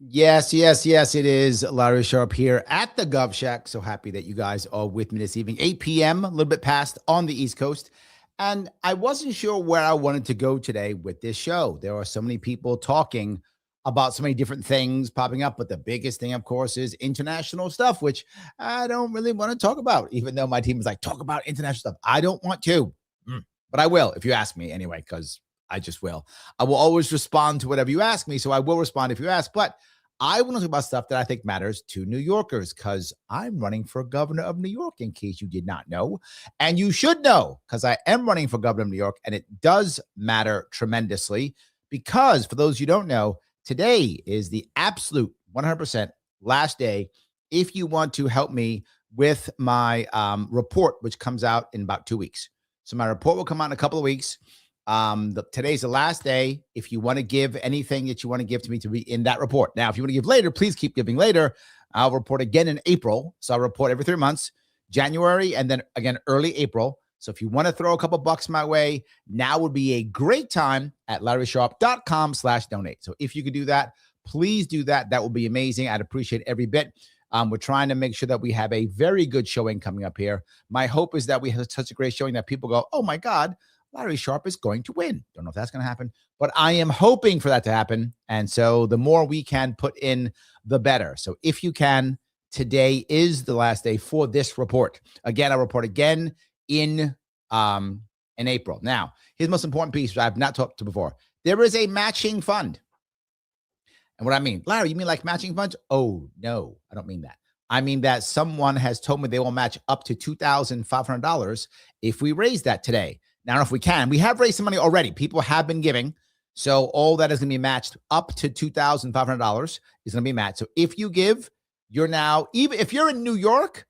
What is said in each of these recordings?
Yes, yes, yes, it is. Larry Sharpe here at the Gov Shack. So happy that you guys are with me this evening, 8 p.m., a little bit past on the East Coast. And I wasn't sure where I wanted to go today with this show. There are so many people talking about so many different things popping up. But the biggest thing, of course, is international stuff, which I don't really want to talk about, even though my team is like, talk about international stuff. I don't want to, but I will if you ask me anyway, because I just will. I will always respond to whatever you ask me. So I will respond if you ask. But I want to talk about stuff that I think matters to New Yorkers because I'm running for governor of New York, in case you did not know. And you should know because I am running for governor of New York, and it does matter tremendously because for those you don't know, today is the absolute 100% last day if you want to help me with my report, which comes out in about 2 weeks. So my report will come out in a couple of weeks. Today's the last day. If you want to give anything that you want to give to me to be in that report. Now, if you want to give later, please keep giving later. I'll report again in April. So I'll report every 3 months, January, and then again, early April. So if you want to throw a couple bucks my way, now would be a great time at LarrySharpe.com/donate. So if you could do that, please do that. That will be amazing. I'd appreciate every bit. We're trying to make sure that we have a very good showing coming up here. My hope is that we have such a great showing that people go, oh my God, Larry Sharpe is going to win. Don't know if that's going to happen, but I am hoping for that to happen. And so the more we can put in, the better. So if you can, today is the last day for this report. Again, I'll report again in April. Now, here's the most important piece that I've not talked to before. There is a matching fund. And what I mean, Larry, you mean like matching funds? Oh, no, I don't mean that. I mean that someone has told me they will match up to $2,500 if we raise that today. Now, I don't know if we can. We have raised some money already. People have been giving. So all that is going to be matched up to $2,500 is going to be matched. So if you give, you're now, even if you're in New York,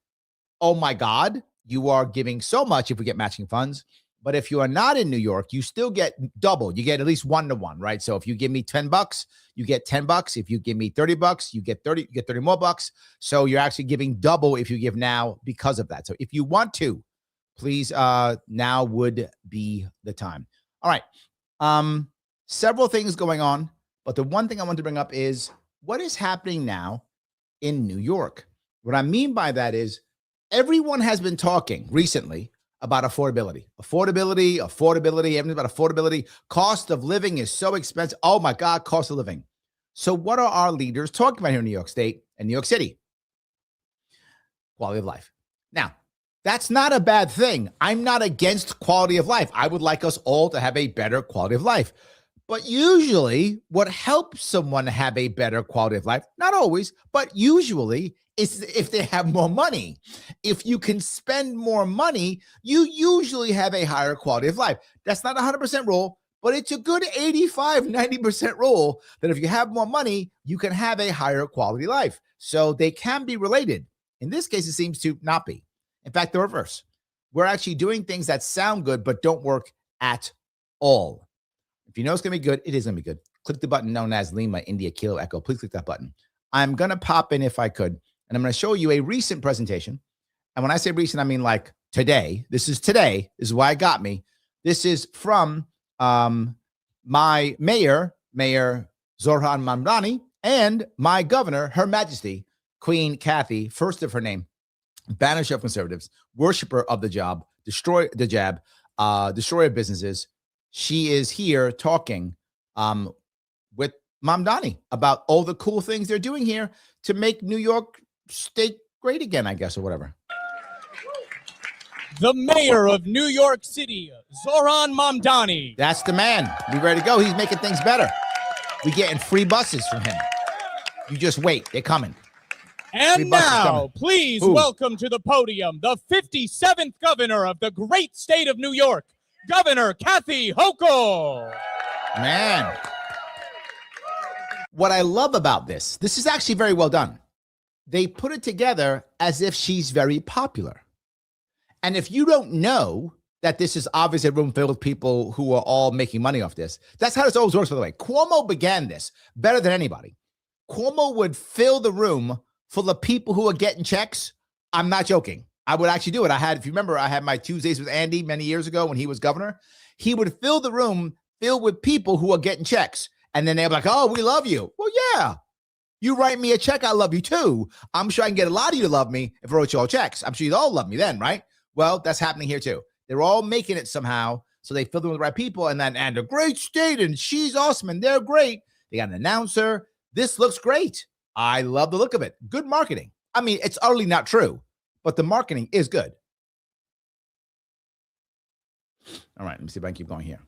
oh my God, you are giving so much if we get matching funds. But if you are not in New York, you still get double. You get at least 1-to-1, right? So if you give me $10, you get $10. If you give me $30, you get 30 more bucks. So you're actually giving double if you give now because of that. So if you want to, please, now would be the time. All right. Several things going on, but the one thing I want to bring up is what is happening now in New York. What I mean by that is everyone has been talking recently about affordability, everything about affordability. Cost of living is so expensive. Oh my God, cost of living. So what are our leaders talking about here in New York State and New York City? Quality of life. Now, that's not a bad thing. I'm not against quality of life. I would like us all to have a better quality of life. But usually what helps someone have a better quality of life, not always, but usually is if they have more money. If you can spend more money, you usually have a higher quality of life. That's not a 100% rule, but it's a good 85, 90% rule that if you have more money, you can have a higher quality life. So they can be related. In this case, it seems to not be. In fact, the reverse. We're actually doing things that sound good, but don't work at all. If you know it's going to be good, it is going to be good. Click the button known as Lima, India, Kilo, Echo. Please click that button. I'm going to pop in if I could, and I'm going to show you a recent presentation. And when I say recent, I mean like today. This is today. This is why it got me. This is from my mayor, Mayor Zohran Mamdani, and my governor, Her Majesty, Queen Kathy, first of her name, banisher of conservatives, worshiper of the job, destroyer of businesses. She is here talking with Mamdani about all the cool things they're doing here to make New York State great again, I guess, or whatever. The mayor of New York City, Zohran Mamdani. That's the man. We ready to go. He's making things better. We getting free buses from him. You just wait. They're coming. And now, please welcome to the podium the 57th governor of the great state of New York, Governor Kathy Hochul. Man. What I love about this is actually very well done. They put it together as if she's very popular. And if you don't know that this is obviously a room filled with people who are all making money off this, that's how this always works, by the way. Cuomo began this better than anybody. Cuomo would fill the room full of people who are getting checks. I'm not joking. I would actually do it. If you remember, I had my Tuesdays with Andy many years ago when he was governor. He would fill the room filled with people who are getting checks. And then they're like, oh, we love you. Well, yeah. You write me a check, I love you too. I'm sure I can get a lot of you to love me if I wrote you all checks. I'm sure you'd all love me then, right? Well, that's happening here too. They're all making it somehow, so they fill them with the right people, and a great state, and she's awesome, and they're great. They got an announcer. This looks great. I love the look of it. Good marketing. I mean, it's utterly not true, but the marketing is good. All right, let me see if I can keep going here.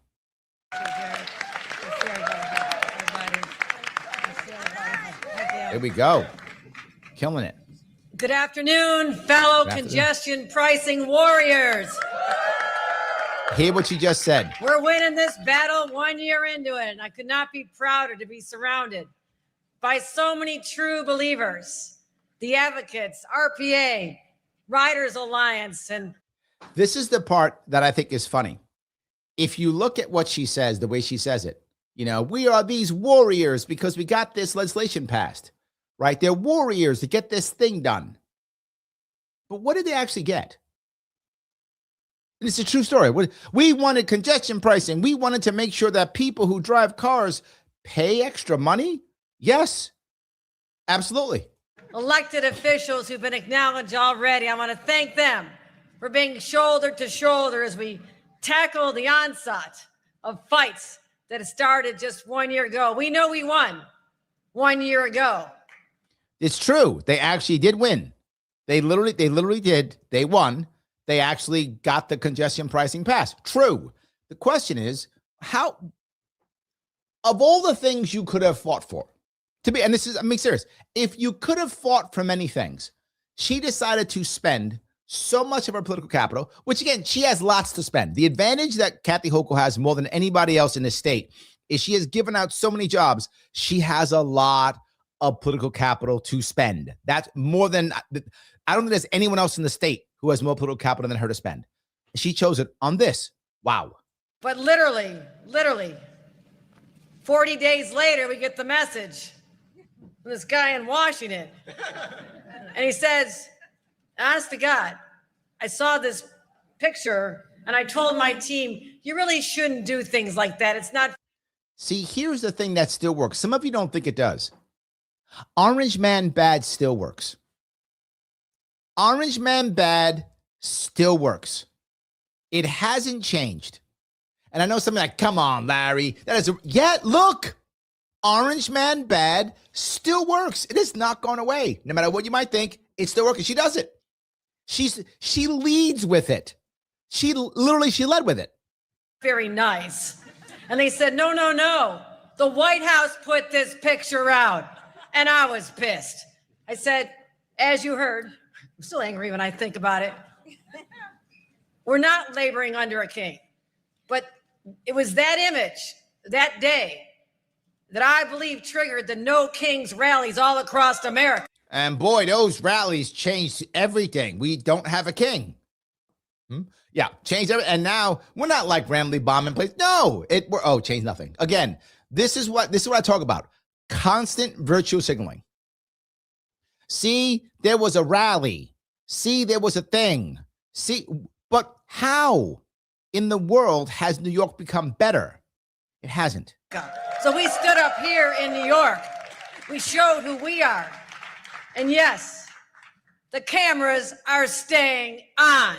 There we go. Killing it. Good afternoon, fellow congestion pricing warriors. Hear what you just said. We're winning this battle 1 year into it, and I could not be prouder to be surrounded by so many true believers, the advocates, RPA, Riders Alliance, and this is the part that I think is funny. If you look at what she says, the way she says it, we are these warriors because we got this legislation passed, right? They're warriors to get this thing done. But what did they actually get? It's a true story. We wanted congestion pricing. We wanted to make sure that people who drive cars pay extra money. Yes, absolutely. elected officials who've been acknowledged already. I want to thank them for being shoulder to shoulder as we tackle the onslaught of fights that started just 1 year ago. We know we won 1 year ago. It's true. They actually did win. They literally did. They won. They actually got the congestion pricing passed. True. The question is, how, of all the things you could have fought for, to be, and this is, I'm being serious, if you could have fought for many things, she decided to spend so much of her political capital, which again, she has lots to spend. The advantage that Kathy Hochul has more than anybody else in the state is she has given out so many jobs. She has a lot of political capital to spend. That's more than, I don't think there's anyone else in the state who has more political capital than her to spend. She chose it on this. Wow. But literally, 40 days later, we get the message from this guy in Washington. And he says, honest to God, I saw this picture and I told my team, you really shouldn't do things like that. It's not. See, here's the thing that still works. Some of you don't think it does. Orange Man Bad still works. Orange Man Bad still works. It hasn't changed. And I know something like, come on, Larry. That is, look, Orange Man Bad still works. It is not going away. No matter what you might think, it's still working. She does it. She leads with it. She led with it. Very nice. And they said, no. The White House put this picture out. And I was pissed. I said, as you heard, I'm still angry when I think about it. We're not laboring under a king. But it was that image, that day, that I believe triggered the No Kings rallies all across America. And boy, those rallies changed everything. We don't have a king. Yeah, changed everything. And now we're not like randomly bombing places. No, changed nothing. Again, this is what I talk about. Constant virtue signaling. See, there was a rally. See, there was a thing. See, but how in the world has New York become better? It hasn't. So we stood up here in New York. We showed who we are. And yes, the cameras are staying on.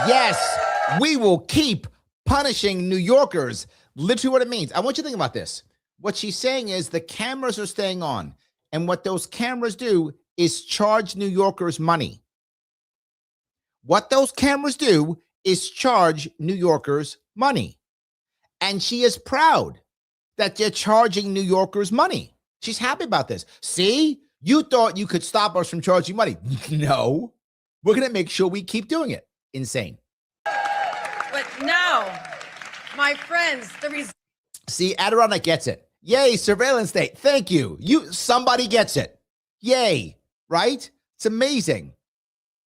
Yes, we will keep punishing New Yorkers. Literally what it means. I want you to think about this. What she's saying is the cameras are staying on. And what those cameras do is charge New Yorkers money. What those cameras do is charge New Yorkers money. And she is proud that they're charging New Yorkers money. She's happy about this. See, you thought you could stop us from charging money. No, we're going to make sure we keep doing it. Insane. But now, my friends, see, Adirondack gets it. Yay, surveillance state. Thank you. Somebody gets it. Yay, right? It's amazing.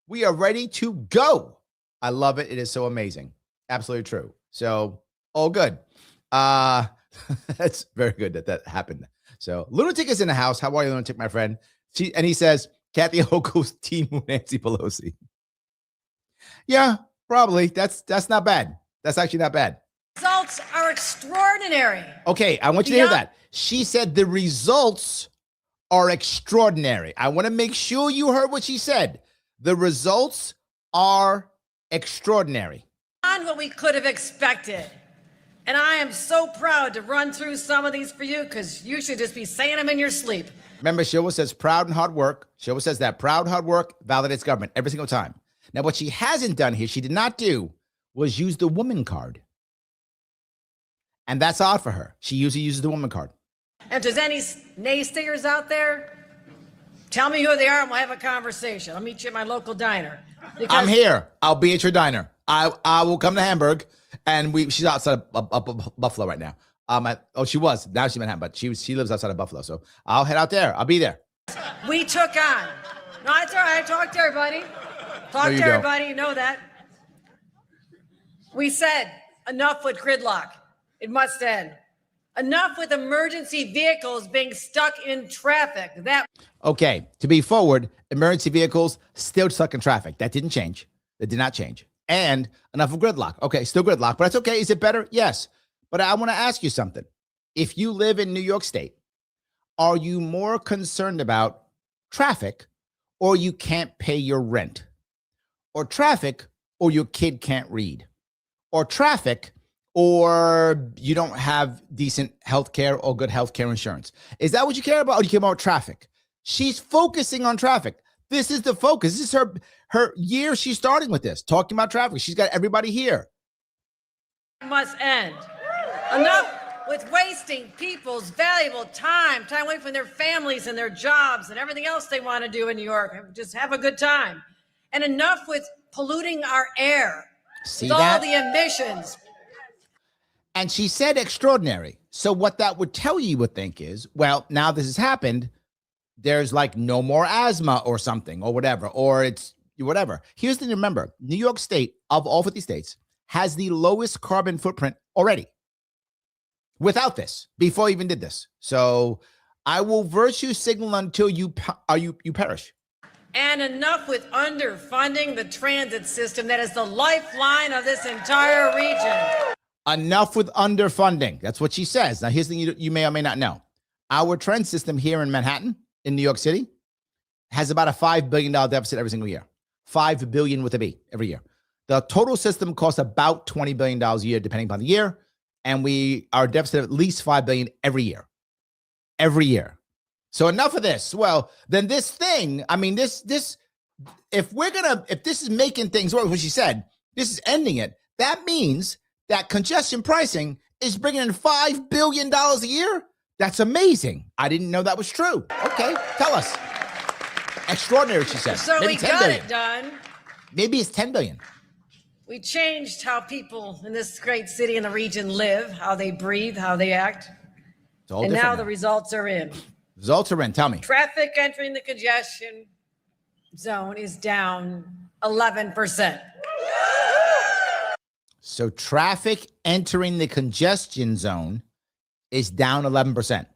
We are ready to go. I love it. It is so amazing. Absolutely true. So, all good. That's very good that happened. So, Lunatic is in the house. How are you, Lunatic, my friend? And he says, Kathy Hochul's team with Nancy Pelosi. Yeah, probably. That's not bad. That's actually not bad. Results are extraordinary. Okay, I want you to hear that. She said the results are extraordinary. I want to make sure you heard what she said. The results are extraordinary. Beyond what we could have expected. And I am so proud to run through some of these for you because you should just be saying them in your sleep. Remember, she always says proud and hard work. She always says that proud, hard work validates government every single time. Now, what she hasn't done here, she did not do, was use the woman card. And that's odd for her. She usually uses the woman card. And if there's any naysayers out there, tell me who they are and we'll have a conversation. I'll meet you at my local diner. I'm here. I'll be at your diner. I will come to Hamburg, and she's outside of Buffalo right now. She was. Now she's in Manhattan, but she lives outside of Buffalo. So I'll head out there. I'll be there. We took on. No, it's all right. Talk to everybody. Talk to everybody. You know that. We said enough with gridlock. It must end. Enough with emergency vehicles being stuck in traffic. Okay, to be forward, emergency vehicles still stuck in traffic. That didn't change. That did not change. And enough of gridlock. Okay, still gridlock, but that's okay. Is it better? Yes. But I want to ask you something. If you live in New York State, are you more concerned about traffic or you can't pay your rent? Or traffic or your kid can't read? Or traffic or you don't have decent health care or good health care insurance? Is that what you care about, or do you care about traffic? She's focusing on traffic. This is the focus. This is her year she's starting with this, talking about traffic. She's got everybody here. Must end. Enough with wasting people's valuable time away from their families and their jobs and everything else they want to do in New York. Just have a good time. And enough with polluting our air. See with that? all the emissions. And she said extraordinary. So what that would tell you would think is, well, now this has happened, there's like no more asthma or something or whatever, or it's whatever. Here's the thing to remember. New York State, of all 50 states, has the lowest carbon footprint already without this, before I even did this. So I will virtue signal until you perish. And enough with underfunding the transit system that is the lifeline of this entire region. Enough with underfunding. That's what she says. Now, here's the thing you may or may not know. Our transit system here in Manhattan, in New York City, has about a $5 billion deficit every single year. $5 billion with a B every year. The total system costs about $20 billion a year, depending upon the year. And our deficit at least $5 billion every year. Every year. So enough of this. Well, then this thing, I mean, if this is making things work, what she said, this is ending it. That means that congestion pricing is bringing in $5 billion a year. That's amazing. I didn't know that was true. Okay, tell us. Extraordinary, she said. So maybe we got it done. Maybe it's 10 billion. We changed how people in this great city and the region live, how they breathe, how they act. And now the results are in. Results are in. Tell me. Traffic entering the congestion zone is down 11%. So traffic entering the congestion zone is down 11%.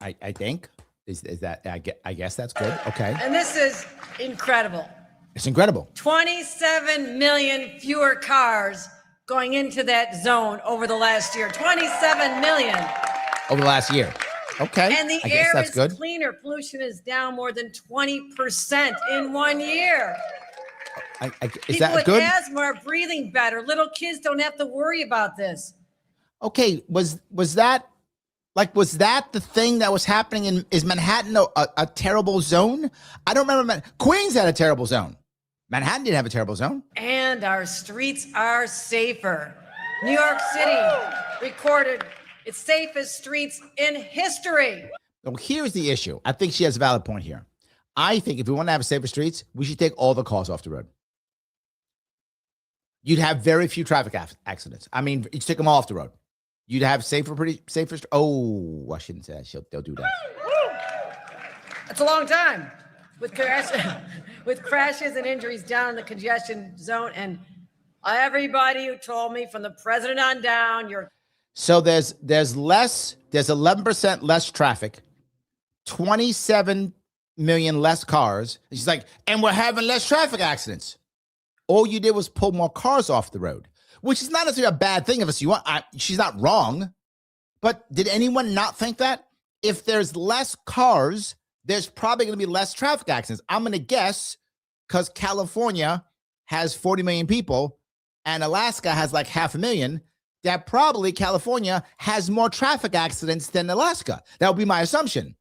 I think. Is that, I guess that's good. Okay. And this is incredible. It's incredible. 27 million fewer cars going into that zone over the last year. 27 million. Over the last year. Okay. And the air is good. Cleaner. Pollution is down more than 20% in 1 year. Is that good? People with asthma are breathing better. Little kids don't have to worry about this. Okay. Was that the thing that was happening is Manhattan a terrible zone? I don't remember. Queens had a terrible zone. Manhattan didn't have a terrible zone. And our streets are safer. New York City recorded its safest streets in history. Well, here's the issue. I think she has a valid point here. I think if we want to have safer streets, we should take all the cars off the road. You'd have very few traffic accidents. I mean, you take them all off the road. You'd have safer. Oh, I shouldn't say that. They'll do that. That's a long time with crashes and injuries down in the congestion zone. And everybody who told me from the president on down, So there's 11% less traffic, 27 million less cars. And she's like, and we're having less traffic accidents. All you did was pull more cars off the road, which is not necessarily a bad thing. She's not wrong, but did anyone not think that? If there's less cars, there's probably going to be less traffic accidents. I'm going to guess because California has 40 million people and Alaska has like 500,000, that probably California has more traffic accidents than Alaska. That would be my assumption,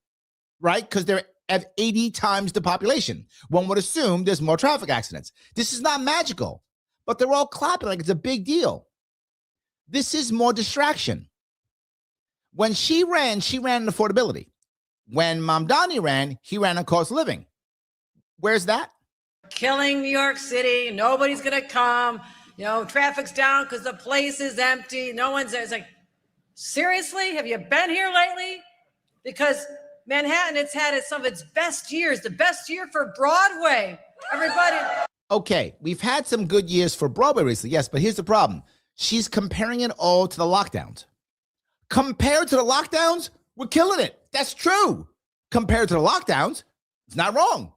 right? Because they're at 80 times the population. One would assume there's more traffic accidents. This is not magical, but they're all clapping like it's a big deal. This is more distraction. When she ran in affordability. When Mamdani ran, he ran on cost of living. Where's that? Killing New York City. Nobody's going to come. You know, traffic's down because the place is empty. No one's there. It's like, seriously? Have you been here lately? Because Manhattan, it's had some of its best years, the best year for Broadway. Everybody. Okay, we've had some good years for Broadway recently, yes, but here's the problem. She's comparing it all to the lockdowns. Compared to the lockdowns, we're killing it. That's true. Compared to the lockdowns, it's not wrong.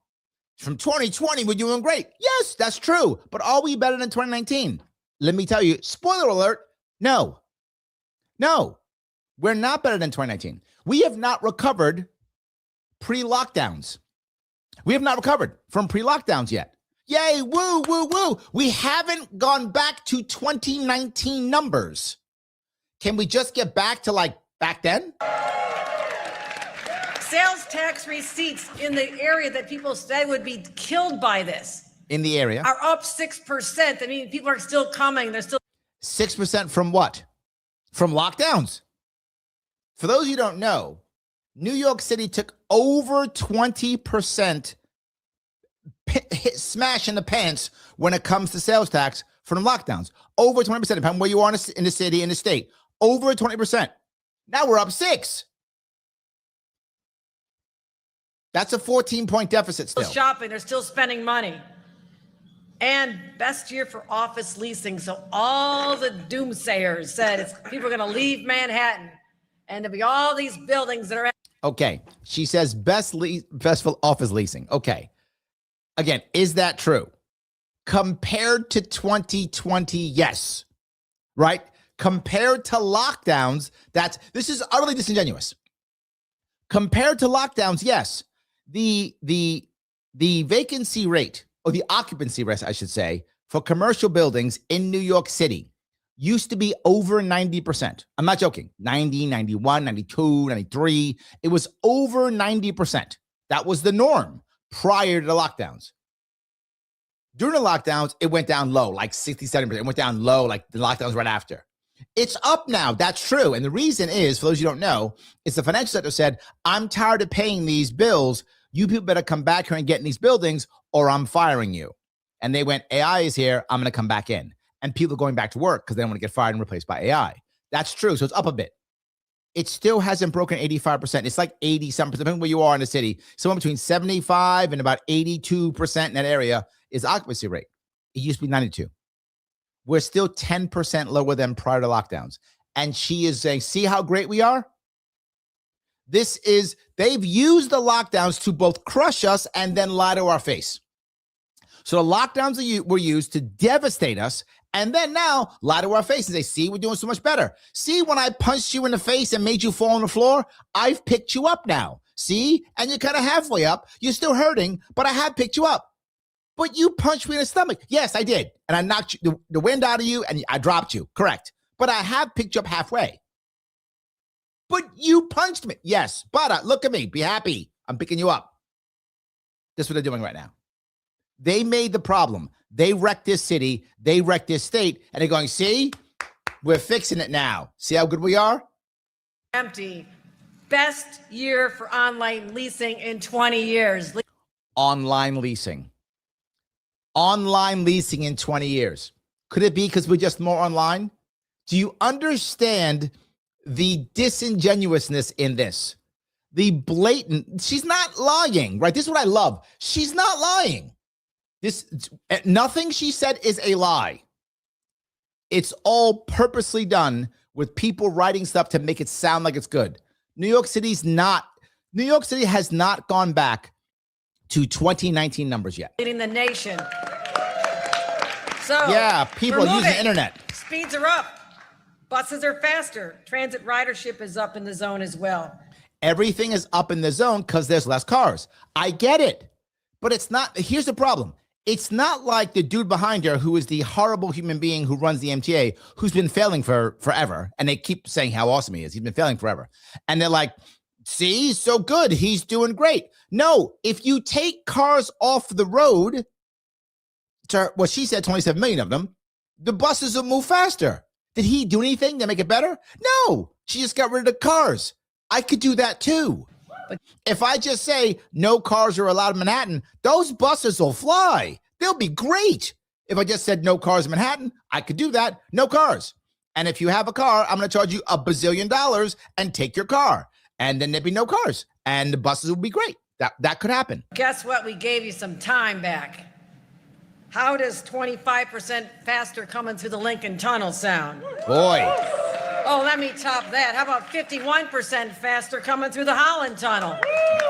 From 2020, we're doing great. Yes, that's true. But are we better than 2019? Let me tell you, spoiler alert, no. No, we're not better than 2019. We have not recovered pre-lockdowns. We have not recovered from pre-lockdowns yet. Yay, woo, woo, woo. We haven't gone back to 2019 numbers. Can we just get back to like back then? Sales tax receipts in the area that people say would be killed by this. In the area? Are up 6%. I mean, people are still coming. They're still 6% from what? From lockdowns. For those who don't know, New York City took over 20% smash in the pants when it comes to sales tax from lockdowns. Over 20%, depending on where you are in the city, in the state. Over 20%. Now we're up 6%. That's a 14-point deficit still. Shopping, they're still spending money. And best year for office leasing. So all the doomsayers said people are going to leave Manhattan and there'll be all these buildings that are. Okay. She says best for office leasing. Okay. Again, is that true? Compared to 2020, yes. Right? Compared to lockdowns, this is utterly disingenuous. Compared to lockdowns, yes. The vacancy rate, or the occupancy rate, I should say, for commercial buildings in New York City used to be over 90%. I'm not joking. 90, 91, 92, 93. It was over 90%. That was the norm prior to the lockdowns. During the lockdowns, it went down low, like 67%. It went down low, like the lockdowns right after. It's up now. That's true. And the reason is, for those who don't know, is the financial sector said, I'm tired of paying these bills. You people better come back here and get in these buildings or I'm firing you. And they went, AI is here. I'm going to come back in. And people are going back to work because they don't want to get fired and replaced by AI. That's true. So it's up a bit. It still hasn't broken 85%. It's like 80-something, depending where you are in the city. Somewhere between 75 and about 82% in that area is occupancy rate. It used to be 92. We're still 10% lower than prior to lockdowns. And she is saying, see how great we are? They've used the lockdowns to both crush us and then lie to our face. So the lockdowns were used to devastate us and then now lie to our face and say, see, we're doing so much better. See, when I punched you in the face and made you fall on the floor, I've picked you up now. See? And you're kind of halfway up. You're still hurting, but I have picked you up. But you punched me in the stomach. Yes, I did. And I knocked the wind out of you and I dropped you. Correct. But I have picked you up halfway. But you punched me. Yes. But look at me. Be happy. I'm picking you up. That's what they're doing right now. They made the problem. They wrecked this city. They wrecked this state. And they're going, see, we're fixing it now. See how good we are? Empty. Best year for online leasing in 20 years. Online leasing. Online leasing in 20 years. Could it be because we're just more online? Do you understand the disingenuousness in this? The blatant, she's not lying, right? This is what I love. She's not lying. Nothing she said is a lie. It's all purposely done with people writing stuff to make it sound like it's good. New York City has not gone back to 2019 numbers yet. Leading the nation. So yeah, people are using the internet. Speeds are up. Buses are faster. Transit ridership is up in the zone as well. everything is up in the zone because there's less cars. I get it, but it's not. Here's the problem. It's not like the dude behind her who is the horrible human being who runs the MTA, who's been failing for forever. And they keep saying how awesome he is. He's been failing forever. And they're like, see, he's so good. He's doing great. No, if you take cars off the road, to what she said, 27 million of them, the buses will move faster. Did he do anything to make it better? No, she just got rid of the cars. I could do that too. If I just say no cars are allowed in Manhattan, those buses will fly. They'll be great. If I just said no cars in Manhattan, I could do that. No cars. And if you have a car, I'm going to charge you $1 bazillion and take your car. And then there'd be no cars. And the buses will be great. That could happen. Guess what? We gave you some time back. How does 25% faster coming through the Lincoln Tunnel sound? Boy. Oh, let me top that. How about 51% faster coming through the Holland Tunnel?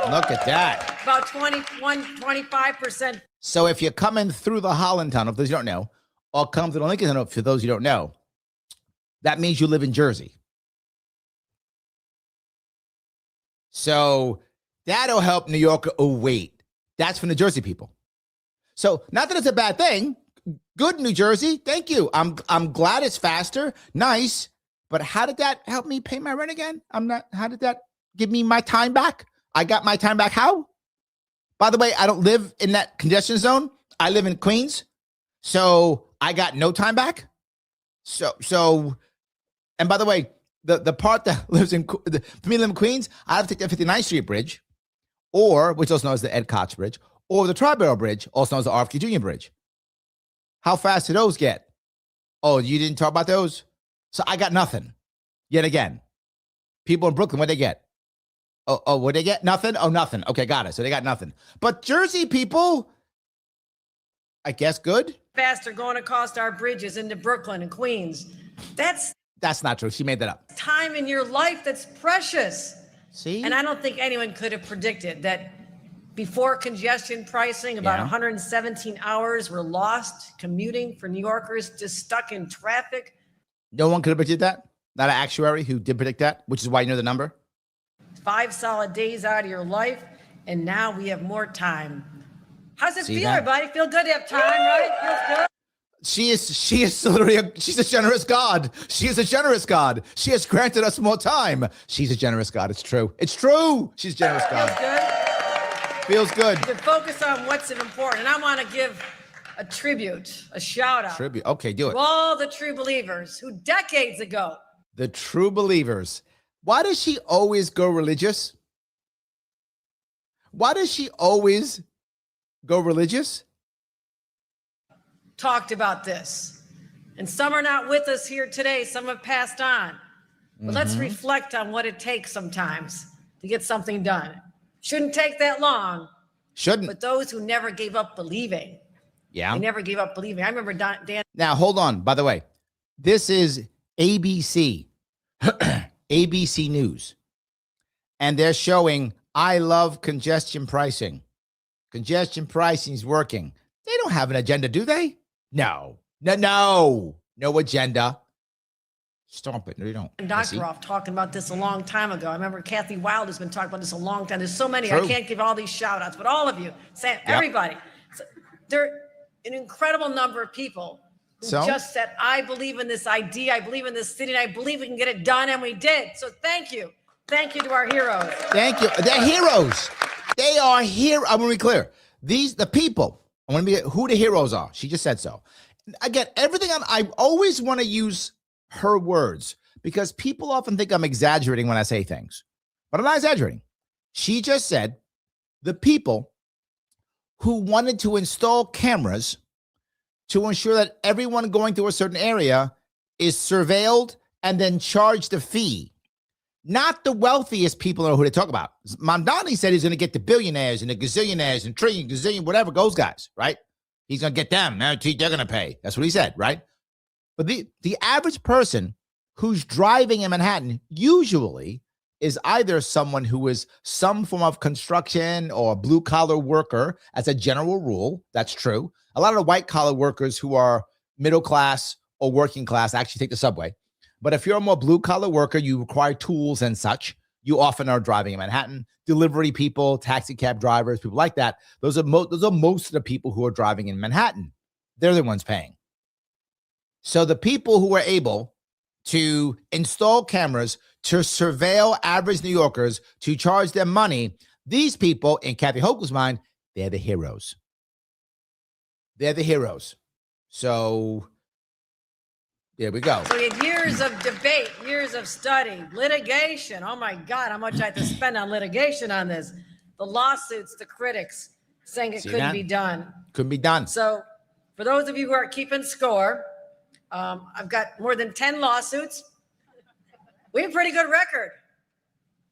Look at that. About 25%. So if you're coming through the Holland Tunnel, for those you don't know, or come to the Lincoln Tunnel, for those you don't know, that means you live in Jersey. So that'll help New York. Oh, wait. That's for New Jersey people. So not that it's a bad thing. Good, New Jersey. Thank you. I'm glad it's faster. Nice. But how did that help me pay my rent again? How did that give me my time back? I got my time back. How? By the way, I don't live in that congestion zone. I live in Queens. So I got no time back. So, and by the way, the part that lives in, for me to live in Queens, I have to take the 59th Street Bridge, or, which also known as the Ed Koch Bridge, or the Tri-Barrel Bridge, also known as the RFK Jr. Bridge. How fast do those get? Oh, you didn't talk about those? So I got nothing. Yet again, people in Brooklyn, what they get? Oh, what they get? Nothing? Oh, nothing. Okay, got it. So they got nothing. But Jersey people, I guess good. Faster going across our bridges into Brooklyn and Queens. That's not true. She made that up. Time in your life that's precious. See? And I don't think anyone could have predicted that before congestion pricing, about 117 hours were lost commuting for New Yorkers just stuck in traffic. No one could have predicted that? Not an actuary who did predict that, which is why you know the number? 5 solid days out of your life, and now we have more time. How's it feel, that? everybody? Feel good to have time, right? Feels good. She is literally she's a generous God. She is a generous God. She has granted us more time. She's a generous God. It's true. It's true. She's a generous God. Feels good. Feels good. To focus on what's important. And I want to give a tribute, a shout out. Tribute. Okay, do it. To all the true believers who decades ago. The true believers. Why does she always go religious? Why does she always go religious? Talked about this. And some are not with us here today. Some have passed on. But let's reflect on what it takes sometimes to get something done. Shouldn't take that long. Shouldn't. But those who never gave up believing. Yeah. They never gave up believing. I remember Dan. Now, hold on. By the way, this is ABC. ABC News. And they're showing, I love congestion pricing. Congestion pricing is working. They don't have an agenda, do they? No agenda. Stop it. No, you don't. Dr. Off talking about this a long time ago. I remember Kathy Hochul has been talking about this a long time. There's so many. True. I can't give all these shout outs, but all of you, everybody. So there are an incredible number of people who just said, I believe in this idea. I believe in this city. And I believe we can get it done. And we did. So thank you. Thank you to our heroes. Thank you. They're heroes. They are here. I want to be clear. The people, I want to be who the heroes are. She just said so. Again, everything I always want to use her words because people often think I'm exaggerating when I say things, but I'm not exaggerating. She just said the people who wanted to install cameras to ensure that everyone going through a certain area is surveilled and then charged a fee. Not the wealthiest people know who they talk about. Mamdani said he's going to get the billionaires and the gazillionaires and trillion, gazillion, whatever those guys, right? He's going to get them. They're going to pay. That's what he said, right? But the average person who's driving in Manhattan usually is either someone who is some form of construction or blue-collar worker as a general rule. That's true. A lot of the white-collar workers who are middle class or working class actually take the subway. But if you're a more blue-collar worker, you require tools and such. you often are driving in Manhattan. Delivery people, taxi cab drivers, people like that. Those are most of the people who are driving in Manhattan. They're the ones paying. So the people who are able to install cameras to surveil average New Yorkers, to charge them money, these people, in Kathy Hochul's mind, they're the heroes. They're the heroes. So there we go. So we had years of debate, years of study, litigation. Oh my God, how much I had to spend on litigation on this. The lawsuits, the critics saying it couldn't be done. Couldn't be done. So for those of you who are keeping score, I've got more than 10 lawsuits. We have a pretty good record.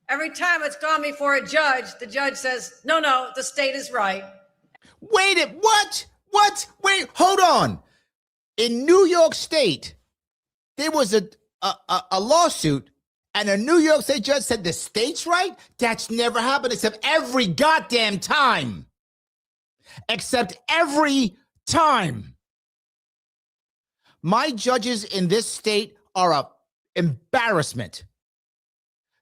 Every time it's gone before a judge, the judge says, no, the state is right. Wait, what? What? Wait, hold on. In New York State, there was a lawsuit, and a New York State judge said the state's right? That's never happened except every goddamn time. Except every time. My judges in this state are an embarrassment.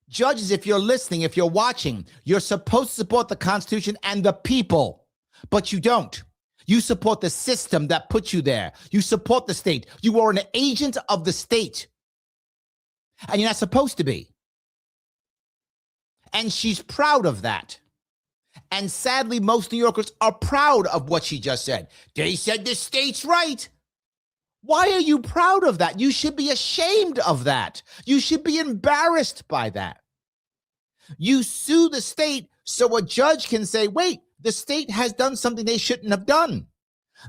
Judges, if you're listening, if you're watching, you're supposed to support the Constitution and the people, but you don't. You support the system that put you there. You support the state. You are an agent of the state. And you're not supposed to be. And she's proud of that. And sadly, most New Yorkers are proud of what she just said. They said the state's right. Why are you proud of that? You should be ashamed of that. You should be embarrassed by that. You sue the state so a judge can say, wait, the state has done something they shouldn't have done.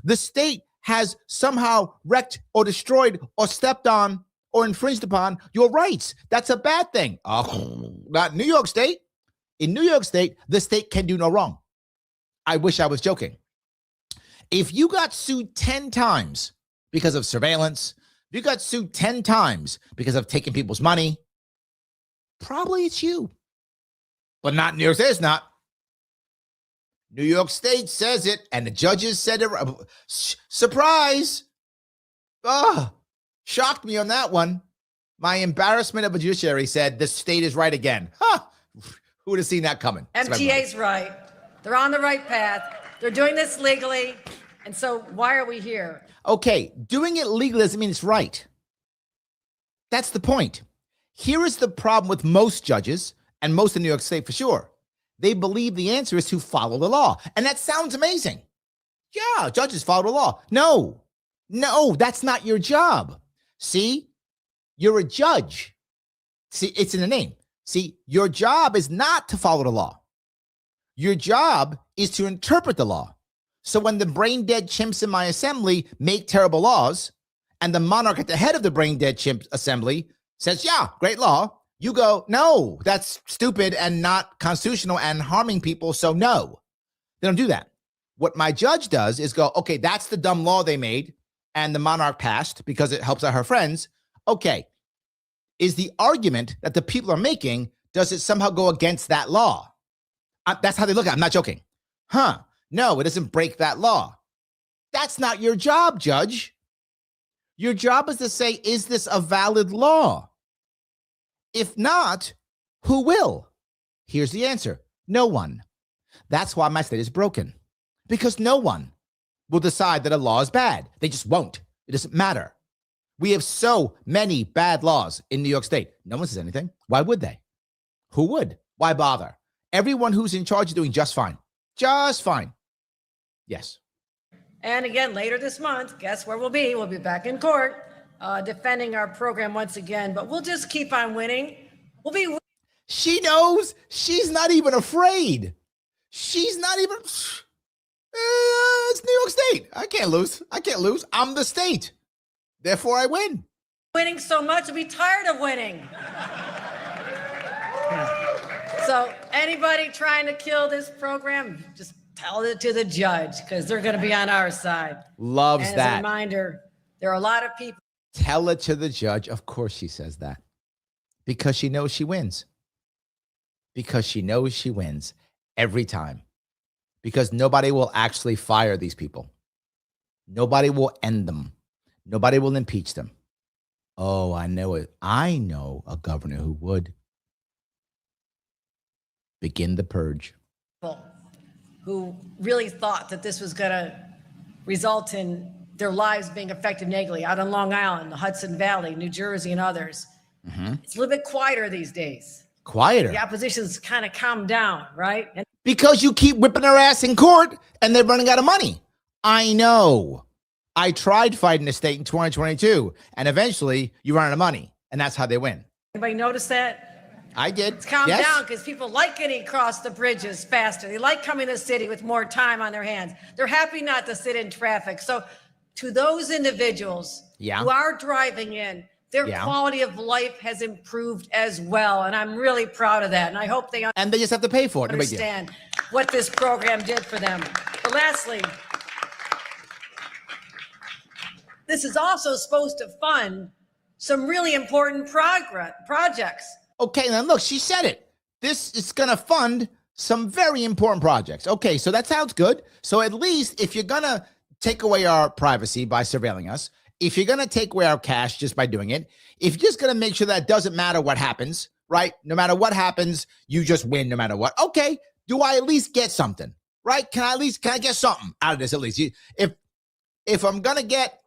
The state has somehow wrecked or destroyed or stepped on or infringed upon your rights. That's a bad thing. Not New York State. In New York State, the state can do no wrong. I wish I was joking. If you got sued 10 times because of surveillance, if you got sued 10 times because of taking people's money, probably it's you. But not New York State, it's not. New York State says it, and the judges said it. Surprise! Shocked me on that one. My embarrassment of a judiciary said the state is right again. Who would have seen that coming? MTA's right. They're on the right path. They're doing this legally. And so why are we here? Okay, doing it legally doesn't mean it's right. That's the point. Here is the problem with most judges, and most in New York State for sure. They believe the answer is to follow the law. And that sounds amazing. Yeah, judges follow the law. No, that's not your job. See, you're a judge. See, it's in the name. See, your job is not to follow the law. Your job is to interpret the law. So when the brain dead chimps in my assembly make terrible laws, and the monarch at the head of the brain dead chimp assembly says, yeah, great law, you go, no, that's stupid and not constitutional and harming people. So no, they don't do that. What my judge does is go, okay, that's the dumb law they made and the monarch passed because it helps out her friends. Okay, is the argument that the people are making, does it somehow go against that law? That's how they look at it. I'm not joking. No, it doesn't break that law. That's not your job, judge. Your job is to say, is this a valid law? If not, who will? Here's the answer. No one. That's why my state is broken. Because no one will decide that a law is bad. They just won't. It doesn't matter. We have so many bad laws in New York State. No one says anything. Why would they? Who would? Why bother? Everyone who's in charge is doing just fine. Just fine. Yes. And again, later this month, guess where we'll be? We'll be back in court defending our program once again, but we'll just keep on winning. She knows. She's not even afraid. She's not even. It's New York State. I can't lose. I'm the state. Therefore, I win. Winning so much, we'll be tired of winning. So anybody trying to kill this program, just tell it to the judge because they're going to be on our side. Loves and that. As a reminder, there are a lot of people. Tell it to the judge. Of course she says that. Because she knows she wins. Because she knows she wins every time. Because nobody will actually fire these people. Nobody will end them. Nobody will impeach them. Oh, I know it. I know a governor who would. Begin the purge. Who really thought that this was going to result in their lives being affected negatively out on Long Island, the Hudson Valley, New Jersey, and others. It's a little bit quieter these days. Quieter. The opposition's kind of calmed down, right? And because you keep whipping their ass in court and they're running out of money. I know. I tried fighting the state in 2022, and eventually you run out of money, and that's how they win. Anybody notice that? I did. It's calmed down because people like getting across the bridges faster. They like coming to the city with more time on their hands. They're happy not to sit in traffic. So to those individuals who are driving in, their quality of life has improved as well. And I'm really proud of that. And I hope they and they just have to pay for it. Understand what this program did for them. But lastly, this is also supposed to fund some really important projects. Okay, now look, she said it. This is going to fund some very important projects. Okay, so that sounds good. So at least if you're going to take away our privacy by surveilling us, if you're going to take away our cash just by doing it, if you're just going to make sure that it doesn't matter what happens, right? No matter what happens, you just win no matter what. Okay, do I at least get something, right? Can I get something out of this at least? If I'm going to get,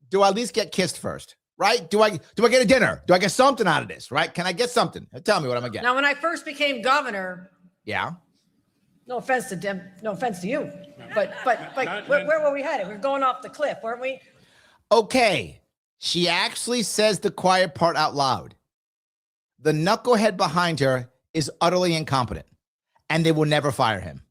do I at least get kissed first? Right? Do I get a dinner? Do I get something out of this? Right? Can I get something? Tell me what I'm gonna get. Now, when I first became governor, no offense to you, but where were we headed? We were going off the cliff, weren't we? Okay, she actually says the quiet part out loud. The knucklehead behind her is utterly incompetent, and they will never fire him.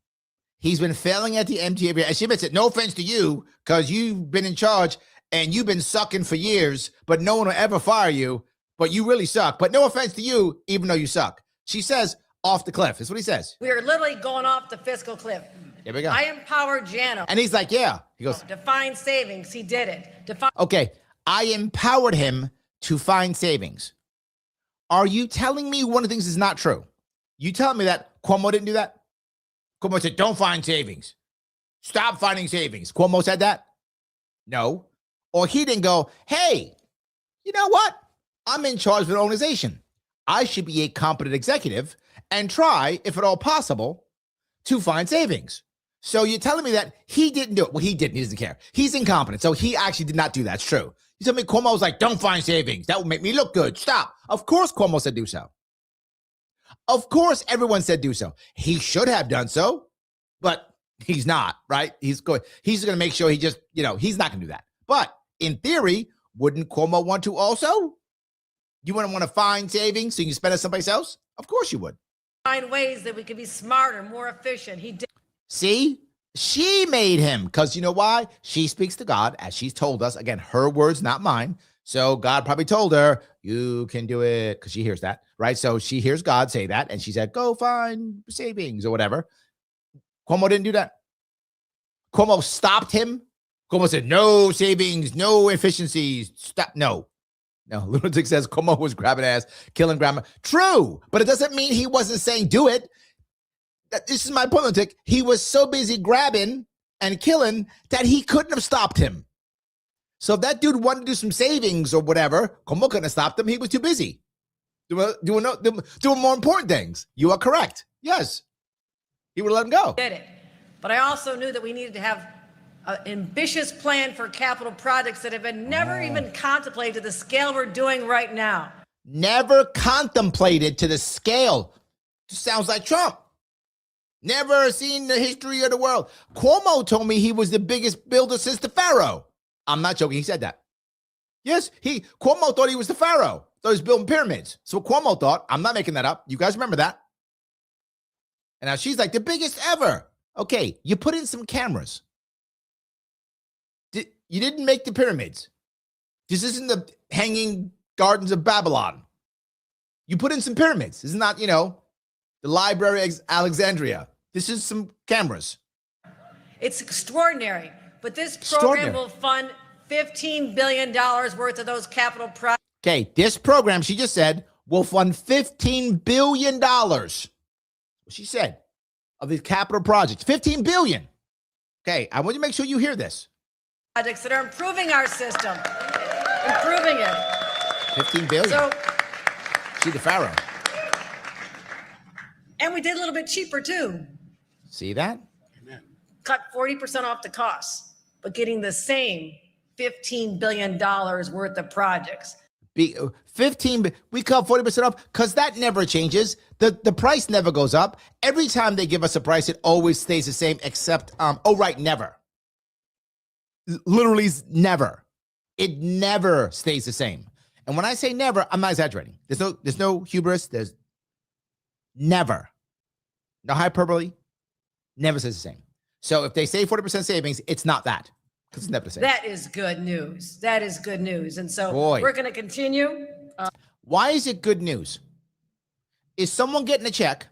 He's been failing at the MTA, and she admits it. No offense to you, because you've been in charge. And you've been sucking for years, but no one will ever fire you, but you really suck. But no offense to you, even though you suck. She says, off the cliff. That's what he says. We are literally going off the fiscal cliff. Here we go. I empowered Jano. And he's like, yeah. He goes, to find savings. He did it. Okay, I empowered him to find savings. Are you telling me one of the things is not true? You telling me that Cuomo didn't do that? Cuomo said, don't find savings. Stop finding savings. Cuomo said that? No. Or he didn't go, hey, you know what? I'm in charge of an organization. I should be a competent executive and try, if at all possible, to find savings. So you're telling me that he didn't do it. Well, he didn't. He doesn't care. He's incompetent. So he actually did not do that. It's true. You tell me Cuomo was like, don't find savings. That would make me look good. Stop. Of course Cuomo said do so. Of course everyone said do so. He should have done so, but he's not, right? He's going to make sure he just, he's not going to do that. But in theory, wouldn't Cuomo want to also? You wouldn't want to find savings so you can spend it someplace else? Of course you would. Find ways that we could be smarter, more efficient. He did. See? She made him, because you know why? She speaks to God, as she's told us. Again, her words, not mine. So God probably told her, you can do it, because she hears that, right? So she hears God say that, and she said, go find savings or whatever. Cuomo didn't do that. Cuomo stopped him. Cuomo said, no savings, no efficiencies. Stop. No. Lunatic says Cuomo was grabbing ass, killing grandma. True, but it doesn't mean he wasn't saying do it. This is my point, Lunatic. He was so busy grabbing and killing that he couldn't have stopped him. So if that dude wanted to do some savings or whatever, Cuomo couldn't have stopped him. He was too busy doing more important things. You are correct. Yes. He would let him go. Did it. But I also knew that we needed to have an ambitious plan for capital projects that have been never even contemplated to the scale we're doing right now. Never contemplated to the scale. Just sounds like Trump. Never seen the history of the world. Cuomo told me he was the biggest builder since the Pharaoh. I'm not joking. He said that. Yes, Cuomo thought he was the Pharaoh. Thought he was building pyramids. So Cuomo thought. I'm not making that up. You guys remember that? And now she's like the biggest ever. Okay, you put in some cameras. You didn't make the pyramids. This isn't the hanging gardens of Babylon. You put in some pyramids. This is not, the Library of Alexandria. This is some cameras. It's extraordinary. But this program will fund $15 billion worth of those capital projects. Okay, this program, she just said, will fund $15 billion. What she said of these capital projects. $15 billion. Okay, I want you to make sure you hear this. Projects that are improving our system, improving it. 15 billion. So, she the Pharaoh. And we did a little bit cheaper too. See that? Cut 40% off the costs, but getting the same $15 billion worth of projects. 15, we cut 40% off because that never changes. The price never goes up. Every time they give us a price, it always stays the same, except, never. Literally never. It never stays the same. And when I say never, I'm not exaggerating. There's no hubris. There's never. No hyperbole. Never stays the same. So if they say 40% savings, it's not that. Because it's never the same. That is good news. That is good news. And so we're going to continue. Why is it good news? Is someone getting a check?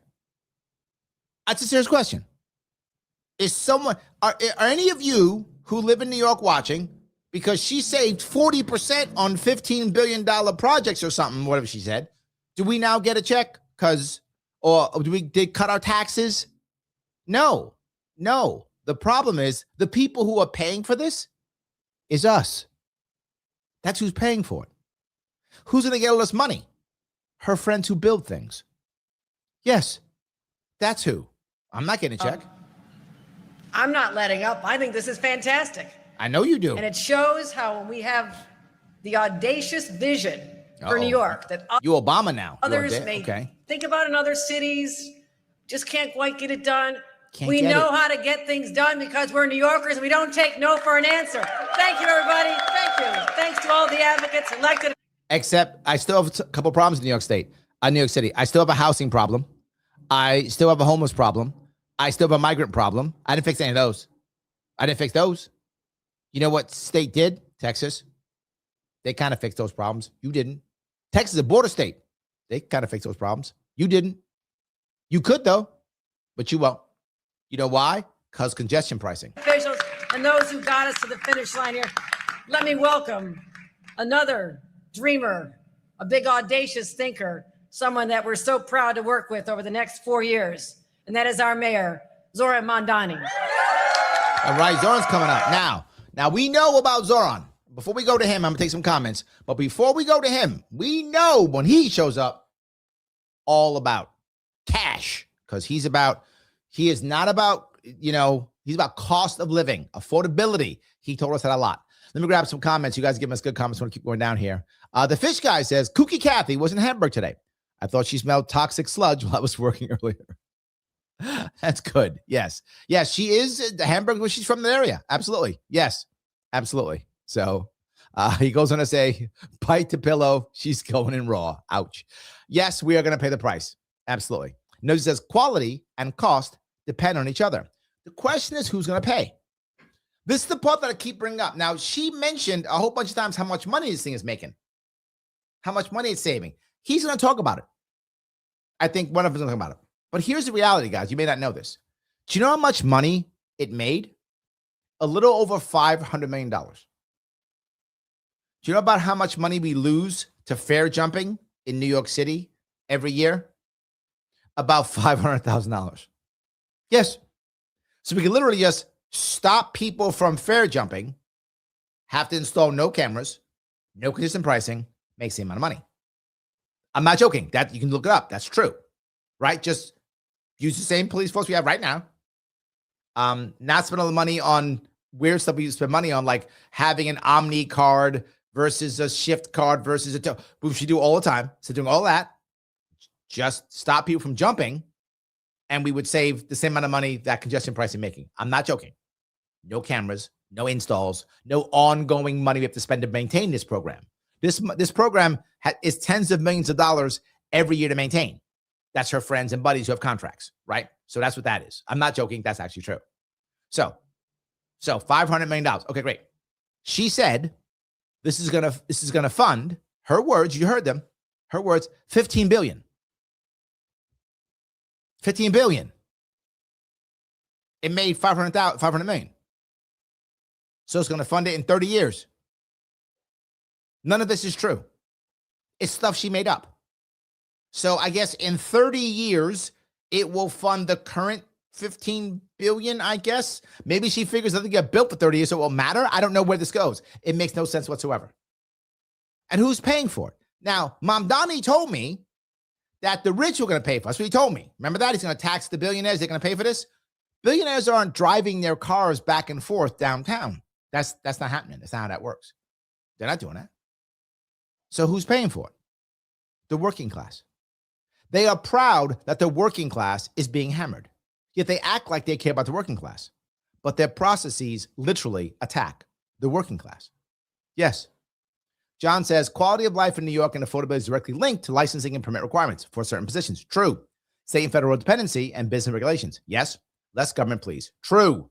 That's a serious question. Is someone, are any of you who live in New York watching, because she saved 40% on $15 billion projects or something, whatever she said, do we now get a check? Or did cut our taxes? No. The problem is the people who are paying for this is us. That's who's paying for it. Who's going to get all this money? Her friends who build things. Yes, that's who. I'm not getting a check. I'm not letting up. I think this is fantastic. I know you do. And it shows how when we have the audacious vision for New York that you Obama now. Others may think about in other cities, just can't quite get it done. We know how to get things done because we're New Yorkers and we don't take no for an answer. Thank you, everybody. Thank you. Thanks to all the advocates elected. Except I still have a couple problems in New York City. I still have a housing problem. I still have a homeless problem. I still have a migrant problem. I didn't fix any of those. I didn't fix those. You know what state did? Texas. They kind of fixed those problems. You didn't. Texas is a border state. They kind of fixed those problems. You didn't. You could, though, but you won't. You know why? Because congestion pricing. Officials and those who got us to the finish line here, let me welcome another dreamer, a big audacious thinker, someone that we're so proud to work with over the next 4 years, and that is our mayor, Zohran Mamdani. All right, Zohran's coming up. Now we know about Zohran. Before we go to him, I'm going to take some comments. But before we go to him, we know when he shows up, all about cash, because he is not about, he's about cost of living, affordability. He told us that a lot. Let me grab some comments. You guys give us good comments. I want to keep going down here. The fish guy says, Kooky Kathy was in Hamburg today. I thought she smelled toxic sludge while I was working earlier. That's good. Yes. Yes, she is Hamburg, she's from the area. Absolutely. Yes, absolutely. So he goes on to say, bite to pillow. She's going in raw. Ouch. Yes, we are going to pay the price. Absolutely. Notice it says quality and cost depend on each other. The question is who's going to pay? This is the part that I keep bringing up. Now, she mentioned a whole bunch of times how much money this thing is making, how much money it's saving. He's going to talk about it. I think one of us is going to talk about it. But here's the reality, guys. You may not know this. Do you know how much money it made? A little over $500 million. Do you know about how much money we lose to fare jumping in New York City every year? About $500,000. Yes. So we can literally just stop people from fare jumping, have to install no cameras, no consistent pricing, make the same amount of money. I'm not joking. That you can look it up. That's true. Right? Just use the same police force we have right now. Not spend all the money on weird stuff we spend money on, like having an Omni card versus a Shift card versus which you do all the time. So doing all that, just stop people from jumping, and we would save the same amount of money that congestion pricing making. I'm not joking. No cameras, no installs, no ongoing money we have to spend to maintain this program. This program is tens of millions of dollars every year to maintain. That's her friends and buddies who have contracts, right? So that's what that is. I'm not joking. That's actually true. So $500 million. Okay, great. She said this is gonna fund, her words, you heard them, her words, $15 billion. $15 billion. It made $500 million. So it's going to fund it in 30 years. None of this is true. It's stuff she made up. So I guess in 30 years, it will fund the current $15 billion, I guess. Maybe she figures that they get built for 30 years, so it won't matter. I don't know where this goes. It makes no sense whatsoever. And who's paying for it? Now, Mamdani told me that the rich were going to pay for. That's what he told me. Remember that? He's going to tax the billionaires. They're going to pay for this. Billionaires aren't driving their cars back and forth downtown. That's not happening. That's not how that works. They're not doing that. So who's paying for it? The working class. They are proud that the working class is being hammered. Yet they act like they care about the working class. But their processes literally attack the working class. Yes. John says, quality of life in New York and affordability is directly linked to licensing and permit requirements for certain positions. True. State and federal dependency and business regulations. Yes. Less government, please. True.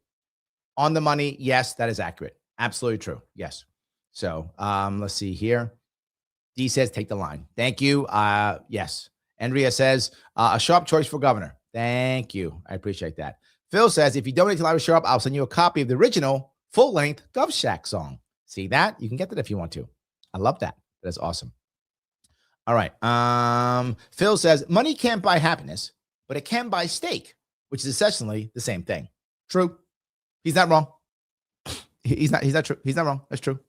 On the money. Yes, that is accurate. Absolutely true. Yes. So let's see here. D says, take the line. Thank you. Yes. Andrea says, a Sharpe choice for governor. Thank you. I appreciate that. Phil says, if you donate to Larry Sharpe, I'll send you a copy of the original full-length Gov Shack song. See that? You can get that if you want to. I love that. That's awesome. All right. Phil says, money can't buy happiness, but it can buy steak, which is essentially the same thing. True. He's not wrong. He's not true. He's not wrong. That's true.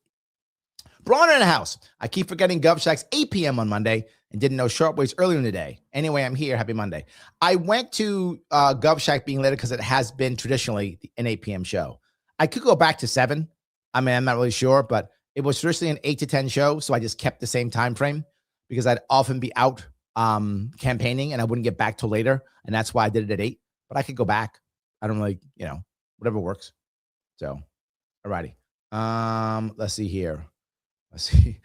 Braun in the house. I keep forgetting Gov Shack's 8 p.m. on Monday and didn't know Sharpe waits earlier in the day. Anyway, I'm here. Happy Monday. I went to Gov Shack being later because it has been traditionally an 8 p.m. show. I could go back to 7. I mean, I'm not really sure, but it was traditionally an 8 to 10 show. So I just kept the same time frame because I'd often be out campaigning and I wouldn't get back till later. And that's why I did it at 8. But I could go back. I don't really, whatever works. So, all righty. Let's see here. Let's see.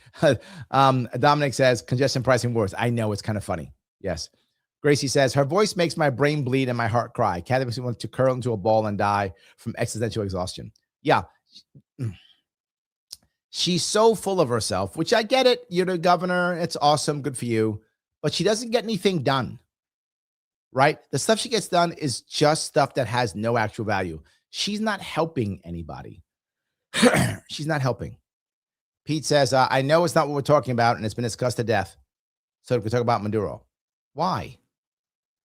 Dominic says, congestion pricing wars. I know, it's kind of funny. Yes. Gracie says, her voice makes my brain bleed and my heart cry. Kathy wants to curl into a ball and die from existential exhaustion. Yeah. She's so full of herself, which I get it. You're the governor. It's awesome. Good for you. But she doesn't get anything done. Right? The stuff she gets done is just stuff that has no actual value. She's not helping anybody. She's not helping. Pete says, I know it's not what we're talking about, and it's been discussed to death. So we can talk about Maduro. Why?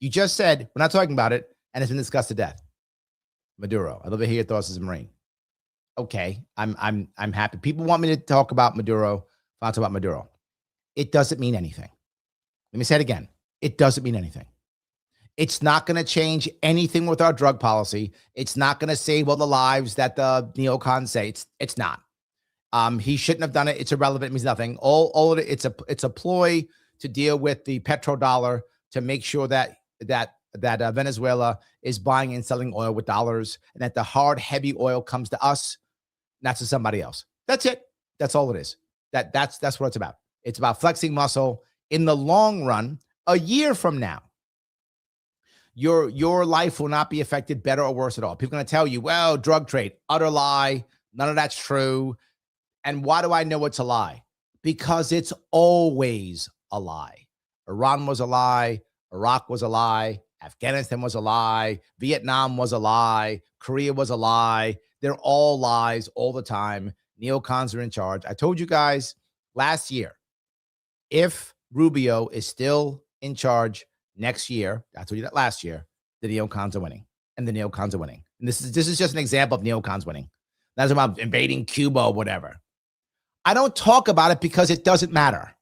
You just said we're not talking about it, and it's been discussed to death. Maduro. I'd love to hear your thoughts as a Marine. Okay, I'm happy. People want me to talk about Maduro. I'll talk about Maduro. It doesn't mean anything. Let me say it again. It doesn't mean anything. It's not going to change anything with our drug policy. It's not going to save all the lives that the neocons say. It's not. He shouldn't have done it. It's irrelevant. It means nothing. All of it. It's a ploy to deal with the petrodollar to make sure that Venezuela is buying and selling oil with dollars, and that the hard, heavy oil comes to us, not to somebody else. That's it. That's all it is. That's what it's about. It's about flexing muscle. In the long run, a year from now, your life will not be affected better or worse at all. People are going to tell you, well, drug trade, utter lie. None of that's true. And why do I know it's a lie? Because it's always a lie. Iran was a lie. Iraq was a lie. Afghanistan was a lie. Vietnam was a lie. Korea was a lie. They're all lies all the time. Neocons are in charge. I told you guys last year, if Rubio is still in charge next year, I told you that last year, the neocons are winning. And the neocons are winning. And this is just an example of neocons winning. That's about invading Cuba or whatever. I don't talk about it because it doesn't matter.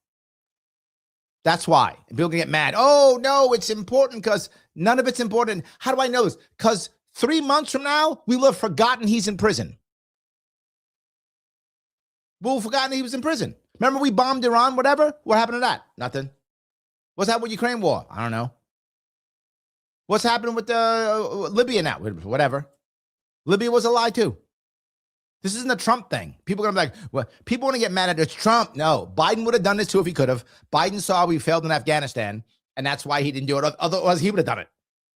That's why. And people can get mad. Oh, no, it's important because none of it's important. How do I know this? Because 3 months from now, we will have forgotten he's in prison. We'll have forgotten he was in prison. Remember we bombed Iran, whatever? What happened to that? Nothing. What's happened with Ukraine war? I don't know. What's happening with Libya now? Whatever. Libya was a lie too. This isn't a Trump thing. People are going to be like, well, people want to get mad at it's Trump. No, Biden would have done this too if he could have. Biden saw we failed in Afghanistan, and that's why he didn't do it. Otherwise, he would have done it.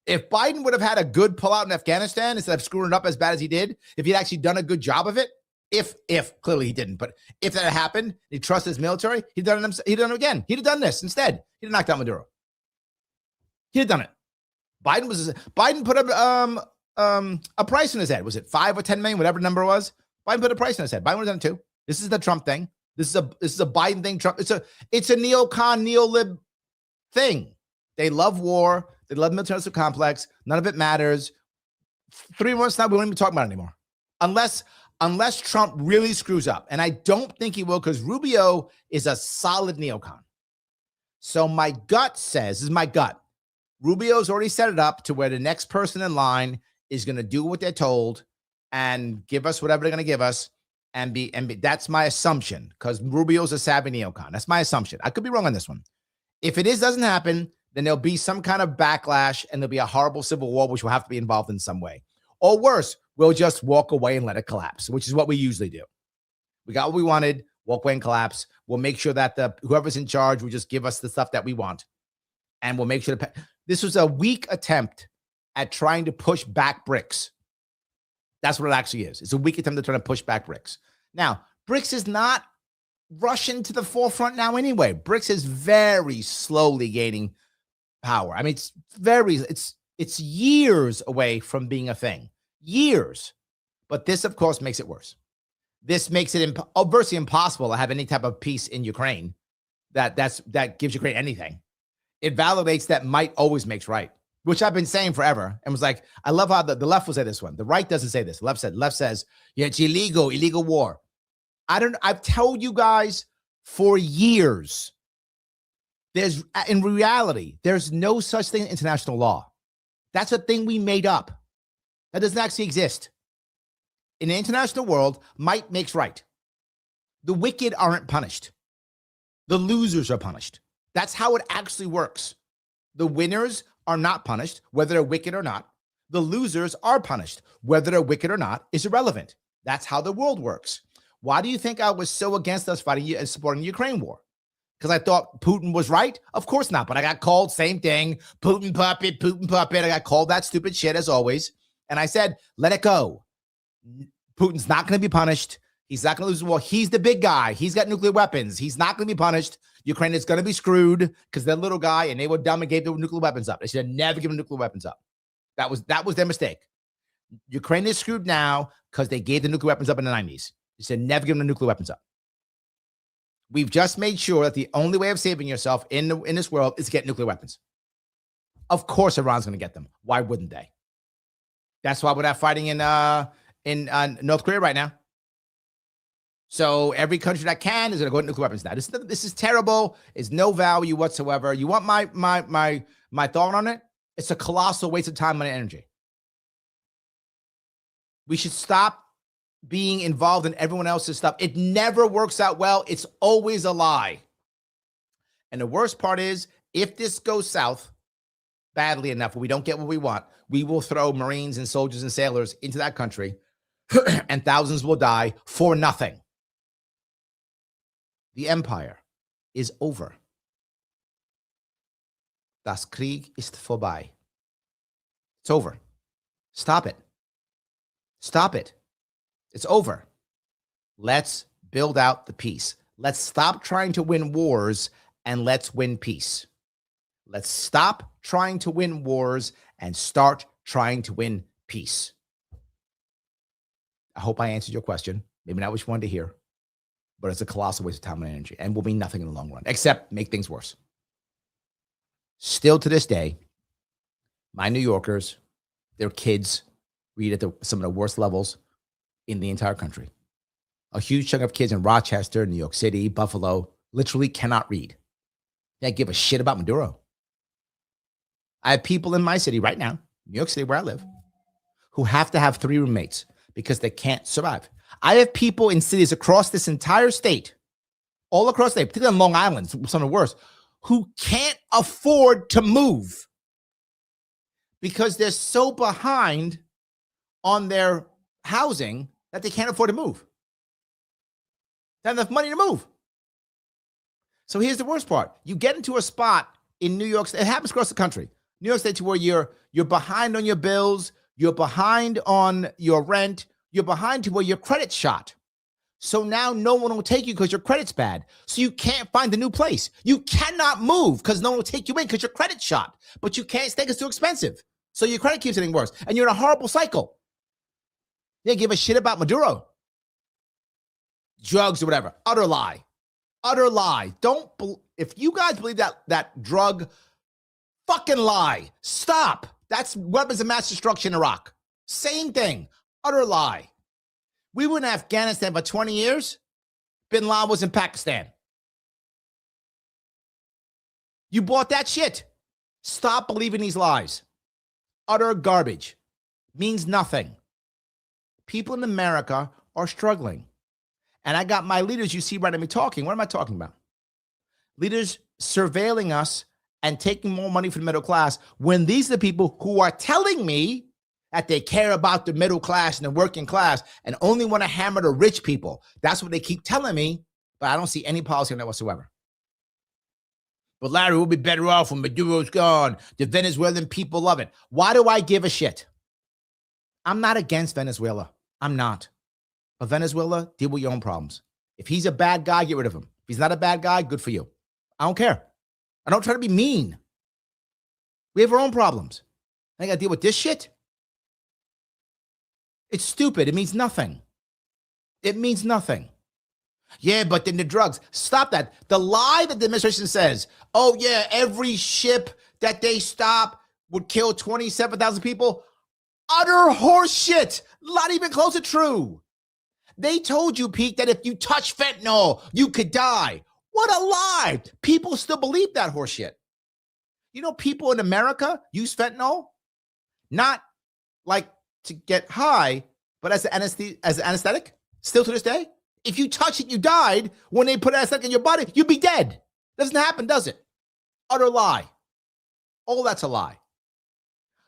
If Biden would have had a good pullout in Afghanistan instead of screwing it up as bad as he did, if he'd actually done a good job of it, if clearly he didn't, but if that had happened, he trusted his military, he'd done it again. He'd have done this instead. He'd have knocked out Maduro. He'd have done it. Biden put a price on his head. Was it 5 or 10 million, whatever the number was? Biden put a price on his head. Biden would have done it too. This is the Trump thing. This is a Biden thing. Trump. It's a neocon, neolib thing. They love war. They love military complex. None of it matters. 3 months now, we won't even talk about it anymore. Unless Trump really screws up. And I don't think he will, because Rubio is a solid neocon. So my gut says, this is my gut, Rubio's already set it up to where the next person in line is going to do what they're told and give us whatever they're going to give us. And that's my assumption, because Rubio's a savvy neocon. That's my assumption. I could be wrong on this one. If it doesn't happen, then there'll be some kind of backlash and there'll be a horrible civil war, which will have to be involved in some way. Or worse, we'll just walk away and let it collapse, which is what we usually do. We got what we wanted, walk away and collapse. We'll make sure that whoever's in charge will just give us the stuff that we want. And we'll make sure this was a weak attempt at trying to push back BRICS. That's what it actually is. It's a weak attempt to try to push back BRICS. Now, BRICS is not rushing to the forefront now anyway. BRICS is very slowly gaining power. I mean, it's years away from being a thing. Years. But this, of course, makes it worse. This makes it virtually impossible to have any type of peace in Ukraine that gives Ukraine anything. It validates that might always makes right, which I've been saying forever. And was like, I love how the left will say this one. The right doesn't say this. The left says, yeah, it's illegal war. I've told you guys for years, in reality, there's no such thing as international law. That's a thing we made up. That doesn't actually exist. In the international world, might makes right. The wicked aren't punished. The losers are punished. That's how it actually works. The winners are not punished, whether they're wicked or not. The losers are punished, whether they're wicked or not is irrelevant. That's how the world works. Why do you think I was so against us fighting and supporting the Ukraine war? Because I thought Putin was right? Of course not, but I got called same thing. Putin puppet. I got called that stupid shit as always. And I said, let it go. Putin's not going to be punished. He's not going to lose the war. He's the big guy. He's got nuclear weapons. He's not going to be punished. Ukraine is going to be screwed because they're a little guy and they were dumb and gave the nuclear weapons up. They should have never given nuclear weapons up. That was their mistake. Ukraine is screwed now because they gave the nuclear weapons up in the 90s. They should never give the nuclear weapons up. We've just made sure that the only way of saving yourself in this world is to get nuclear weapons. Of course, Iran's going to get them. Why wouldn't they? That's why we're not fighting in North Korea right now. So every country that can is going to go to nuclear weapons now. This is terrible. It's no value whatsoever. You want my thought on it? It's a colossal waste of time, money, and energy. We should stop being involved in everyone else's stuff. It never works out well. It's always a lie. And the worst part is, if this goes south badly enough, where we don't get what we want, we will throw Marines and soldiers and sailors into that country, and thousands will die for nothing. The empire is over. Das Krieg ist vorbei. It's over. Stop it. Stop it. It's over. Let's build out the peace. Let's stop trying to win wars and let's win peace. Let's stop trying to win wars and start trying to win peace. I hope I answered your question. Maybe not what you wanted to hear, but it's a colossal waste of time and energy and will mean nothing in the long run, except make things worse. Still to this day, my New Yorkers, their kids read at some of the worst levels in the entire country. A huge chunk of kids in Rochester, New York City, Buffalo, literally cannot read. They give a shit about Maduro. I have people in my city right now, New York City, where I live, who have to have 3 roommates because they can't survive. I have people in cities across this entire state, all across the state, particularly on Long Island, some of the worst, who can't afford to move because they're so behind on their housing that they can't afford to move. They have enough money to move. So here's the worst part. You get into a spot in New York State, it happens across the country, New York State, to where you're behind on your bills, you're behind on your rent, you're behind to where your credit's shot. So now no one will take you because your credit's bad. So you can't find a new place. You cannot move because no one will take you in because your credit's shot. But you can't stay because it's too expensive. So your credit keeps getting worse. And you're in a horrible cycle. They give a shit about Maduro. Drugs or whatever. Utter lie. Utter lie. If you guys believe that drug, fucking lie. Stop. That's weapons of mass destruction in Iraq. Same thing. Utter lie. We were in Afghanistan for 20 years. Bin Laden was in Pakistan. You bought that shit. Stop believing these lies. Utter garbage. Means nothing. People in America are struggling. And I got my leaders, you see right at me talking. What am I talking about? Leaders surveilling us and taking more money from the middle class when these are the people who are telling me that they care about the middle class and the working class and only want to hammer the rich people. That's what they keep telling me, but I don't see any policy on that whatsoever. But Larry, we'll be better off when Maduro's gone. The Venezuelan people love it. Why do I give a shit? I'm not against Venezuela. I'm not. But Venezuela, deal with your own problems. If he's a bad guy, get rid of him. If he's not a bad guy, good for you. I don't care. I don't try to be mean. We have our own problems. I got to deal with this shit. It's stupid. It means nothing. It means nothing. Yeah, but then the drugs. Stop that. The lie that the administration says, oh, yeah, every ship that they stop would kill 27,000 people. Utter horse shit. Not even close to true. They told you, Pete, that if you touch fentanyl, you could die. What a lie. People still believe that horse shit. You know, people in America use fentanyl, not like to get high, but as an anesthetic, still to this day. If you touch it, you died. When they put anesthetic in your body, you'd be dead. Doesn't happen, does it? Utter lie. Oh, that's a lie.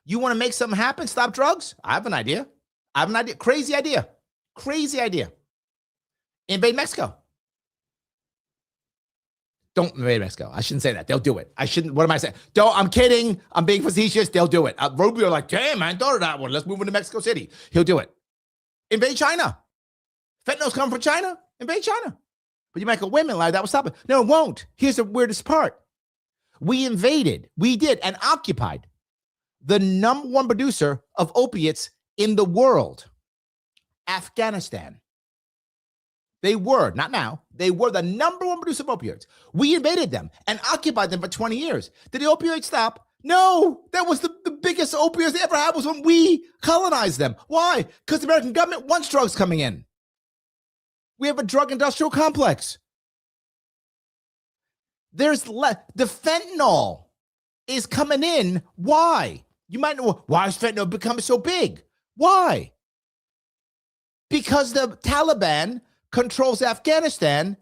You want to make something happen? Stop drugs? I have an idea. Crazy idea. Crazy idea. Invade Mexico. Don't invade Mexico. I shouldn't say that. They'll do it. I shouldn't. What am I saying? Don't. I'm kidding. I'm being facetious. They'll do it. Rubio like, damn, I thought of that one. Let's move into Mexico City. He'll do it. Invade China. Fentanyl's coming from China. Invade China. But you might go, wait a minute, Larry, that will stop it. No, it won't. Here's the weirdest part. We did, and occupied the number one producer of opiates in the world, Afghanistan. They were, not now, they were the number one producer of opioids. We invaded them and occupied them for 20 years. Did the opioids stop? No, that was the biggest opioids they ever had was when we colonized them. Why? Because the American government wants drugs coming in. We have a drug industrial complex. The fentanyl is coming in. Why? You might know, why is fentanyl becoming so big? Why? Because the Taliban controls Afghanistan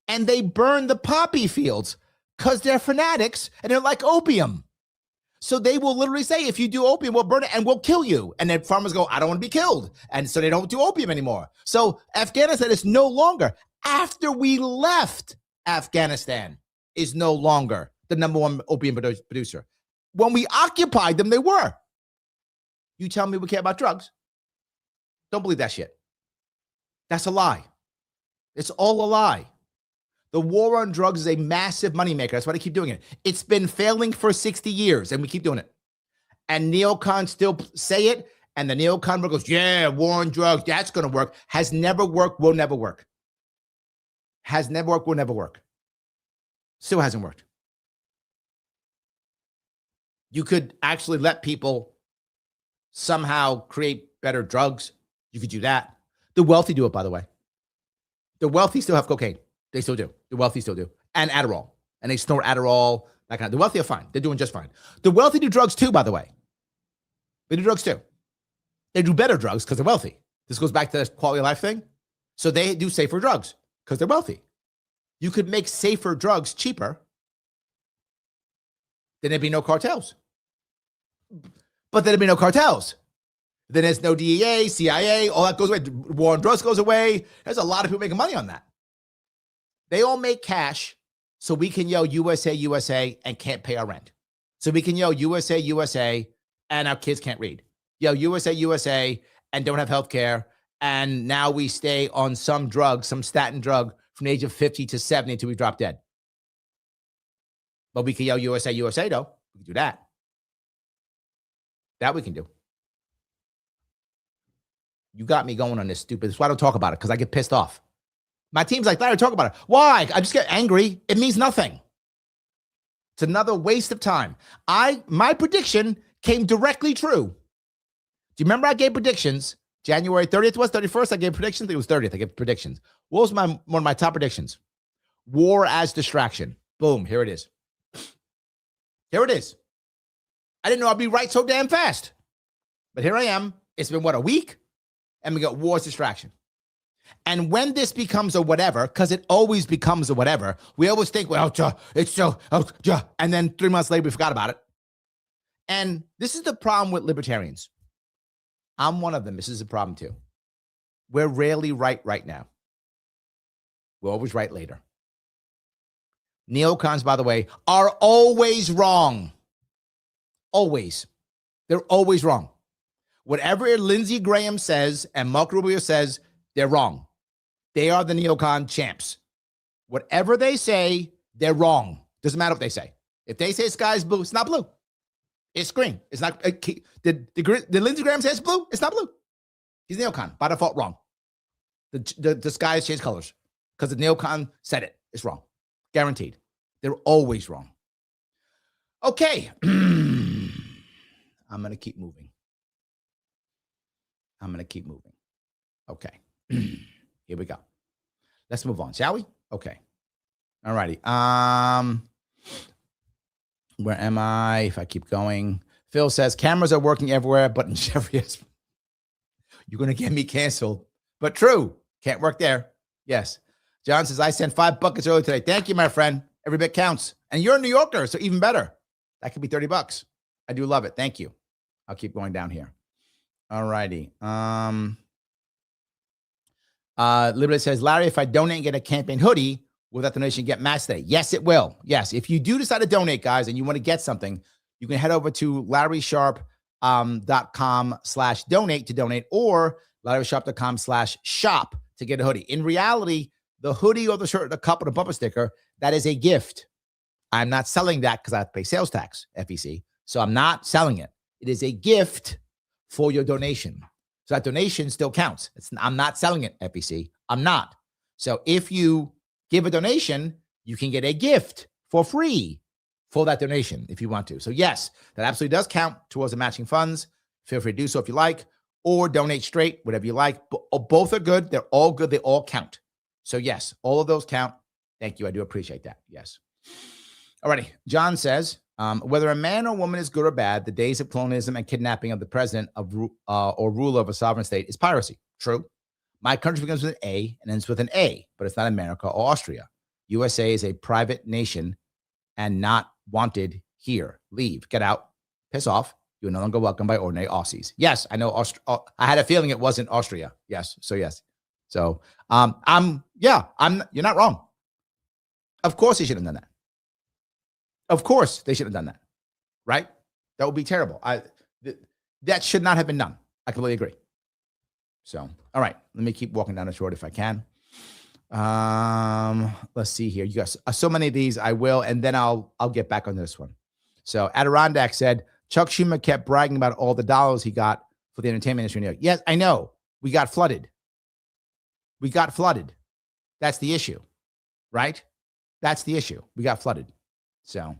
and they burn the poppy fields because they're fanatics and they're like opium. So they will literally say, if you do opium, we'll burn it and we'll kill you. And then farmers go, I don't want to be killed. And so they don't do opium anymore. So Afghanistan is no longer, after we left, Afghanistan is no longer the number one opium producer. When we occupied them, they were. You tell me we care about drugs? Don't believe that shit. That's a lie. It's all a lie. The war on drugs is a massive moneymaker. That's why they keep doing it. It's been failing for 60 years, and we keep doing it. And neocons still say it, and the neocon goes, yeah, war on drugs, that's going to work. Has never worked, will never work. Has never worked, will never work. Still hasn't worked. You could actually let people somehow create better drugs. You could do that. The wealthy do it, by the way. The wealthy still have cocaine. They still do. The wealthy still do. And Adderall. And they snort Adderall. That kind of. The wealthy are fine. They're doing just fine. The wealthy do drugs too, by the way. They do drugs too. They do better drugs because they're wealthy. This goes back to the quality of life thing. So they do safer drugs because they're wealthy. You could make safer drugs cheaper. Then there'd be no cartels. But then there'd be no cartels. Then there's no DEA, CIA, all that goes away. War on drugs goes away. There's a lot of people making money on that. They all make cash so we can yell USA, USA and can't pay our rent. So we can yell USA, USA and our kids can't read. Yell USA, USA and don't have health care. And now we stay on some drug, some statin drug from the age of 50 to 70 until we drop dead. But we can yell USA, USA though. We can do that. That we can do. You got me going on this stupid. That's why I don't talk about it, because I get pissed off. My team's like, Larry, talk about it. Why? I just get angry. It means nothing. It's another waste of time. My prediction came directly true. Do you remember I gave predictions? January 30th was 31st. I gave predictions. I think it was 30th. I gave predictions. What was one of my top predictions? War as distraction. Boom. Here it is. Here it is. I didn't know I'd be right so damn fast. But here I am. It's been, what, a week? And we got war's distraction. And when this becomes a whatever, because it always becomes a whatever, we always think, well, it's so, and then 3 months later, we forgot about it. And this is the problem with libertarians. I'm one of them. This is a problem too. We're rarely right now. We're always right later. Neocons, by the way, are always wrong. Always. They're always wrong. Whatever Lindsey Graham says and Marco Rubio says, they're wrong. They are the neocon champs. Whatever they say, they're wrong. Doesn't matter what they say. If they say sky's blue, it's not blue. It's green. It's not. Did Lindsey Graham say it's blue? It's not blue. He's neocon. By default, wrong. The sky has changed colors because the neocon said it. It's wrong. Guaranteed. They're always wrong. Okay. I'm going to keep moving. Okay. Here we go. Let's move on, shall we? Okay. All righty. Where am I? If I keep going. Phil says cameras are working everywhere, but in Jeffrey, you're going to get me canceled. But true. Can't work there. Yes. John says, I sent $5 earlier today. Thank you, my friend. Every bit counts. And you're a New Yorker, so even better. That could be $30. I do love it. Thank you. I'll keep going down here. All righty. Liberty says, Larry, if I donate and get a campaign hoodie, will that donation get matched today? Yes, it will. Yes. If you do decide to donate, guys, and you want to get something, you can head over to LarrySharpe.com/donate to donate, or LarrySharpe.com/shop to get a hoodie. In reality, the hoodie or the shirt, the cup, or the bumper sticker, that is a gift. I'm not selling that because I have to pay sales tax, FEC. So I'm not selling it. It is a gift for your donation. So that donation still counts. I'm not selling it, FEC. I'm not. So if you give a donation, you can get a gift for free for that donation if you want to. So yes, that absolutely does count towards the matching funds. Feel free to do so if you like, or donate straight, whatever you like. Both are good. They're all good. They all count. So yes, all of those count. Thank you. I do appreciate that. Yes. Alrighty. John says, whether a man or woman is good or bad, the days of colonialism and kidnapping of the president or ruler of a sovereign state is piracy. True. My country begins with an A and ends with an A, but it's not America or Austria. USA is a private nation and not wanted here. Leave. Get out. Piss off. You're no longer welcome by ordinary Aussies. Yes, I know. I had a feeling it wasn't Austria. Yes. So yes. So you're not wrong. Of course they should have done that. Of course they should have done that. Right? That would be terrible. That should not have been done. I completely agree. So, all right, let me keep walking down this road if I can. Let's see here. You got so many of these. I will, and then I'll get back on this one. So Adirondack said, Chuck Schumer kept bragging about all the dollars he got for the entertainment industry in New York. Yes, I know. We got flooded. That's the issue, right? That's the issue. We got flooded. So,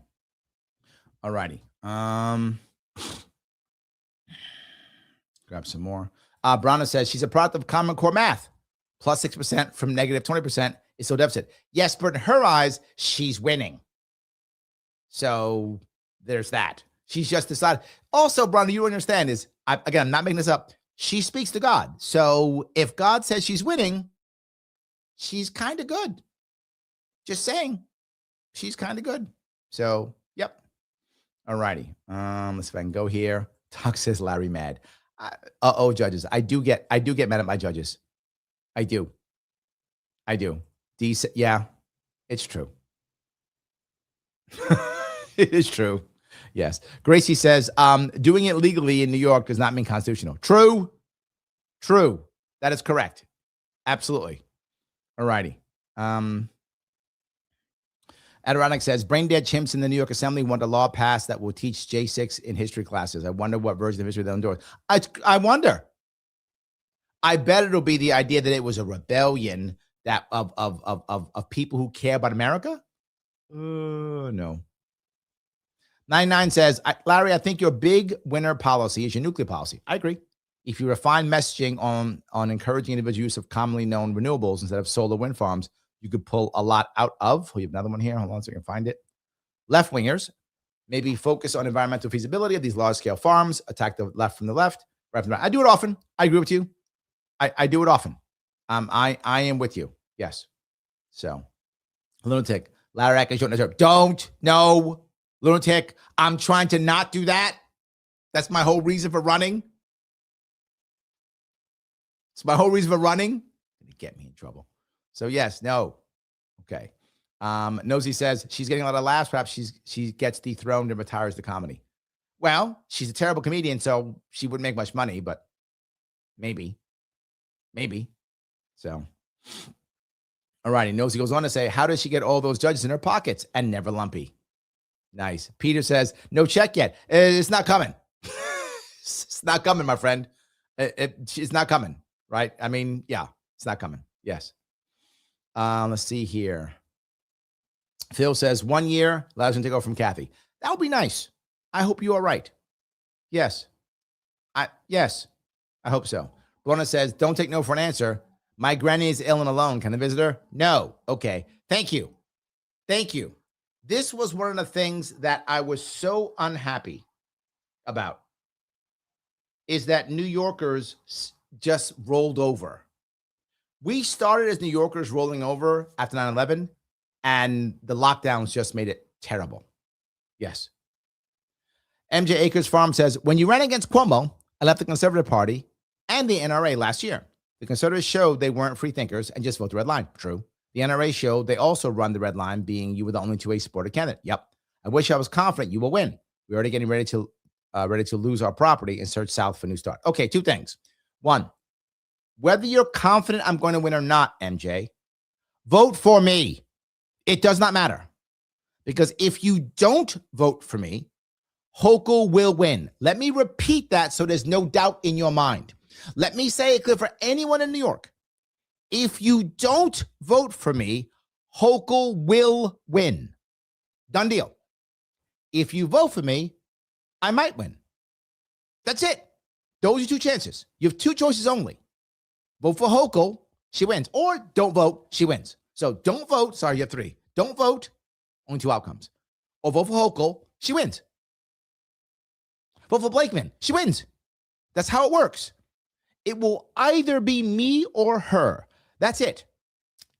all righty. Grab some more. Brana says she's a product of Common Core math. Plus 6% from negative 20% is still deficit. Yes, but in her eyes, she's winning. So there's that. She's just decided. Also, Brana, you understand is, I'm not making this up. She speaks to God. So if God says she's winning, she's kind of good. Just saying. She's kind of good. So, yep. All righty. Let's see if I can go here. Talk says Larry mad. Judges. I do get mad at my judges. I do. Yeah, it's true. It is true. Yes. Gracie says, doing it legally in New York does not mean constitutional. True. That is correct. Absolutely. All righty. Adirondack says, brain dead chimps in the New York Assembly want a law passed that will teach J6 in history classes. I wonder what version of history they'll endorse. I wonder. I bet it'll be the idea that it was a rebellion that of people who care about America. No. 99 says, Larry, I think your big winner policy is your nuclear policy. I agree. If you refine messaging on encouraging individual use of commonly known renewables instead of solar wind farms, you could pull a lot out of. We have another one here. Hold on so I can find it. Left-wingers Maybe focus on environmental feasibility of these large-scale farms, attack the left from the left, right from the right. I do it often. I agree with you. I do it often. I am with you. Yes. So, lunatic. Larry Atkins, don't. No. Lunatic. I'm trying to not do that. That's my whole reason for running. It's my whole reason for running. Gonna get me in trouble. So, yes, no. Okay. Nosy says she's getting a lot of laughs. Perhaps she gets dethroned and retires the comedy. Well, she's a terrible comedian, so she wouldn't make much money, but maybe. So, all righty. Nosy goes on to say, how does she get all those judges in her pockets and never lumpy? Nice. Peter says, no check yet. It's not coming. It's not coming, my friend. It's not coming, right? I mean, yeah, it's not coming. Yes. Let's see here. Phil says 1 year allows him to go from Kathy. That would be nice. I hope you are right. Yes. I hope so. Rona says, don't take no for an answer. My granny is ill and alone. Can I visit her? No. Okay. Thank you. This was one of the things that I was so unhappy about, is that New Yorkers just rolled over. We started as New Yorkers rolling over after 9/11, and the lockdowns just made it terrible. Yes. MJ Acres Farm says, when you ran against Cuomo, I left the Conservative Party and the NRA last year. The Conservatives showed they weren't free thinkers and just vote the red line. True. The NRA showed they also run the red line, being you were the only two-way supported candidate. Yep. I wish I was confident you will win. We're already getting ready to lose our property and search south for a new start. Okay, two things. One, whether you're confident I'm going to win or not, MJ, vote for me. It does not matter. Because if you don't vote for me, Hochul will win. Let me repeat that so there's no doubt in your mind. Let me say it clear for anyone in New York. If you don't vote for me, Hochul will win. Done deal. If you vote for me, I might win. That's it. Those are two chances. You have two choices only. Vote for Hochul, she wins. Or don't vote, she wins. So don't vote. Sorry, you have three. Don't vote. Only two outcomes. Or vote for Hochul, she wins. Vote for Blakeman, she wins. That's how it works. It will either be me or her. That's it.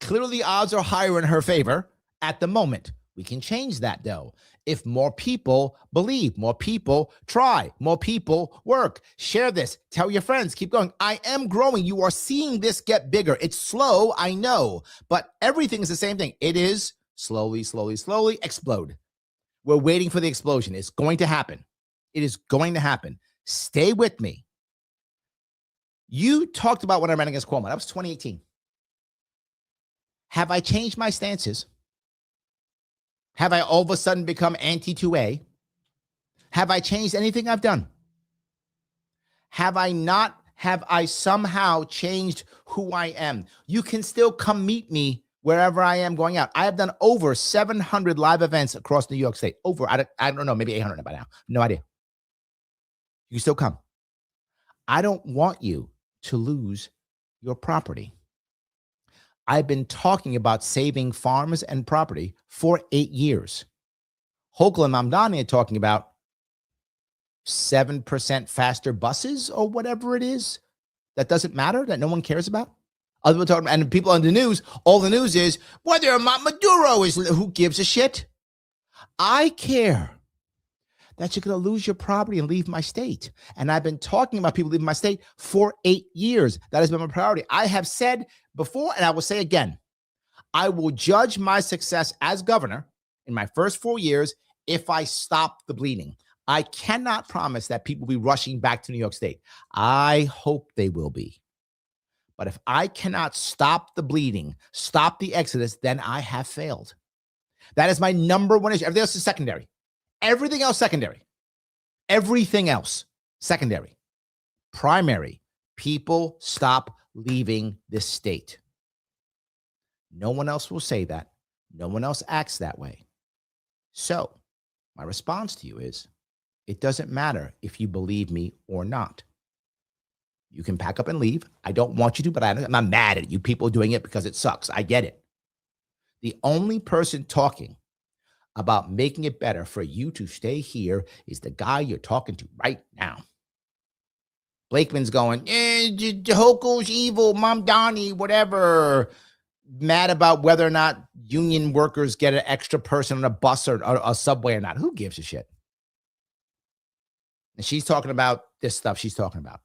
Clearly, the odds are higher in her favor at the moment. We can change that, though. If more people believe, more people try, more people work. Share this. Tell your friends. Keep going. I am growing. You are seeing this get bigger. It's slow, I know, but everything is the same thing. It is slowly explode. We're waiting for the explosion. It's going to happen. It is going to happen. Stay with me. You talked about when I ran against Cuomo. That was 2018. Have I changed my stances? Have I all of a sudden become anti-2A? Have I changed anything I've done? Have I somehow changed who I am? You can still come meet me wherever I am going out. I have done over 700 live events across New York State. I don't know, maybe 800 by now. No idea. You can still come. I don't want you to lose your property. I've been talking about saving farms and property for 8 years. Hochul and Mamdani are talking about 7% faster buses or whatever it is. That doesn't matter, that no one cares about. Other people talking, and people on the news, all the news is whether or not Maduro is, who gives a shit? I care that you're going to lose your property and leave my state. And I've been talking about people leaving my state for 8 years. That has been my priority. I have said before, and I will say again, I will judge my success as governor in my first 4 years if I stop the bleeding. I cannot promise that people will be rushing back to New York State. I hope they will be. But if I cannot stop the bleeding, stop the exodus, then I have failed. That is my number one issue. Everything else is secondary. Everything else secondary. Everything else secondary. Primary. People stop leaving this state. No one else will say that. No one else acts that way. So my response to you is, it doesn't matter if you believe me or not. You can pack up and leave. I don't want you to, but I'm not mad at you people doing it because it sucks. I get it. The only person talking about making it better for you to stay here is the guy you're talking to right now. Blakeman's going, Hochul's evil, Mamdani, whatever. Mad about whether or not union workers get an extra person on a bus or a subway or not. Who gives a shit? And she's talking about this stuff she's talking about.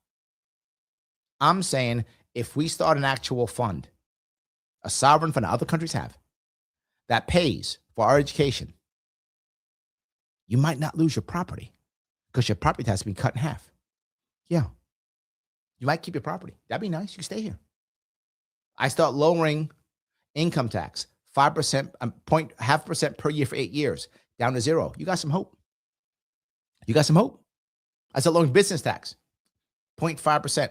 I'm saying if we start an actual fund, a sovereign fund other countries have, that pays for our education, you might not lose your property because your property has to be cut in half. Yeah. You might keep your property. That'd be nice. You stay here. I start lowering income tax, 5%, 0.5% per year for 8 years, down to 0. You got some hope. You got some hope. I start lowering business tax, 0.5%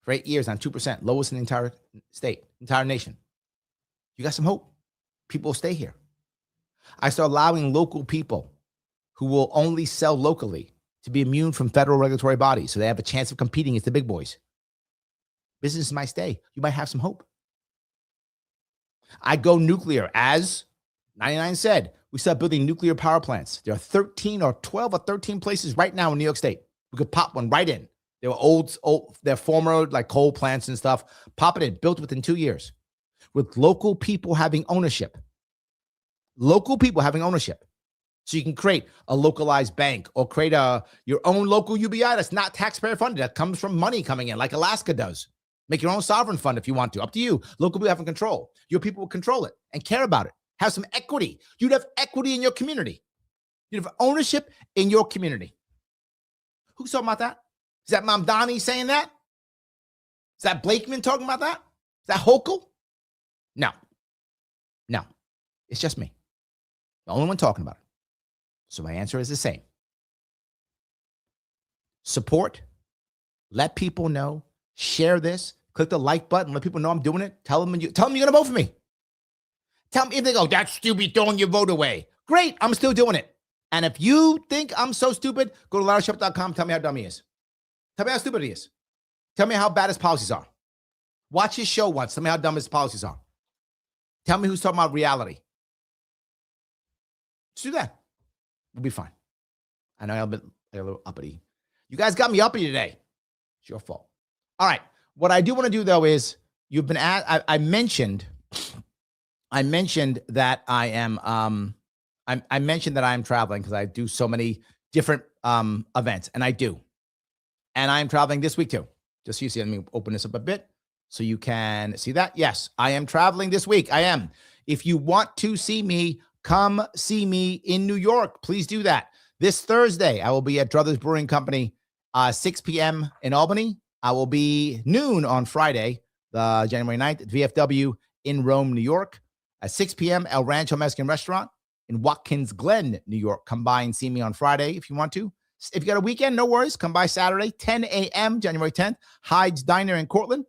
for 8 years on 2%, lowest in the entire state, entire nation. You got some hope. People will stay here. I start allowing local people who will only sell locally to be immune from federal regulatory bodies so they have a chance of competing against the big boys. Business might stay. You might have some hope. I go nuclear. As 99 said, we start building nuclear power plants. There are 13 or 12 or 13 places right now in New York State. We could pop one right in. They were they're former like coal plants and stuff. Pop it in, built within 2 years with local people having ownership. Local people having ownership. So you can create a localized bank or create your own local UBI that's not taxpayer funded, that comes from money coming in like Alaska does. Make your own sovereign fund if you want to. Up to you. Local people having control. Your people will control it and care about it. Have some equity. You'd have equity in your community. You'd have ownership in your community. Who's talking about that? Is that Mamdani saying that? Is that Blakeman talking about that? Is that Hochul? No. No. It's just me. The only one talking about it. So my answer is the same. Support. Let people know. Share this. Click the like button. Let people know I'm doing it. Tell them you're going to vote for me. Tell them if they go, that's stupid, throwing your vote away. Great. I'm still doing it. And if you think I'm so stupid, go to LarrySharpe.com. Tell me how dumb he is. Tell me how stupid he is. Tell me how bad his policies are. Watch his show once. Tell me how dumb his policies are. Tell me who's talking about reality. Just do that. We'll be fine. I know I'm a little uppity. You guys got me uppity today. It's your fault. All right. What I do want to do though is you've been at. I mentioned that I am. I mentioned that I am traveling because I do so many different events, and I do. And I'm traveling this week too. Just so you see, let me open this up a bit so you can see that. Yes, I am traveling this week. I am. If you want to see me, come see me in New York. Please do that. This Thursday, I will be at Druthers Brewing Company, 6 p.m. in Albany. I will be noon on Friday, January 9th, at VFW in Rome, New York. At 6 p.m., El Rancho Mexican Restaurant in Watkins Glen, New York. Come by and see me on Friday if you want to. If you got a weekend, no worries. Come by Saturday, 10 a.m., January 10th, Hyde's Diner in Cortland,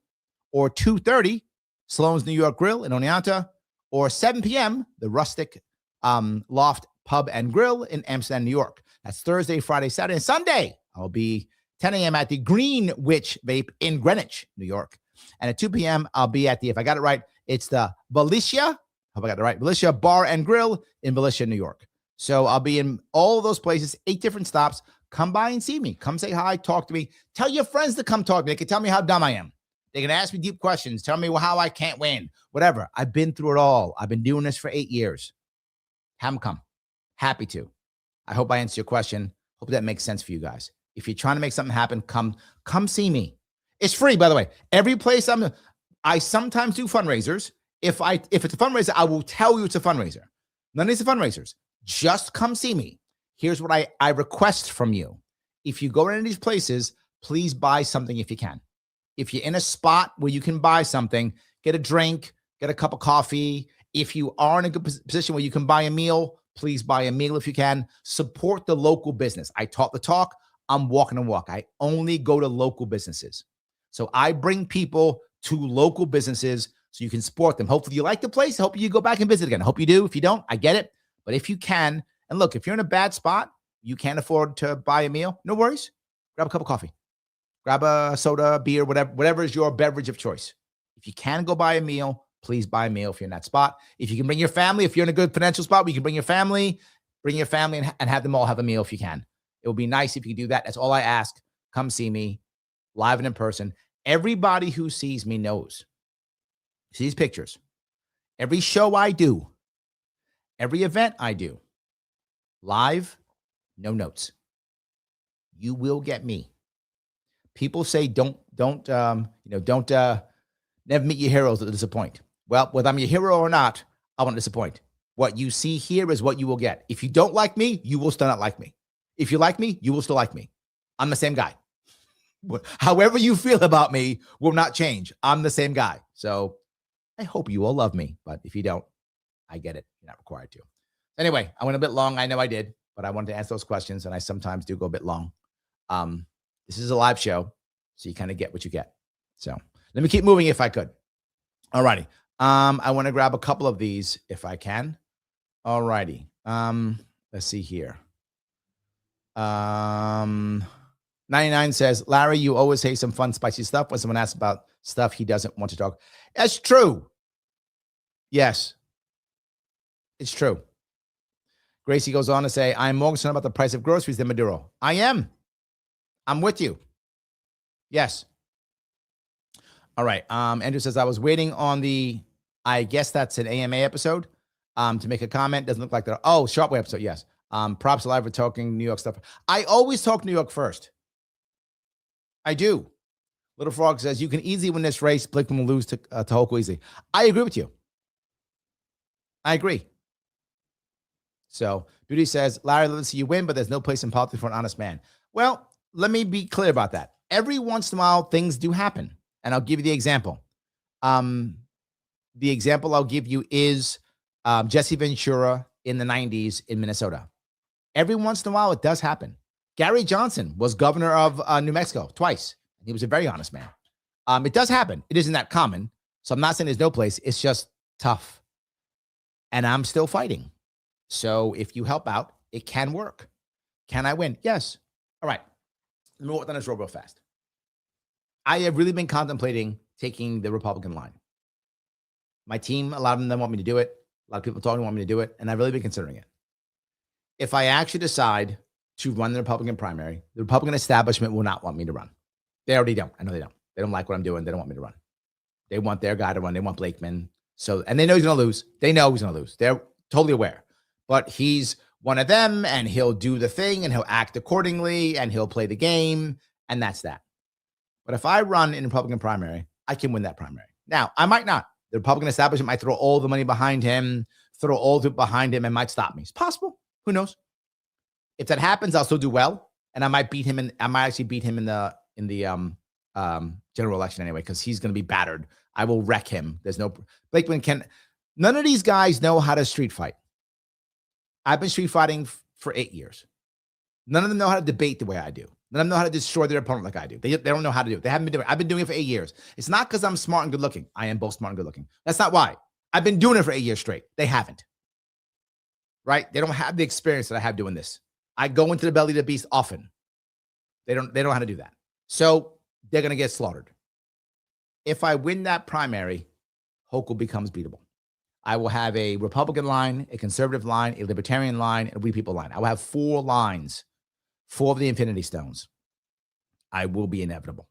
or 2:30, Sloan's New York Grill in Oneonta, or 7 p.m., the Rustic Loft Pub and Grill in Amsterdam, New York. That's Thursday, Friday, Saturday, and Sunday. I'll be 10 a.m. at the Greenwich Vape in Greenwich, New York. And at 2 p.m., I'll be at if I got it right, it's the Valicia, hope I got it right, Valicia Bar and Grill in Valicia, New York. So I'll be in all those places, 8 different stops. Come by and see me. Come say hi, talk to me. Tell your friends to come talk to me. They can tell me how dumb I am. They can ask me deep questions. Tell me how I can't win. Whatever. I've been through it all. I've been doing this for 8 years. Have them come. Happy to. I hope I answered your question. Hope that makes sense for you guys. If you're trying to make something happen, come see me. It's free, by the way. Every place I sometimes do fundraisers. If it's a fundraiser, I will tell you it's a fundraiser. None of these are fundraisers. Just come see me. Here's what I request from you. If you go into these places, please buy something if you can. If you're in a spot where you can buy something, get a drink, get a cup of coffee. If you are in a good position where you can buy a meal, please buy a meal if you can. Support the local business. I talk the talk. I'm walking the walk. I only go to local businesses. So I bring people to local businesses so you can support them. Hopefully you like the place. I hope you go back and visit again. I hope you do. If you don't, I get it. But if you can, and look, if you're in a bad spot, you can't afford to buy a meal, no worries. Grab a cup of coffee. Grab a soda, beer, whatever is your beverage of choice. If you can go buy a meal, please buy a meal if you're in that spot. If you can bring your family, if you're in a good financial spot, we can bring your family and have them all have a meal if you can. It would be nice if you could do that. That's all I ask. Come see me live and in person. Everybody who sees me knows. See these pictures. Every show I do, every event I do, live, no notes. You will get me. People say don't never meet your heroes that disappoint. Well, whether I'm your hero or not, I won't disappoint. What you see here is what you will get. If you don't like me, you will still not like me. If you like me, you will still like me. I'm the same guy. However you feel about me will not change. I'm the same guy. So I hope you all love me, but if you don't, I get it. You're not required to. Anyway, I went a bit long. I know I did, but I wanted to answer those questions, and I sometimes do go a bit long. This is a live show, so you kind of get what you get. So let me keep moving if I could. All righty. I want to grab a couple of these if I can. All righty. Let's see here. 99 says, Larry, you always say some fun, spicy stuff when someone asks about stuff he doesn't want to talk. That's true. Yes, it's true. Gracie goes on to say, I'm more concerned about the price of groceries than Maduro. I am. I'm with you. Yes. All right. Andrew says, I was waiting on I guess that's an AMA episode, to make a comment. Doesn't look like that. Oh, Sharpe episode. Yes. Props alive for talking New York stuff. I always talk New York first. I do. Little Frog says, you can easily win this race. Blickman will lose to Hochul easily. I agree with you. I agree. So Beauty says, Larry, let's see you win, but there's no place in politics for an honest man. Well, let me be clear about that. Every once in a while, things do happen. And I'll give you the example. The example I'll give you is Jesse Ventura in the 90s in Minnesota. Every once in a while, it does happen. Gary Johnson was governor of New Mexico twice. He was a very honest man. It does happen. It isn't that common. So I'm not saying there's no place. It's just tough. And I'm still fighting. So if you help out, it can work. Can I win? Yes. All right. Let me walk down this road real fast. I have really been contemplating taking the Republican line. My team, a lot of them want me to do it. A lot of people talking want me to do it. And I've really been considering it. If I actually decide to run the Republican primary, the Republican establishment will not want me to run. They already don't. I know they don't. They don't like what I'm doing. They don't want me to run. They want their guy to run. They want Blakeman. So, and they know he's going to lose. They know he's going to lose. They're totally aware. But he's one of them, and he'll do the thing, and he'll act accordingly, and he'll play the game, and that's that. But if I run in a Republican primary, I can win that primary. Now, I might not. The Republican establishment might throw all the money behind him, and might stop me. It's possible. Who knows? If that happens, I'll still do well, and I might beat him, I might actually beat him in the general election anyway, because he's going to be battered. I will wreck him. There's no Blakeman can. None of these guys know how to street fight. I've been street fighting for 8 years. None of them know how to debate the way I do. None of them know how to destroy their opponent like I do. They don't know how to do it. They haven't been doing it. I've been doing it for 8 years. It's not because I'm smart and good looking. I am both smart and good looking. That's not why. I've been doing it for 8 years straight. They haven't. Right? They don't have the experience that I have doing this. I go into the belly of the beast often. They don't know how to do that. So they're going to get slaughtered. If I win that primary, Hochul becomes beatable. I will have a Republican line, a conservative line, a libertarian line, and a We People line. I will have 4 lines, 4 of the Infinity Stones. I will be inevitable.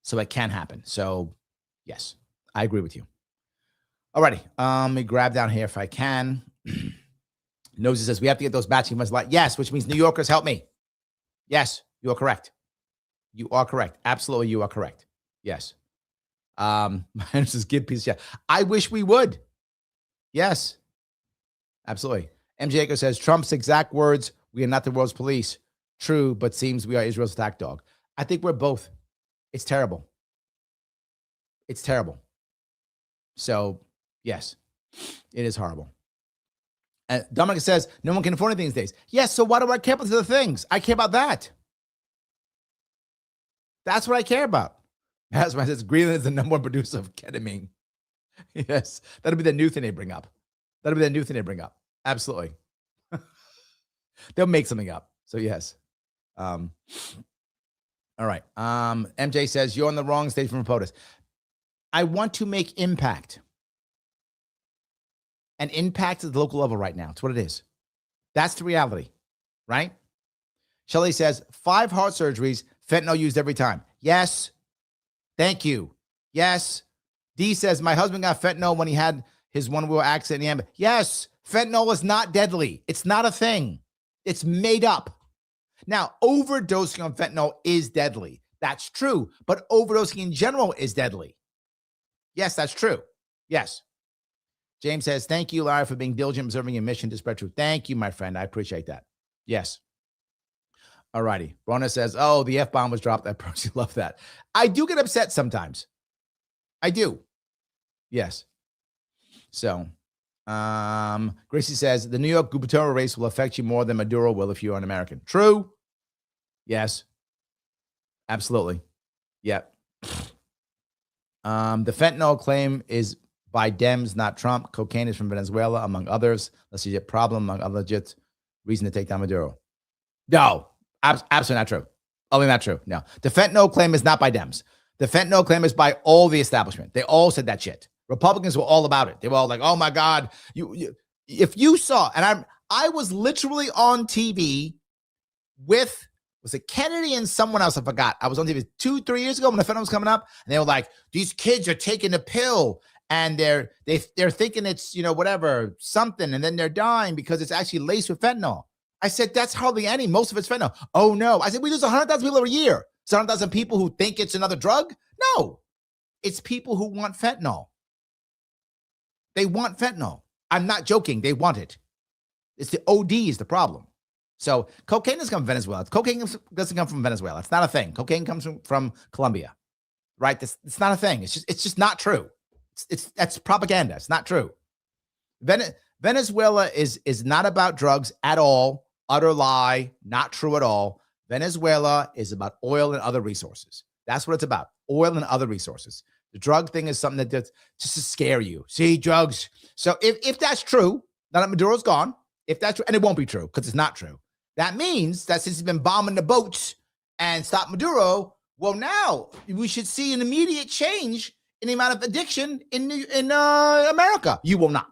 So it can happen. So yes, I agree with you. All righty. Let me grab down here if I can. Nosy says, we have to get those batching funds. Yes, which means New Yorkers help me. Yes, you are correct. You are correct. Absolutely, you are correct. Yes. This is good piece of shit. I wish we would. Yes, absolutely. MJ Echo says, Trump's exact words, we are not the world's police. True, but seems we are Israel's attack dog. I think we're both. It's terrible. It's terrible. So, yes, it is horrible. And Dominic says, no one can afford anything these days. Yes, so why do I care about the other things? I care about that. That's what I care about. That's why it says Greenland is the #1 producer of ketamine. Yes, that'll be the new thing they bring up. Absolutely. They'll make something up. So yes. All right. MJ says, you're on the wrong stage from POTUS. I want to make impact. and impact at the local level right now. It's what it is. That's the reality, right? Shelley says, 5 heart surgeries, fentanyl used every time. Yes. Thank you. Yes. D says, my husband got fentanyl when he had his one-wheel accident in the ambulance. Yes. Fentanyl is not deadly. It's not a thing. It's made up. Now, overdosing on fentanyl is deadly. That's true. But overdosing in general is deadly. Yes, that's true. Yes. James says, thank you, Larry, for being diligent, observing your mission to spread truth. Thank you, my friend. I appreciate that. Yes. All righty. Rona says, oh, the F-bomb was dropped. I personally love that. I do get upset sometimes. I do. Yes. So, Gracie says, the New York gubernatorial race will affect you more than Maduro will if you're an American. True. Yes. Absolutely. Yep. The fentanyl claim is by Dems, not Trump. Cocaine is from Venezuela, among others. That's a legit problem, among other legit reason to take down Maduro. No, absolutely not true. Only not true. No. The fentanyl claim is not by Dems. The fentanyl claim is by all the establishment. They all said that shit. Republicans were all about it. They were all like, oh my God. If you saw, and I was literally on TV with, was it Kennedy and someone else? I forgot. I was on TV 2-3 years ago when the fentanyl was coming up, and they were like, these kids are taking the pill and they're thinking it's, whatever, something, and then they're dying because it's actually laced with fentanyl. I said, that's hardly any. Most of it's fentanyl. Oh no. I said, we lose 100,000 people every year. 100,000 people who think it's another drug? No, it's people who want fentanyl. They want fentanyl. I'm not joking. They want it. It's the OD is the problem. So cocaine doesn't come from Venezuela. Cocaine doesn't come from Venezuela. It's not a thing. Cocaine comes from Colombia, right? It's not a thing. It's just not true. That's propaganda. It's not true. Venezuela is not about drugs at all. Utter lie. Not true at all. Venezuela is about oil and other resources. That's what it's about. Oil and other resources. The drug thing is something that's just to scare you. See, drugs. So if that's true, now that Maduro's gone, if that's true, and it won't be true because it's not true, that means that since he's been bombing the boats and stopped Maduro, well, now we should see an immediate change in the amount of addiction in America. You will not.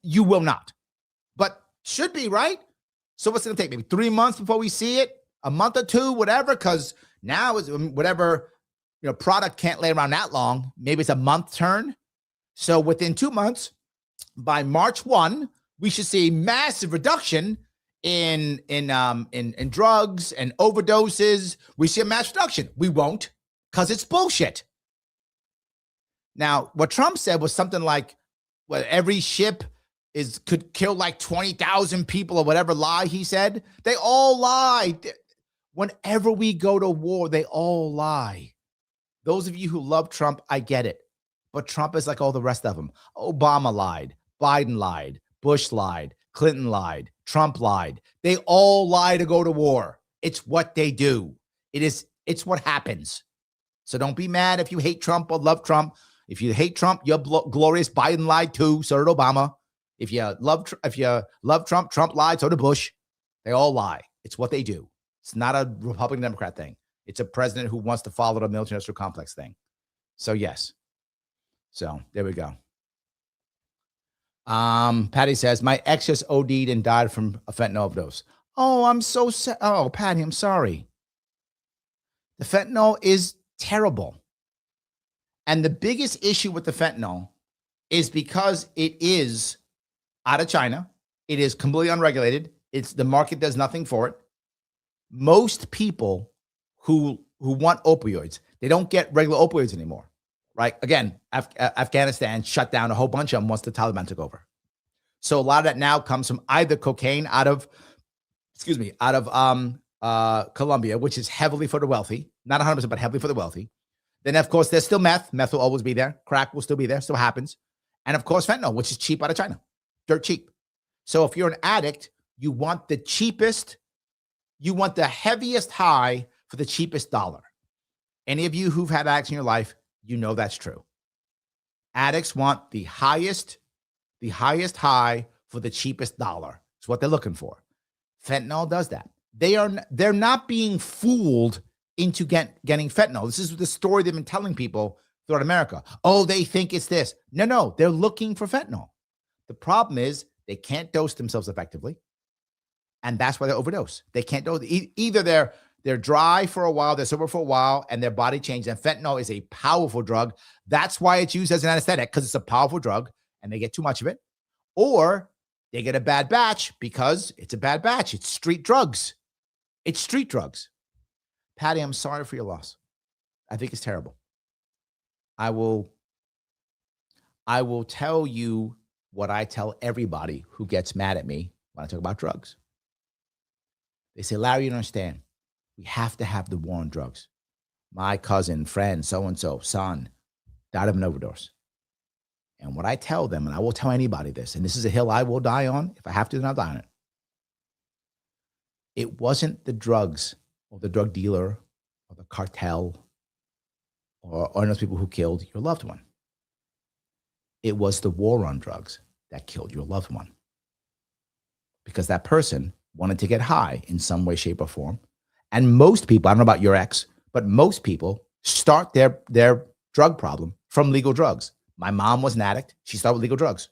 You will not. But should be, right? So what's it going to take? Maybe 3 months before we see it? A month or two, whatever, because now is whatever, product can't lay around that long. Maybe it's a month turn. So within 2 months, by March 1, we should see massive reduction in drugs and overdoses. We see a mass reduction. We won't, because it's bullshit. Now, what Trump said was something like, well, every ship could kill like 20,000 people or whatever lie he said. They all lie. Whenever we go to war, they all lie. Those of you who love Trump, I get it. But Trump is like all the rest of them. Obama lied. Biden lied. Bush lied. Clinton lied. Trump lied. They all lie to go to war. It's what they do. It's what happens. So don't be mad if you hate Trump or love Trump. If you hate Trump, you're glorious. Biden lied too. So did Obama. If you love Trump, Trump lied. So did Bush. They all lie. It's what they do. It's not a Republican Democrat thing. It's a president who wants to follow the military industrial complex thing. So yes. So there we go. Patty says, my ex just OD'd and died from a fentanyl overdose. Oh, I'm so sad. Oh, Patty, I'm sorry. The fentanyl is terrible. And the biggest issue with the fentanyl is because it is out of China. It is completely unregulated. The market does nothing for it. Most people who want opioids, they don't get regular opioids anymore, right? Again, Afghanistan shut down a whole bunch of them once the Taliban took over. So a lot of that now comes from either cocaine out of Colombia, which is heavily for the wealthy, not 100%, but heavily for the wealthy. Then, of course, there's still meth. Meth will always be there. Crack will still be there. Still happens. And, of course, fentanyl, which is cheap out of China. Dirt cheap. So if you're an addict, you want the cheapest, you want the heaviest high for the cheapest dollar. Any of you who've had addicts in your life, you know that's true. Addicts want the highest high for the cheapest dollar. It's what they're looking for. Fentanyl does that. They're not being fooled into getting fentanyl. This is the story they've been telling people throughout America. Oh, they think it's this. No, they're looking for fentanyl. The problem is they can't dose themselves effectively. And that's why they overdose. They can't dose. Either they're dry for a while, they're sober for a while, and their body changes. And fentanyl is a powerful drug. That's why it's used as an anesthetic, because it's a powerful drug and they get too much of it. Or they get a bad batch because it's a bad batch. It's street drugs. It's street drugs. Patty, I'm sorry for your loss. I think it's terrible. I will tell you what I tell everybody who gets mad at me when I talk about drugs. They say, Larry, you don't understand. We have to have the war on drugs. My cousin, friend, so-and-so, son, died of an overdose. And what I tell them, and I will tell anybody this, and this is a hill I will die on. If I have to, then I'll die on it. It wasn't the drugs or the drug dealer or the cartel or those people who killed your loved one. It was the war on drugs that killed your loved one. Because that person wanted to get high in some way, shape, or form. And most people, I don't know about your ex, but most people start their drug problem from legal drugs. My mom was an addict. She started with legal drugs.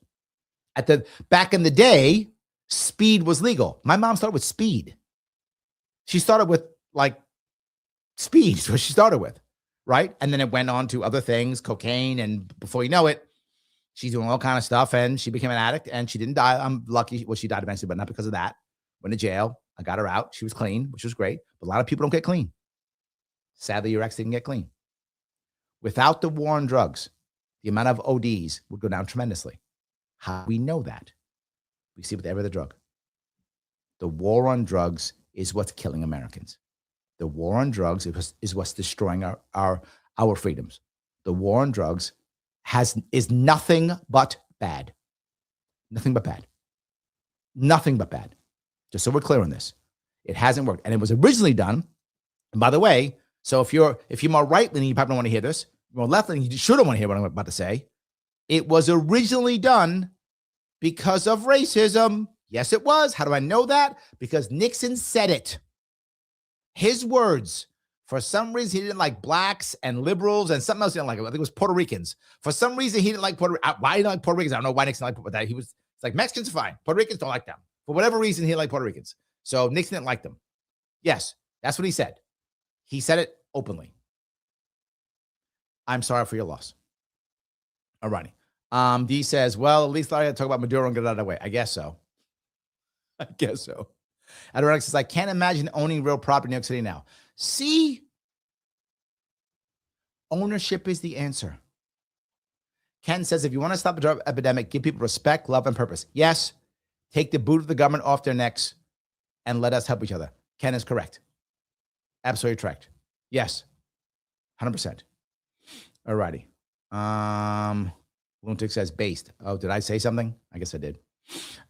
Back in the day, speed was legal. My mom started with speed. She started with speed, so she started with, right? And then it went on to other things, cocaine, and before you know it, she's doing all kind of stuff, and she became an addict, and she didn't die. I'm lucky. Well, she died eventually, but not because of that. Went to jail. I got her out. She was clean, which was great. But a lot of people don't get clean. Sadly, your ex didn't get clean. Without the war on drugs, the amount of ODs would go down tremendously. How do we know that? We see with every other drug. The war on drugs is what's killing Americans. The war on drugs is what's destroying our freedoms. The war on drugs is nothing but bad. Nothing but bad. Nothing but bad. Just so we're clear on this. It hasn't worked. And it was originally done. And by the way, so if you're more right-leaning, you probably don't want to hear this. More left-leaning, you shouldn't want to hear what I'm about to say. It was originally done because of racism. Yes, it was. How do I know that? Because Nixon said it. His words. For some reason, he didn't like blacks and liberals and something else he didn't like. I think it was Puerto Ricans. For some reason, he didn't like Puerto Ricans. Why he didn't like Puerto Ricans? I don't know why Nixon liked that. It's like Mexicans are fine. Puerto Ricans don't like them. For whatever reason, he didn't like Puerto Ricans. So Nixon didn't like them. Yes, that's what he said. He said it openly. I'm sorry for your loss. All righty. D says, well, at least I had to talk about Maduro and get it out of the way. I guess so. I guess so. Adoronic says, I can't imagine owning real property in New York City now. See, ownership is the answer. Ken says, if you want to stop the drug epidemic, give people respect, love, and purpose. Yes, take the boot of the government off their necks and let us help each other. Ken is correct. Absolutely correct. Yes, 100%. All righty. Lunatic says, based. Oh, did I say something? I guess I did.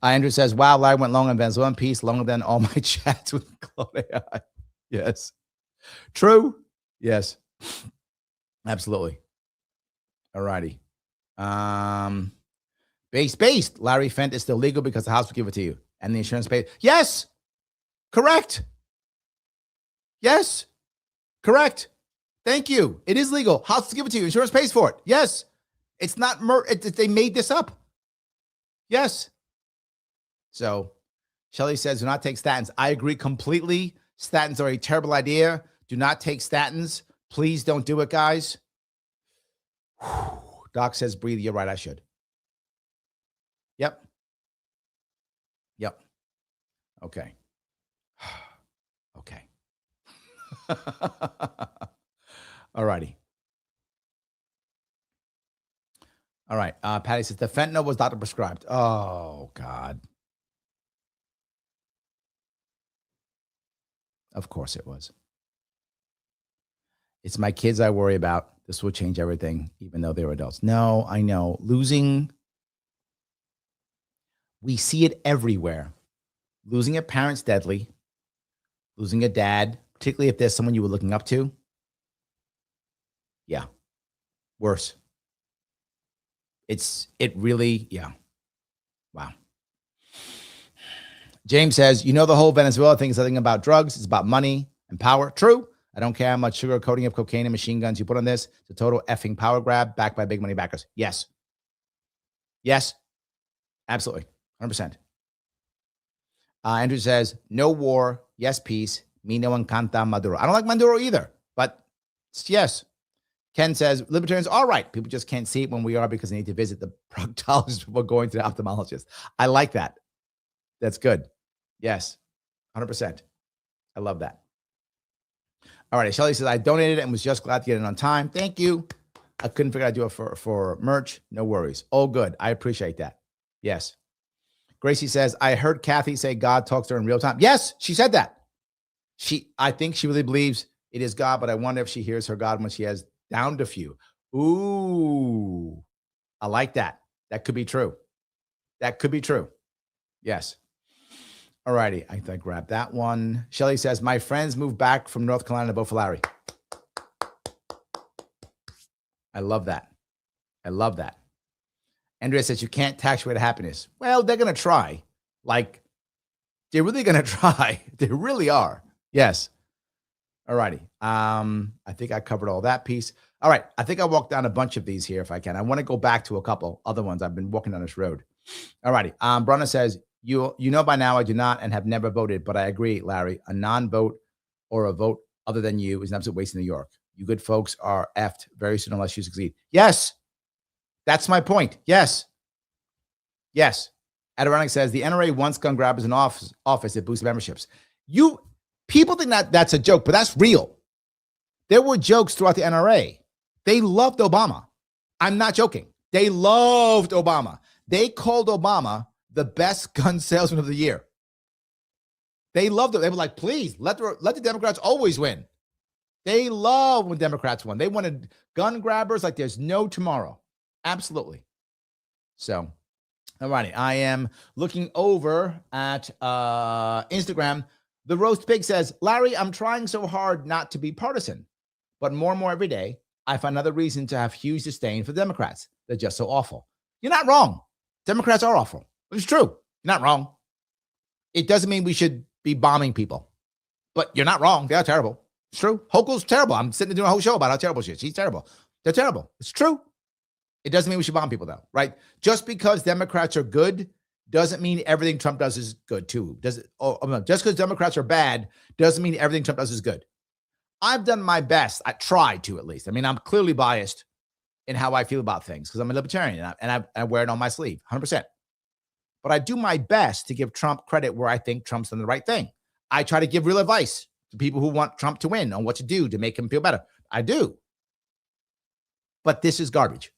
Andrew says, wow, Larry went long on Venezuelan peace, longer than all my chats with Claude AI. Yes. True. Yes. Absolutely. All righty. Based. Larry Fent is still legal because the house will give it to you. And the insurance paid. Yes. Correct. Yes. Correct. Thank you. It is legal. House will give it to you. Insurance pays for it. Yes. It's not they made this up. Yes. So Shelley says, do not take statins. I agree completely. Statins are a terrible idea. Do not take statins. Please don't do it, guys. Doc says, breathe. You're right. I should. Yep. Okay. Okay. All righty. All right. Patty says, the fentanyl was doctor prescribed. Oh, God. Of course it was. It's my kids I worry about. This will change everything, even though they're adults. No, I know. Losing, we see it everywhere. Losing a parent's deadly. Losing a dad, particularly if there's someone you were looking up to. Yeah. Worse. It really, yeah. Wow. James says, you know, the whole Venezuela thing is nothing about drugs. It's about money and power. True. I don't care how much sugar coating of cocaine and machine guns you put on this. It's a total effing power grab backed by big money backers. Yes. Yes. Absolutely. 100%. Andrew says, no war, yes, peace. Me no encanta Maduro. I don't like Maduro either, but yes. Ken says, libertarians are right. People just can't see it when we are because they need to visit the proctologist before going to the ophthalmologist. I like that. That's good. Yes, 100%. I love that. All right. Shelly says, I donated and was just glad to get it on time. Thank you. I couldn't figure out how to do it for merch. No worries. All good. I appreciate that. Yes. Gracie says, I heard Kathy say God talks to her in real time. Yes, she said that. I think she really believes it is God, but I wonder if she hears her God when she has downed a few. Ooh, I like that. That could be true. That could be true. Yes. All righty. I think I grabbed that one. Shelly says, my friends moved back from North Carolina to vote for Larry. I love that. I love that. Andrea says, you can't tax rate happiness. Well, they're going to try. Like, they're really going to try. They really are. Yes. All righty. I think I covered all that piece. All right. I think I walked down a bunch of these here if I can. I want to go back to a couple other ones. I've been walking down this road. All righty. Brunner says, you know by now I do not and have never voted, but I agree, Larry. A non-vote or a vote other than you is an absolute waste in New York. You good folks are effed very soon unless you succeed. Yes. That's my point. Yes. Yes. Adirondack says the NRA wants gun grabbers in office. It boosts memberships. People think that that's a joke, but that's real. There were jokes throughout the NRA. They loved Obama. I'm not joking. They loved Obama. They called Obama the best gun salesman of the year. They loved it. They were like, please let the Democrats always win. They love when Democrats won. They wanted gun grabbers like there's no tomorrow. Absolutely. So, all righty. I am looking over at Instagram. The Roast Pig says, Larry, I'm trying so hard not to be partisan, but more and more every day, I find another reason to have huge disdain for Democrats. They're just so awful. You're not wrong. Democrats are awful. It's true. You're not wrong. It doesn't mean we should be bombing people, but you're not wrong. They are terrible. It's true. Hochul's terrible. I'm sitting there doing a whole show about how terrible she is. She's terrible. They're terrible. It's true. It doesn't mean we should bomb people, though, right? Just because Democrats are good doesn't mean everything Trump does is good, too. Just because Democrats are bad doesn't mean everything Trump does is good. I've done my best. I tried to, at least. I mean, I'm clearly biased in how I feel about things because I'm a libertarian and I wear it on my sleeve, 100%. But I do my best to give Trump credit where I think Trump's done the right thing. I try to give real advice to people who want Trump to win on what to do to make him feel better. I do. But this is garbage.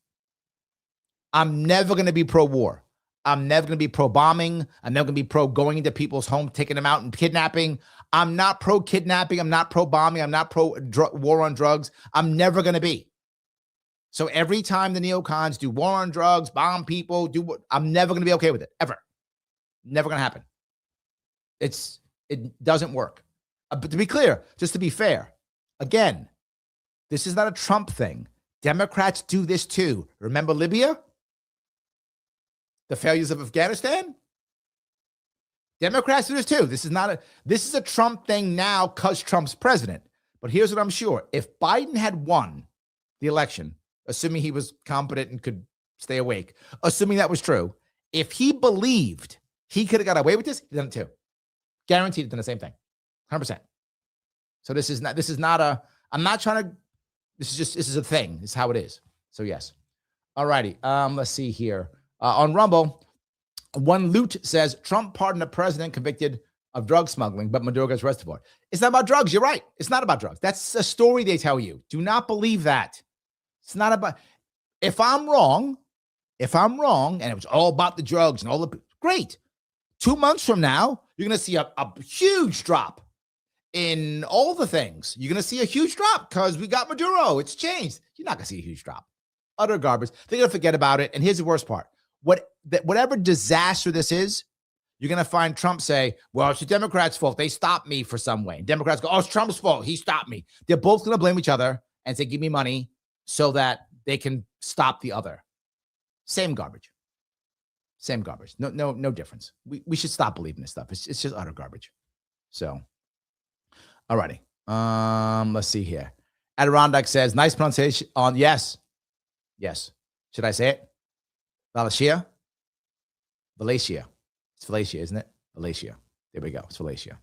I'm never going to be pro-war. I'm never going to be pro-bombing. I'm never going to be pro-going into people's homes, taking them out and kidnapping. I'm not pro-kidnapping. I'm not pro-bombing. I'm not pro-war on drugs. I'm never going to be. So every time the neocons do war on drugs, bomb people, I'm never going to be okay with it, ever. Never going to happen. It doesn't work. But to be clear, just to be fair, again, this is not a Trump thing. Democrats do this too. Remember Libya? The failures of Afghanistan? Democrats do this too. This is a Trump thing now because Trump's president. But here's what I'm sure. If Biden had won the election, assuming he was competent and could stay awake, assuming that was true, if he believed he could have got away with this, he'd done it too. Guaranteed done the same thing. 100%. So this is not this is a thing. This is how it is. So yes. All righty. Let's see here. On Rumble, one loot says Trump pardoned a president convicted of drug smuggling, but Maduro gets arrested for it. It's not about drugs. You're right. It's not about drugs. That's a story they tell you. Do not believe that. It's not about, if I'm wrong, and it was all about the drugs and all the, great. 2 months from now, you're going to see a huge drop in all the things. You're going to see a huge drop because we got Maduro. It's changed. You're not going to see a huge drop. Utter garbage. They're going to forget about it. And here's the worst part. Whatever disaster this is, you're going to find Trump say, well, it's the Democrats' fault. They stopped me for some way. Democrats go, oh, it's Trump's fault. He stopped me. They're both going to blame each other and say, give me money so that they can stop the other. Same garbage. Same garbage. No difference. We should stop believing this stuff. It's just utter garbage. So, all righty. Let's see here. Adirondack says, nice pronunciation on yes. Yes. Should I say it? Valashia? Falacia. It's Falacia, isn't it? Falacia. There we go. It's Falacia.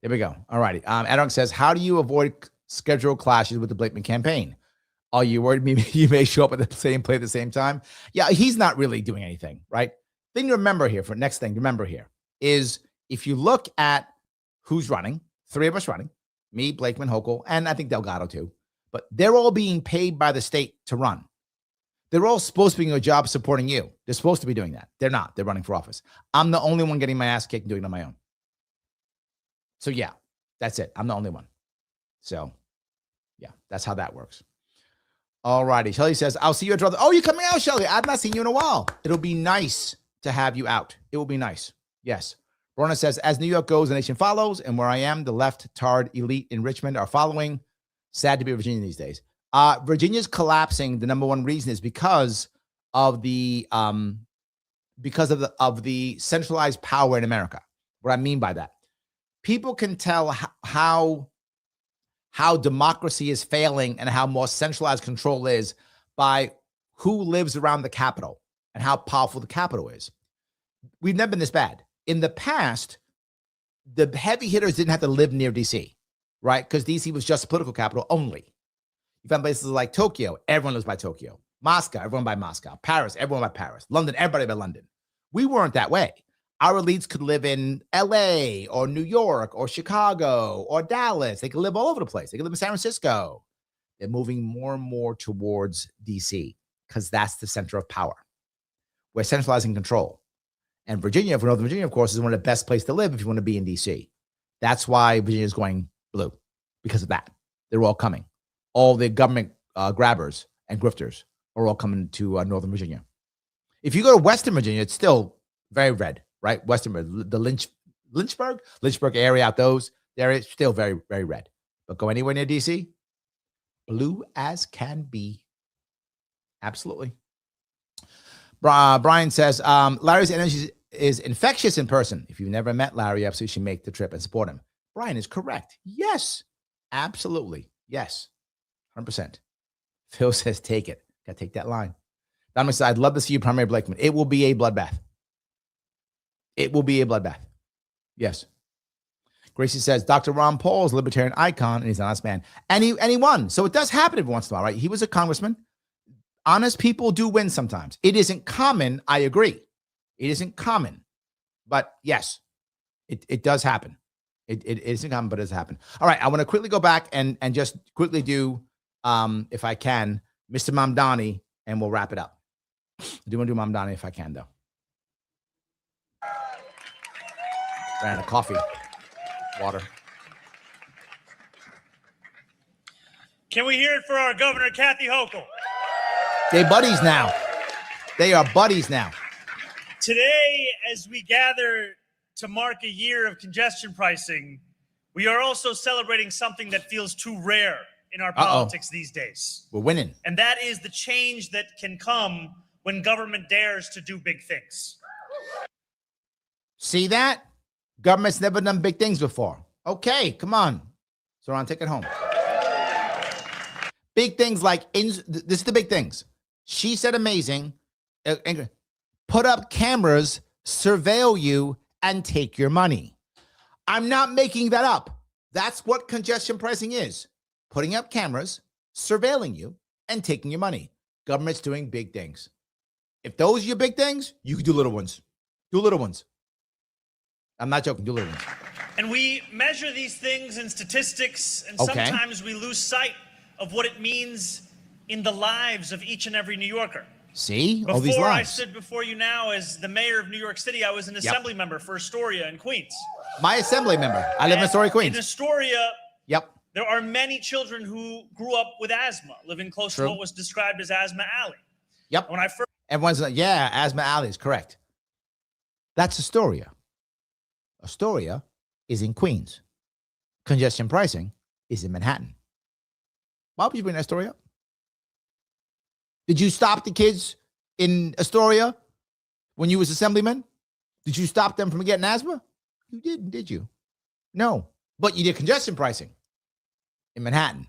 There we go. All righty. Adam says, how do you avoid scheduled clashes with the Blakeman campaign? Are you worried you may show up at the same play at the same time? Yeah, he's not really doing anything, right? Thing to remember here, is if you look at who's running, three of us running, me, Blakeman, Hochul, and I think Delgado too, but they're all being paid by the state to run. They're all supposed to be doing a job supporting you. They're supposed to be doing that. They're not. They're running for office. I'm the only one getting my ass kicked and doing it on my own. So yeah, that's it. I'm the only one. So yeah, that's how that works. All righty. Shelly says, I'll see you at Drug. Oh, you're coming out, Shelly. I've not seen you in a while. It'll be nice to have you out. It will be nice. Yes. Rona says, as New York goes, the nation follows. And where I am, the left-tard elite in Richmond are following. Sad to be Virginia these days. Virginia's collapsing. The number one reason is because of the centralized power in America. What I mean by that, people can tell how democracy is failing and how more centralized control is by who lives around the Capitol and how powerful the Capitol is. We've never been this bad. In the past, the heavy hitters didn't have to live near DC, right? Because DC was just a political capital only. You found places like Tokyo, everyone lives by Tokyo. Moscow, everyone by Moscow. Paris, everyone by Paris. London, everybody by London. We weren't that way. Our elites could live in LA or New York or Chicago or Dallas. They could live all over the place. They could live in San Francisco. They're moving more and more towards DC because that's the center of power. We're centralizing control. And Virginia, for Northern Virginia, of course, is one of the best places to live if you want to be in DC. That's why Virginia is going blue, because of that. They're all coming. All the government grabbers and grifters are all coming to Northern Virginia. If you go to Western Virginia, it's still very red, right? Western, the Lynchburg area out those, there is still very, very red. But go anywhere near DC, blue as can be. Absolutely. Brian says, Larry's energy is infectious in person. If you've never met Larry, you absolutely should make the trip and support him. Brian is correct. Yes, absolutely. Yes, 100%. Phil says, take it. Got to take that line. Dominic says, I'd love to see you primary Blakeman. It will be a bloodbath. It will be a bloodbath. Yes. Gracie says, Dr. Ron Paul is a libertarian icon, and he's an honest man. And he won. So it does happen every once in a while, right? He was a congressman. Honest people do win sometimes. It isn't common. I agree. It isn't common. But yes, it does happen. It isn't common, but it does happen. All right. I want to quickly go back and just quickly do, if I can, Mr. Mamdani, and we'll wrap it up. I do want to do Mamdani if I can, though. Ran out of coffee, water. Can we hear it for our Governor, Kathy Hochul? They're buddies now. They are buddies now. Today, as we gather to mark a year of congestion pricing, we are also celebrating something that feels too rare in our politics these days. We're winning. And that is the change that can come when government dares to do big things. See that? Government's never done big things before. Okay, come on. Zohran, take it home. Big things like, this is the big things. She said amazing. Put up cameras, surveil you, and take your money. I'm not making that up. That's what congestion pricing is. Putting up cameras, surveilling you, and taking your money. Government's doing big things. If those are your big things, you can do little ones. Do little ones. I'm not joking. Do little ones. And we measure these things in statistics, and sometimes we lose sight of what it means in the lives of each and every New Yorker. See? All these Before I lives. stood before you now as the mayor of New York City, I was an assembly member for Astoria in Queens. My assembly member. I live in Astoria, Queens. In Astoria, yep. There are many children who grew up with asthma, living close to what was described as Asthma Alley. Yep. When I first Everyone's like, yeah, Asthma Alley is correct. That's Astoria. Astoria is in Queens. Congestion pricing is in Manhattan. Why would you bring Astoria up? Did you stop the kids in Astoria when you was assemblyman? Did you stop them from getting asthma? You didn't, did you? No. But you did congestion pricing in Manhattan.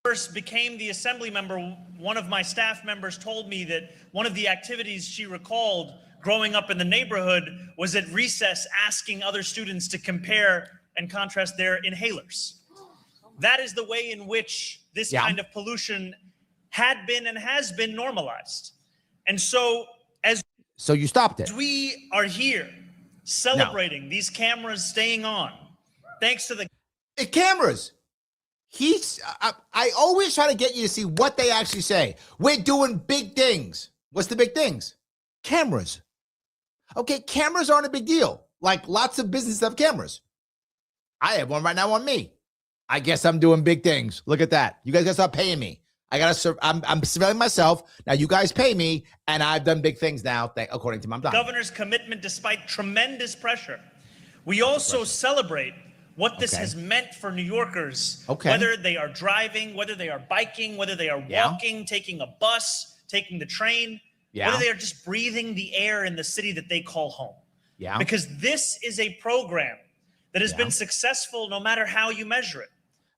First became the assembly member, one of my staff members told me that one of the activities she recalled growing up in the neighborhood was at recess asking other students to compare and contrast their inhalers. That is the way in which this kind of pollution had been and has been normalized. And so So you stopped it. as we are here celebrating these cameras staying on, thanks to the Cameras. I always try to get you to see what they actually say. We're doing big things. What's the big things? Cameras. Okay, cameras aren't a big deal. Like lots of businesses have cameras. I have one right now on me. I guess I'm doing big things. Look at that. You guys gotta stop paying me. I'm surveilling myself. Now you guys pay me, and I've done big things now, according to Mamdani. governor's commitment despite tremendous pressure. We also celebrate what this has meant for New Yorkers, whether they are driving, whether they are biking, whether they are walking, taking a bus, taking the train, whether they are just breathing the air in the city that they call home. Because this is a program that has been successful no matter how you measure it.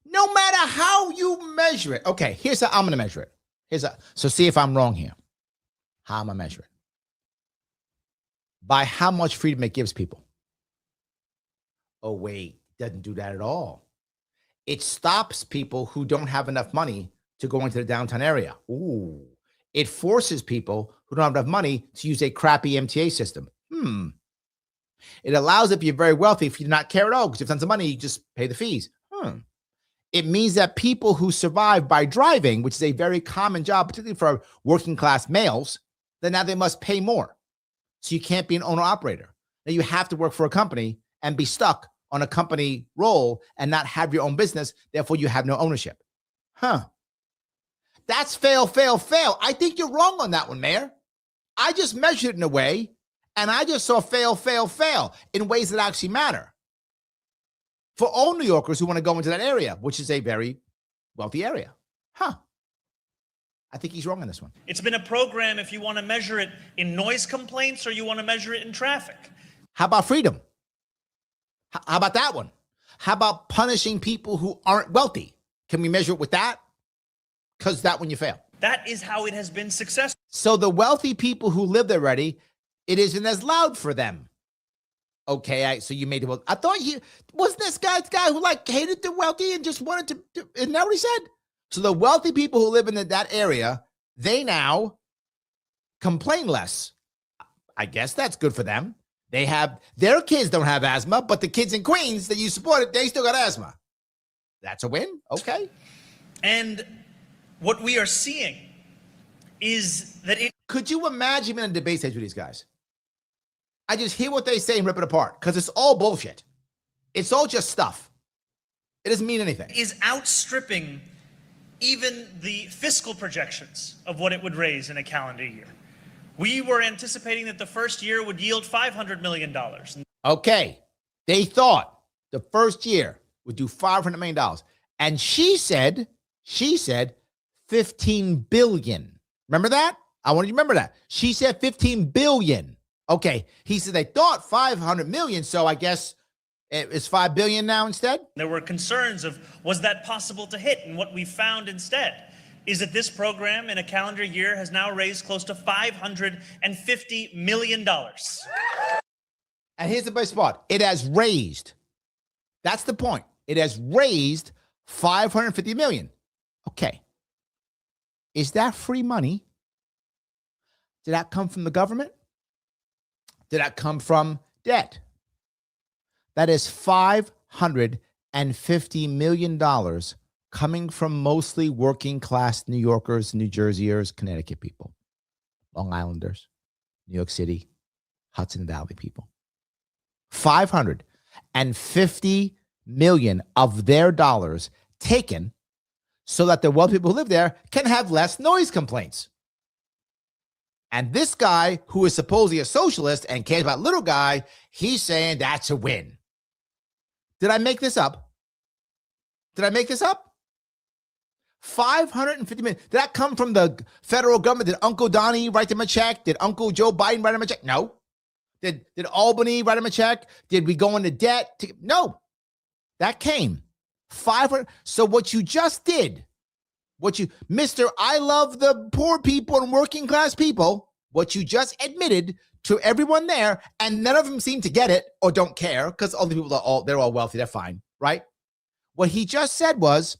No matter how you measure it. Okay, here's how I'm going to measure it. So see if I'm wrong here. How am I measuring it? By how much freedom it gives people. Oh, wait, it doesn't do that at all. It stops people who don't have enough money to go into the downtown area. Ooh. It forces people who don't have enough money to use a crappy MTA system. It allows, if you're very wealthy, if you do not care at all, because if you have tons of money, you just pay the fees. It means that people who survive by driving, which is a very common job, particularly for working class males, then now they must pay more. So you can't be an owner-operator. Now you have to work for a company and be stuck on a company role and not have your own business. Therefore, you have no ownership. That's fail, fail, fail. I think you're wrong on that one, Mayor. I just measured it in a way, and I just saw fail, fail, fail in ways that actually matter for all New Yorkers who want to go into that area, which is a very wealthy area. I think he's wrong on this one. It's been a program if you want to measure it in noise complaints or you want to measure it in traffic. How about freedom? How about that one? How about punishing people who aren't wealthy? Can we measure it with that? Because that one you fail. That is how it has been successful. So the wealthy people who live there already, it isn't as loud for them. Okay, so you made it. I thought wasn't this guy who like hated the wealthy and just wanted to isn't that what he said? So the wealthy people who live in that area, they now complain less. I guess that's good for them. Their kids don't have asthma, but the kids in Queens that you supported, they still got asthma. That's a win. Okay. And what we are seeing is that could you imagine in a debate stage with these guys? I just hear what they say and rip it apart because it's all bullshit. It's all just stuff. It doesn't mean anything. Is outstripping even the fiscal projections of what it would raise in a calendar year. We were anticipating that the first year would yield $500 million. Okay. They thought the first year would do $500 million. And she said 15 billion. Remember that? I want you to remember that. She said 15 billion. Okay. He said they thought 500 million. So I guess it's 5 billion now instead. There were concerns of, was that possible to hit? And what we found instead is that this program in a calendar year has now raised close to $550 million. And here's the best part. It has raised. That's the point. It has raised 550 million. Okay. Is that free money? Did that come from the government? Did that come from debt? That is $550 million coming from mostly working class New Yorkers, New Jerseyers, Connecticut people, Long Islanders, New York City, Hudson Valley people. 550 million of their dollars taken so that the wealthy people who live there can have less noise complaints. And this guy, who is supposedly a socialist and cares about little guy, he's saying that's a win. Did I make this up? Did I make this up? 550 million. Did that come from the federal government? Did Uncle Donnie write them a check? Did Uncle Joe Biden write him a check? No. Did Albany write him a check? Did we go into debt? No. That came. 500. So what you just did, Mr. I love the poor people and working class people, what you just admitted to everyone there, and none of them seem to get it or don't care because all the people they're all wealthy. They're fine, right? What he just said was,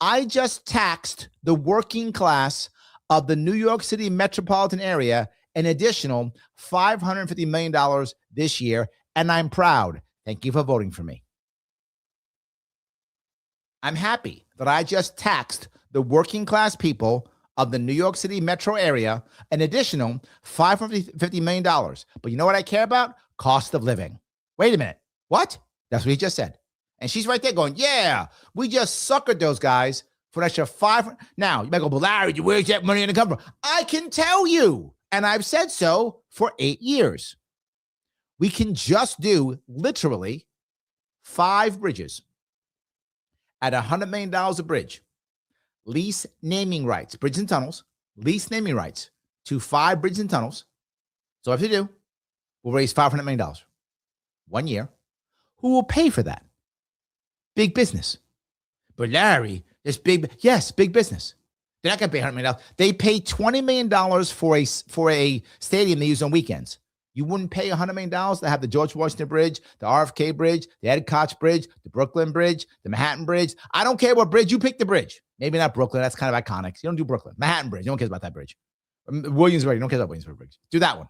I just taxed the working class of the New York City metropolitan area an additional $550 million this year, and I'm proud. Thank you for voting for me. I'm happy that I just taxed the working class people of the New York City metro area an additional $550 million. But you know what I care about? Cost of living. Wait a minute. What? That's what he just said. And she's right there going, yeah, we just suckered those guys for an extra $500. Now, you might go, but Larry, where's that money going to come from? I can tell you, and I've said so for 8 years. We can just do literally 5 bridges at $100 million a bridge. Lease naming rights, bridges and tunnels, lease naming rights to 5 bridges and tunnels. So what we have to do, we'll raise $500 million 1 year. Who will pay for that? Big business. But Larry, this big business. They're not going to pay $100 million. They pay $20 million for a stadium they use on weekends. You wouldn't pay $100 million to have the George Washington Bridge, the RFK Bridge, the Ed Koch Bridge, the Brooklyn Bridge, the Manhattan Bridge. I don't care what bridge. You pick the bridge. Maybe not Brooklyn. That's kind of iconic. You don't do Brooklyn. Manhattan Bridge. No one cares about that bridge. Williamsburg. You don't care about Williamsburg Bridge. Do that one.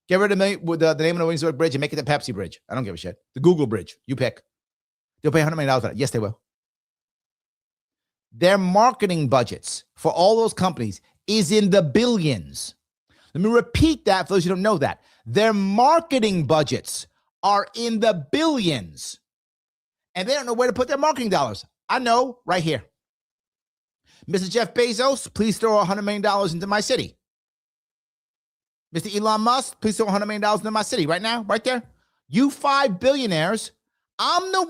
Get rid of the name of the Williamsburg Bridge and make it the Pepsi Bridge. I don't give a shit. The Google Bridge. You pick. They'll pay $100 million for that. Yes, they will. Their marketing budgets for all those companies is in the billions. Let me repeat that for those who don't know that. Their marketing budgets are in the billions. And they don't know where to put their marketing dollars. I know, right here. Mr. Jeff Bezos, please throw $100 million into my city. Mr. Elon Musk, please throw $100 million into my city right now, right there. You 5 billionaires, I'm the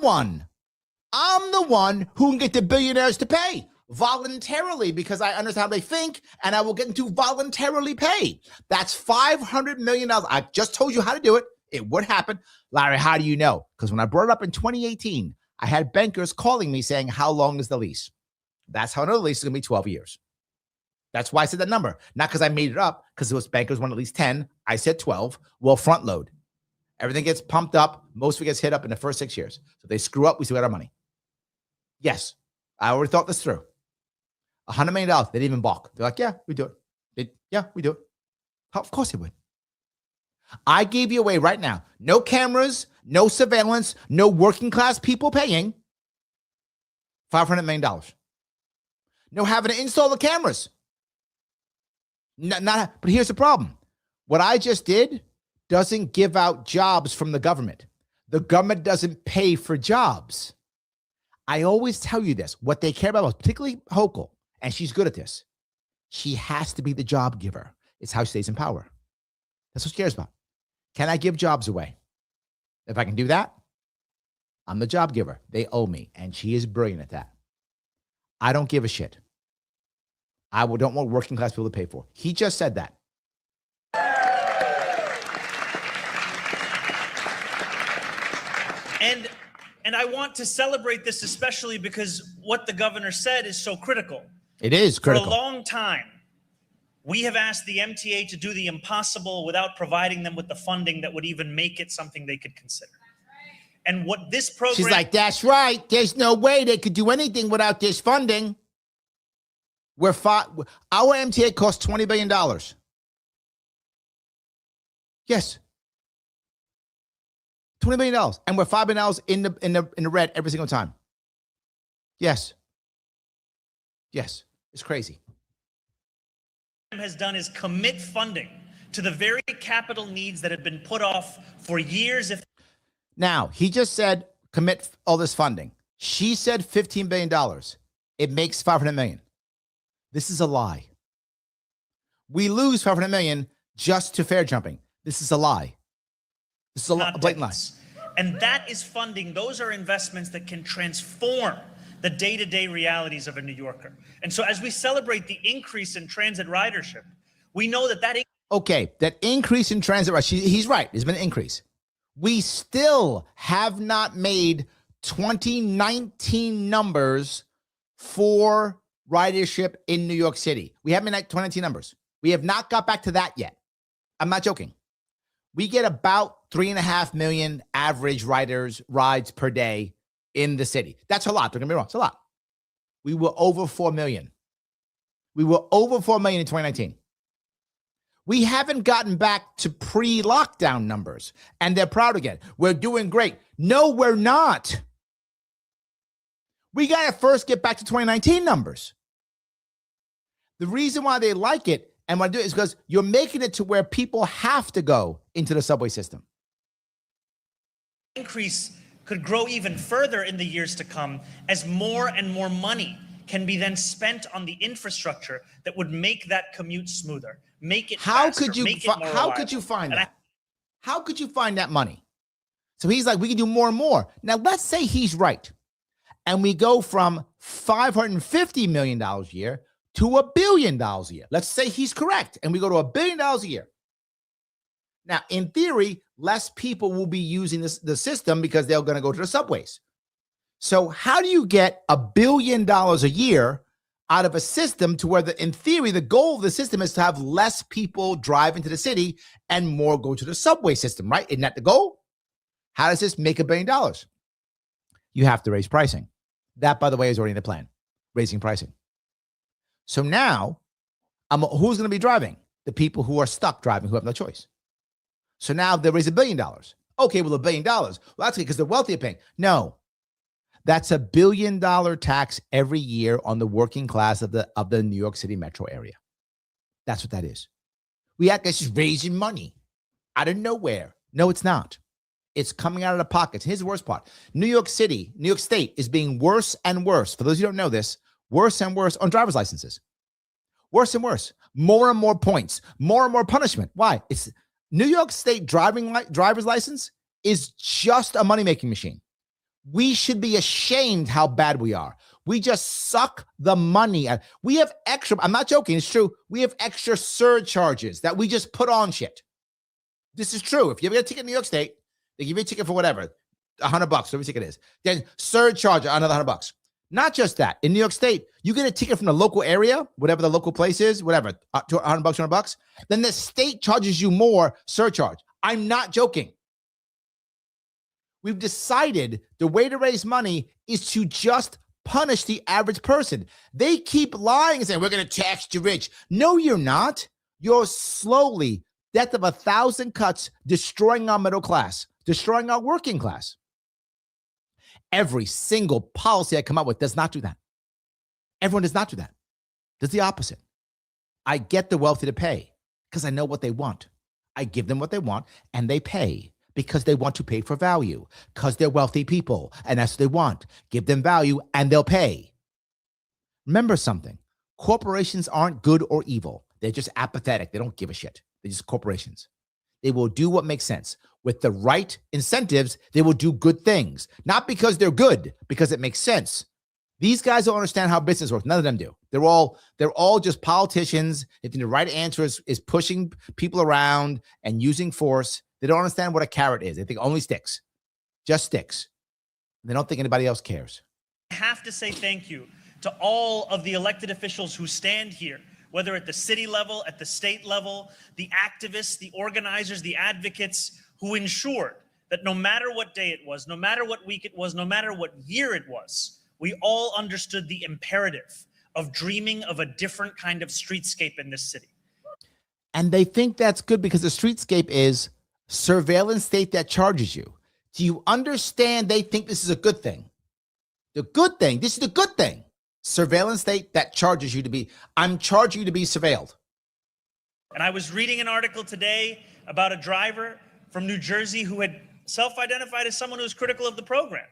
one who can get the billionaires to pay voluntarily because I understand how they think and I will get them to voluntarily pay. That's $500 million. I just told you how to do it. It would happen. Larry, how do you know? Because when I brought it up in 2018, I had bankers calling me saying, how long is the lease? That's how I know the lease is going to be 12 years. That's why I said that number. Not because I made it up, because those bankers want at least 10. I said 12. We'll front load. Everything gets pumped up. Most of it gets hit up in the first 6 years. So if they screw up, we still got our money. Yes, I already thought this through. $100 million. They didn't even balk. They're like, yeah, we do it. Yeah, we do it. Of course they would. I gave you away right now. No cameras, no surveillance, no working class people paying $500 million. No having to install the cameras. But here's the problem. What I just did doesn't give out jobs from the government. The government doesn't pay for jobs. I always tell you this. What they care about, particularly Hochul, and she's good at this. She has to be the job giver. It's how she stays in power. That's what she cares about. Can I give jobs away? If I can do that, I'm the job giver. They owe me, and she is brilliant at that. I don't give a shit. I don't want working class people to pay for. He just said that. And I want to celebrate this, especially because what the governor said is so critical. It is critical. For a long time, we have asked the MTA to do the impossible without providing them with the funding that would even make it something they could consider. And what this program... She's like, that's right. There's no way they could do anything without this funding. Our MTA costs $20 billion. Yes. $20 billion. And we're $5 billion in the red every single time. Yes. Yes. It's crazy. Has done is commit funding to the very capital needs that have been put off for years. Now, he just said commit all this funding. She said $15 billion. It makes $500 million. This is a lie. We lose $500 million just to fare jumping. This is a lie. This is a blatant lie. And that is funding. Those are investments that can transform the day-to-day realities of a New Yorker. And so as we celebrate the increase in transit ridership, we know that okay, that increase in transit ridership, he's right. There's been an increase. We still have not made 2019 numbers for ridership in New York City. We haven't made 2019 numbers. We have not got back to that yet. I'm not joking. We get about 3.5 million average rides per day in the city. That's a lot. Don't get me wrong. It's a lot. We were over 4 million. We were over 4 million in 2019. We haven't gotten back to pre-lockdown numbers, and they're proud again. We're doing great. No, we're not. We got to first get back to 2019 numbers. The reason why they like it and want to do it is because you're making it to where people have to go into the subway system. Increase could grow even further in the years to come as more and more money can be then spent on the infrastructure that would make that commute smoother, make it faster, make it more reliable. How could you find that? How could you find that money? So he's like, we can do more and more. Now, let's say he's right. And we go from $550 million a year to $1 billion a year. Let's say he's correct. And we go to $1 billion a year. Now, in theory, less people will be using the system because they're going to go to the subways. So how do you get $1 billion a year out of a system to where, in theory, the goal of the system is to have less people drive into the city and more go to the subway system, right? Isn't that the goal? How does this make $1 billion? You have to raise pricing. That, by the way, is already in the plan, raising pricing. So now, who's going to be driving? The people who are stuck driving, who have no choice. So now they raise $1 billion. Okay, well, $1 billion. Well, that's because the wealthy are paying. No, that's $1 billion tax every year on the working class of the New York City metro area. That's what that is. We act like it's just raising money out of nowhere. No, it's not. It's coming out of the pockets. Here's the worst part. New York State is being worse and worse. For those who don't know this, worse and worse on driver's licenses. Worse and worse. More and more points. More and more punishment. Why? It's New York State driver's license is just a money-making machine. We should be ashamed how bad we are. We just suck the money out. We have extra, I'm not joking, it's true. We have extra surcharges that we just put on shit. This is true. If you ever get a ticket in New York State, they give you a ticket for whatever, $100, whatever ticket is. Then surcharge another $100. Not just that. In New York State, you get a ticket from the local area, whatever the local place is, whatever, $100, $100. Then the state charges you more surcharge. I'm not joking. We've decided the way to raise money is to just punish the average person. They keep lying and saying, we're going to tax the rich. No, you're not. You're slowly, death of 1,000 cuts, destroying our middle class, destroying our working class. Every single policy I come up with does not do that. Everyone does not do that. Does the opposite. I get the wealthy to pay because I know what they want. I give them what they want and they pay because they want to pay for value because they're wealthy people and that's what they want. Give them value and they'll pay. Remember something. Corporations aren't good or evil. They're just apathetic. They don't give a shit. They're just corporations. They will do what makes sense. With the right incentives, they will do good things. Not because they're good, because it makes sense. These guys don't understand how business works. None of them do. They're all just politicians. If the right answer is pushing people around and using force, they don't understand what a carrot is. They think only sticks. Just sticks. They don't think anybody else cares. I have to say thank you to all of the elected officials who stand here, whether at the city level, at the state level, the activists, the organizers, the advocates who ensured that no matter what day it was, no matter what week it was, no matter what year it was, we all understood the imperative of dreaming of a different kind of streetscape in this city. And they think that's good because the streetscape is surveillance state that charges you. Do you understand? They think this is a good thing. The good thing, this is the good thing. Surveillance state that charges you to be, I'm charging you to be surveilled. And I was reading an article today about a driver from New Jersey who had self-identified as someone who was critical of the program.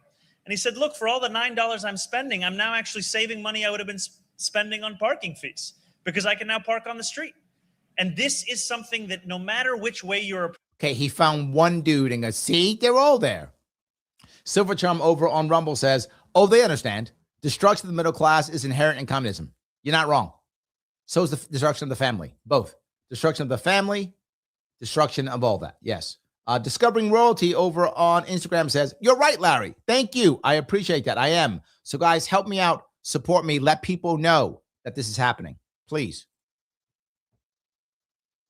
And he said, look, for all the $9 I'm spending, I'm now actually saving money I would have been spending on parking fees because I can now park on the street. And this is something that no matter which way you're... Okay, he found one dude and goes, see, they're all there. Silverchum over on Rumble says, oh, they understand. Destruction of the middle class is inherent in communism. You're not wrong. So is the destruction of the family. Both. Destruction of the family, destruction of all that. Yes. Discovering Royalty over on Instagram says, you're right, Larry. Thank you. I appreciate that. I am. So guys, help me out. Support me. Let people know that this is happening. Please.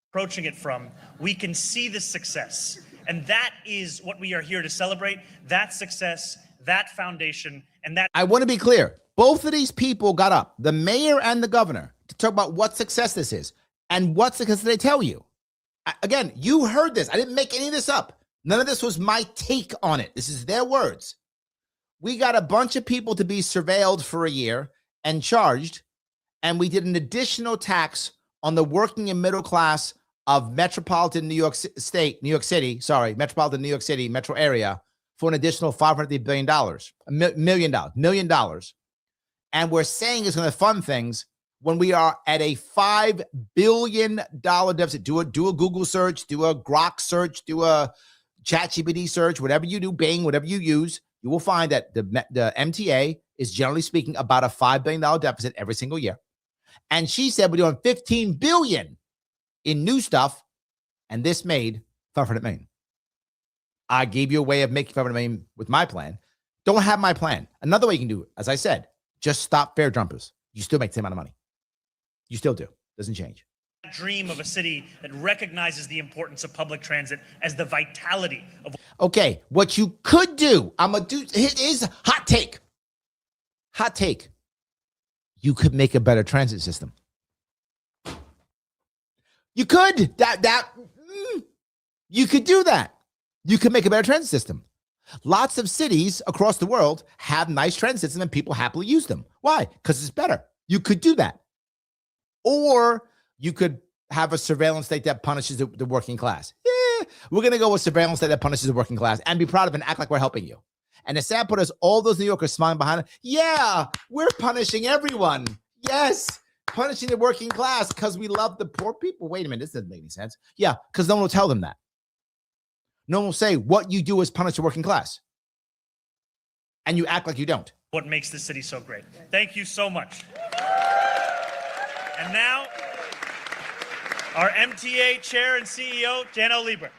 approaching it from, we can see the success. And that is what we are here to celebrate, that success, that foundation, and that. I want to be clear. Both of these people got up, the mayor and the governor, to talk about what success this is. And what success did they tell you? Again, you heard this. I didn't make any of this up. None of this was my take on it. This is their words. We got a bunch of people to be surveilled for a year and charged, and we did an additional tax on the working and middle class of metropolitan New York City, metropolitan New York City metro area for an additional $500 billion, $1 million. And we're saying it's going to fund things when we are at a $5 billion deficit. Do a Google search, do a Grok search, do a ChatGPT search, whatever you do, Bing, whatever you use, you will find that the MTA is generally speaking about a $5 billion deficit every single year. And she said we're doing $15 billion in new stuff, and this made $500 million. I gave you a way of making $500 million with my plan. Don't have my plan. Another way you can do it, as I said, just stop fare jumpers. You still make the same amount of money. You still do. Doesn't change. Dream of a city that recognizes the importance of public transit as the vitality of. Okay, what you could do, I'm gonna do. It is hot take. Hot take. You could make a better transit system. You could. You could do that. You could make a better transit system. Lots of cities across the world have nice transit systems and people happily use them. Why? Because it's better. You could do that. Or you could have a surveillance state that punishes the working class. Yeah, we're going to go with surveillance state that punishes the working class and be proud of it and act like we're helping you. And the sad part is all those New Yorkers smiling behind it. Yeah, we're punishing everyone. Yes, punishing the working class because we love the poor people. Wait a minute, this doesn't make any sense. Yeah, because no one will tell them that. No one will say what you do is punish the working class. And you act like you don't. What makes this city so great. Thank you so much. And now, our MTA chair and CEO, Jano Lieber.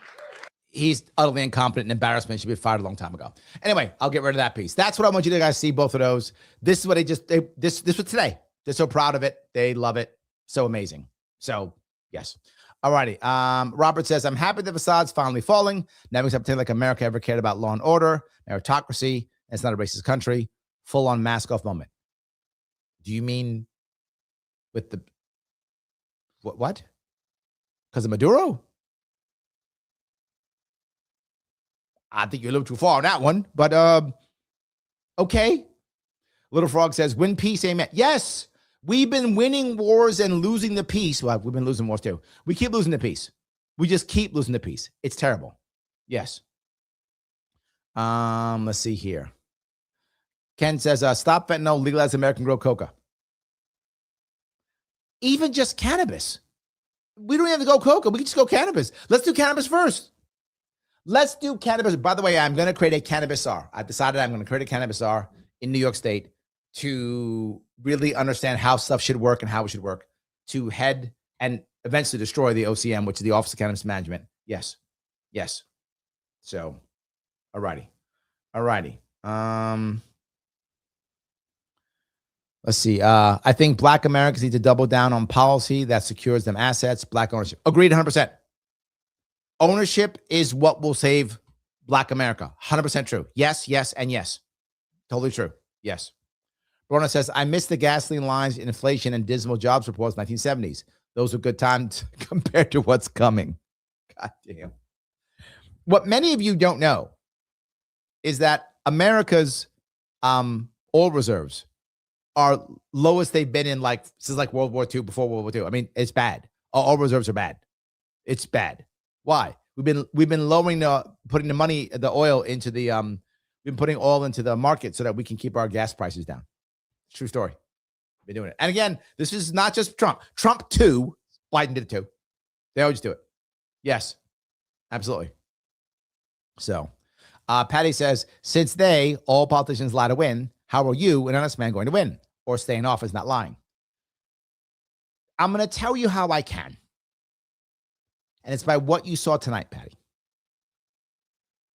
He's utterly incompetent and embarrassment. Should be fired a long time ago. Anyway, I'll get rid of that piece. That's what I want you to guys see, both of those. This is what this was today. They're so proud of it. They love it. So amazing. So, yes. All righty. Robert says, I'm happy the facade's finally falling. Never pretend like America ever cared about law and order, meritocracy. It's not a racist country. Full on mask off moment. Do you mean with the what? Because of Maduro? I think you're a little too far on that one, but okay. Little Frog says, win peace, amen. Yes, we've been winning wars and losing the peace. Well, we've been losing wars too. We keep losing the peace. We just keep losing the peace. It's terrible. Yes. Let's see here. Ken says, stop fentanyl, legalize American grow coca. Even just cannabis. We don't have to go coca. We can just go cannabis. Let's do cannabis first. Let's do cannabis. By the way, I'm going to create a cannabis czar. I've decided I'm going to create a cannabis czar in New York State to really understand how stuff should work and how it should work, to head and eventually destroy the OCM, which is the Office of Cannabis Management. Yes. Yes. So, all righty. Let's see. I think Black Americans need to double down on policy that secures them assets. Black ownership. Agreed 100%. Ownership is what will save Black America. 100% true. Yes, yes, and yes. Totally true. Yes. Brona says, I miss the gasoline lines, inflation, and dismal jobs reports in the 1970s. Those were good times compared to what's coming. God damn. What many of you don't know is that America's oil reserves are lowest they've been in since World War II, before World War II. I mean, it's bad. All reserves are bad. It's bad. Why? We've been lowering putting the oil into the we've been putting oil into the market so that we can keep our gas prices down. True story. Been doing it. And again, this is not just Trump. Trump too. Biden did it too. They always do it. Yes, absolutely. So, Patty says, since all politicians lie to win, how are you, an honest man, going to win or stay in office not lying? I'm going to tell you how I can. And it's by what you saw tonight, Patty.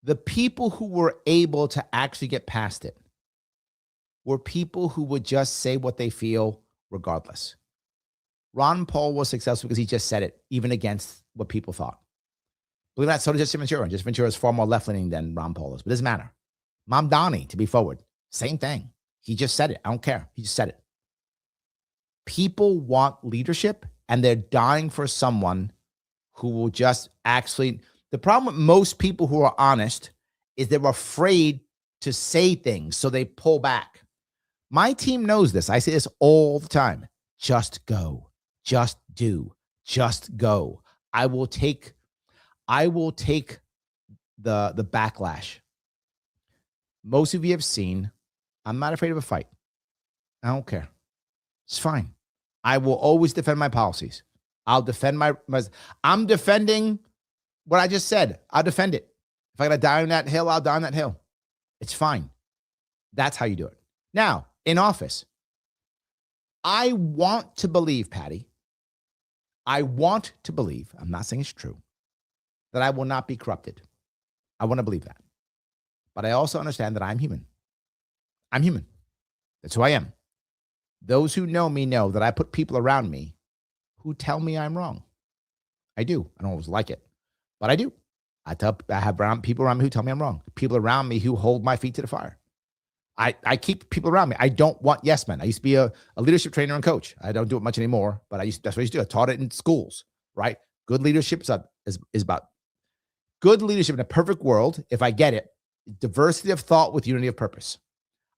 The people who were able to actually get past it were people who would just say what they feel regardless. Ron Paul was successful because he just said it, even against what people thought. Believe it or not, so did Justin Ventura. Justin Ventura is far more left-leaning than Ron Paul is, but it doesn't matter. Mamdani, to be forward, same thing. He just said it. I don't care. He just said it. People want leadership, and they're dying for someone who will just actually. The problem with most people who are honest is they're afraid to say things, so they pull back. My team knows this. I say this all the time. Just go. Just do. Just go. I will take the backlash. Most of you have seen, I'm not afraid of a fight. I don't care. It's fine. I will always defend my policies. I'll defend I'm defending what I just said. I'll defend it. If I got to die on that hill, I'll die on that hill. It's fine. That's how you do it. Now, in office, I want to believe, Patty, I'm not saying it's true, that I will not be corrupted. I want to believe that. But I also understand that I'm human. I'm human. That's who I am. Those who know me know that I put people around me who tell me I'm wrong. I do. I don't always like it, but I do. I have people around me who tell me I'm wrong. People around me who hold my feet to the fire. I keep people around me. I don't want yes men. I used to be a leadership trainer and coach. I don't do it much anymore, but that's what I used to do. I taught it in schools, right? Good leadership is about good leadership in a perfect world. If I get it, diversity of thought with unity of purpose.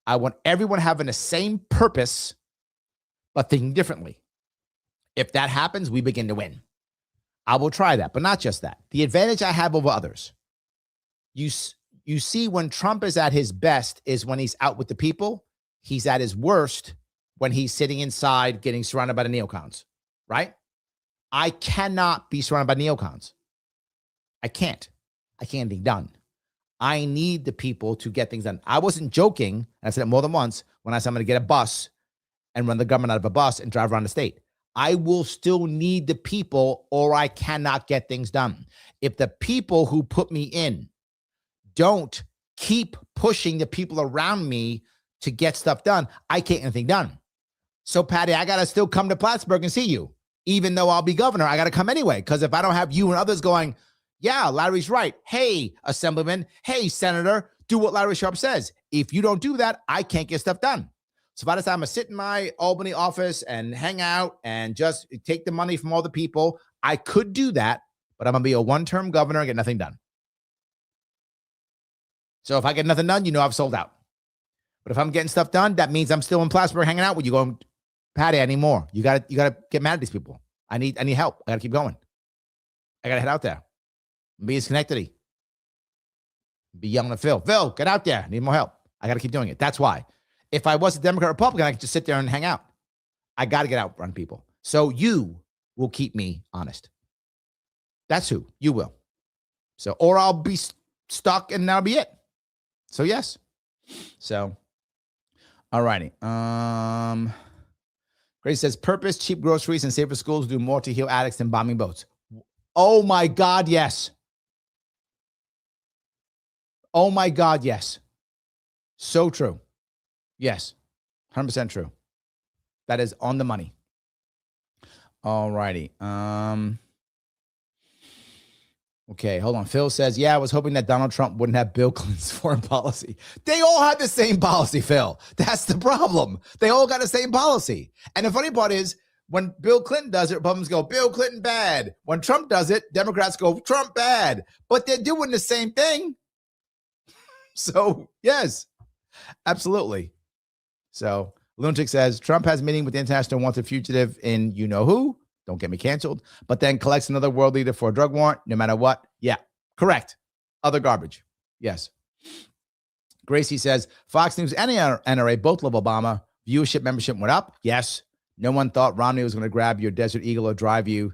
I want everyone having the same purpose, but thinking differently. If that happens, we begin to win. I will try that, but not just that. The advantage I have over others. You see, when Trump is at his best is when he's out with the people. He's at his worst when he's sitting inside getting surrounded by the neocons, right? I cannot be surrounded by neocons. I can't get anything done. I need the people to get things done. I wasn't joking, and I said it more than once, when I said I'm going to get a bus and run the government out of a bus and drive around the state. I will still need the people or I cannot get things done. If the people who put me in don't keep pushing the people around me to get stuff done, I can't get anything done. So, Patty, I got to still come to Plattsburgh and see you. Even though I'll be governor, I got to come anyway. Because if I don't have you and others going, yeah, Larry's right. Hey, Assemblyman. Hey, Senator, do what Larry Sharpe says. If you don't do that, I can't get stuff done. So by the time I sit in my Albany office and hang out and just take the money from all the people, I could do that, but I'm going to be a one-term governor and get nothing done. So if I get nothing done, you know I've sold out. But if I'm getting stuff done, that means I'm still in Plattsburgh hanging out with you going, Patty, I need more. You got to get mad at these people. I need help. I got to keep going. I got to head out there. Be in Schenectady. Be yelling at Phil. Phil, get out there. Need more help. I got to keep doing it. That's why. If I was a Democrat Republican, I could just sit there and hang out. I got to get out run people. So you will keep me honest. That's who you will. So, or I'll be stuck and that'll be it. So yes. So, all righty. Grace says purpose, cheap groceries, and safer schools do more to heal addicts than bombing boats. Oh my God, yes. Oh my God, yes. So true. Yes, 100% true. That is on the money. All righty. Okay, hold on. Phil says, yeah, I was hoping that Donald Trump wouldn't have Bill Clinton's foreign policy. They all had the same policy, Phil. That's the problem. They all got the same policy. And the funny part is, when Bill Clinton does it, Republicans go, Bill Clinton bad. When Trump does it, Democrats go, Trump bad. But they're doing the same thing. So, yes, absolutely. So Lunatic says, Trump has meeting with the international wanted fugitive in you-know-who. Don't get me canceled. But then collects another world leader for a drug warrant, no matter what. Yeah, correct. Other garbage. Yes. Gracie says, Fox News and NRA both love Obama. Viewership membership went up. Yes. No one thought Romney was going to grab your Desert Eagle or drive you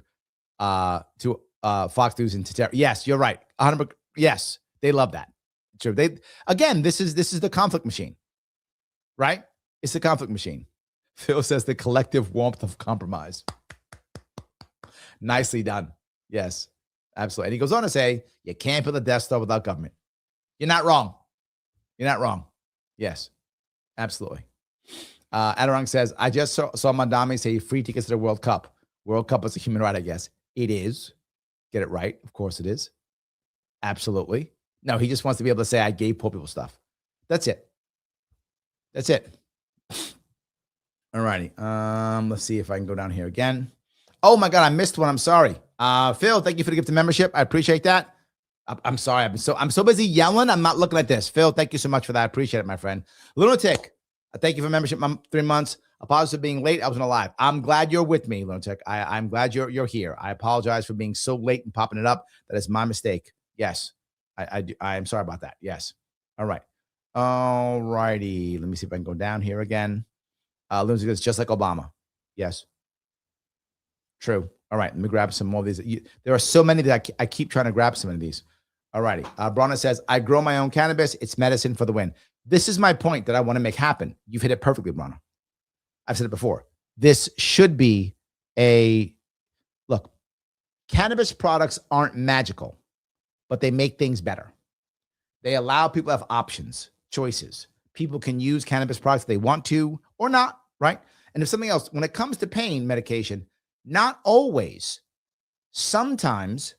to Fox News into terror. Yes, you're right. 100%. Yes, they love that. True. This is the conflict machine, right? It's the conflict machine. Phil says the collective warmth of compromise. Nicely done. Yes, absolutely. And he goes on to say, you can't build a Death Star without government. You're not wrong. You're not wrong. Yes, absolutely. Adirang says, I just saw Mamdani say free tickets to the World Cup. World Cup is a human right, I guess. It is. Get it right. Of course it is. Absolutely. No, he just wants to be able to say, I gave poor people stuff. That's it. That's it. All righty. Let's see if I can go down here again. Oh my God, I missed one. I'm sorry. Phil, thank you for the gift of membership. I appreciate that. I'm sorry. I'm so busy yelling. I'm not looking at this. Phil, thank you so much for that. I appreciate it, my friend. Lunatic, thank you for membership. 3 months. Apologies for being late. I wasn't alive. I'm glad you're with me, Lunatic. I'm glad you're here. I apologize for being so late and popping it up. That is my mistake. Yes. I am sorry about that. Yes. All right. All righty. Let me see if I can go down here again. Lunatic is just like Obama. Yes. True. All right. Let me grab some more of these. There are so many that I keep trying to grab some of these. All righty. Bronna says, I grow my own cannabis. It's medicine for the win. This is my point that I want to make happen. You've hit it perfectly, Bronna. I've said it before. This should be look, cannabis products aren't magical, but they make things better. They allow people to have options, choices. People can use cannabis products if they want to or not, right? And if something else, when it comes to pain medication, not always. Sometimes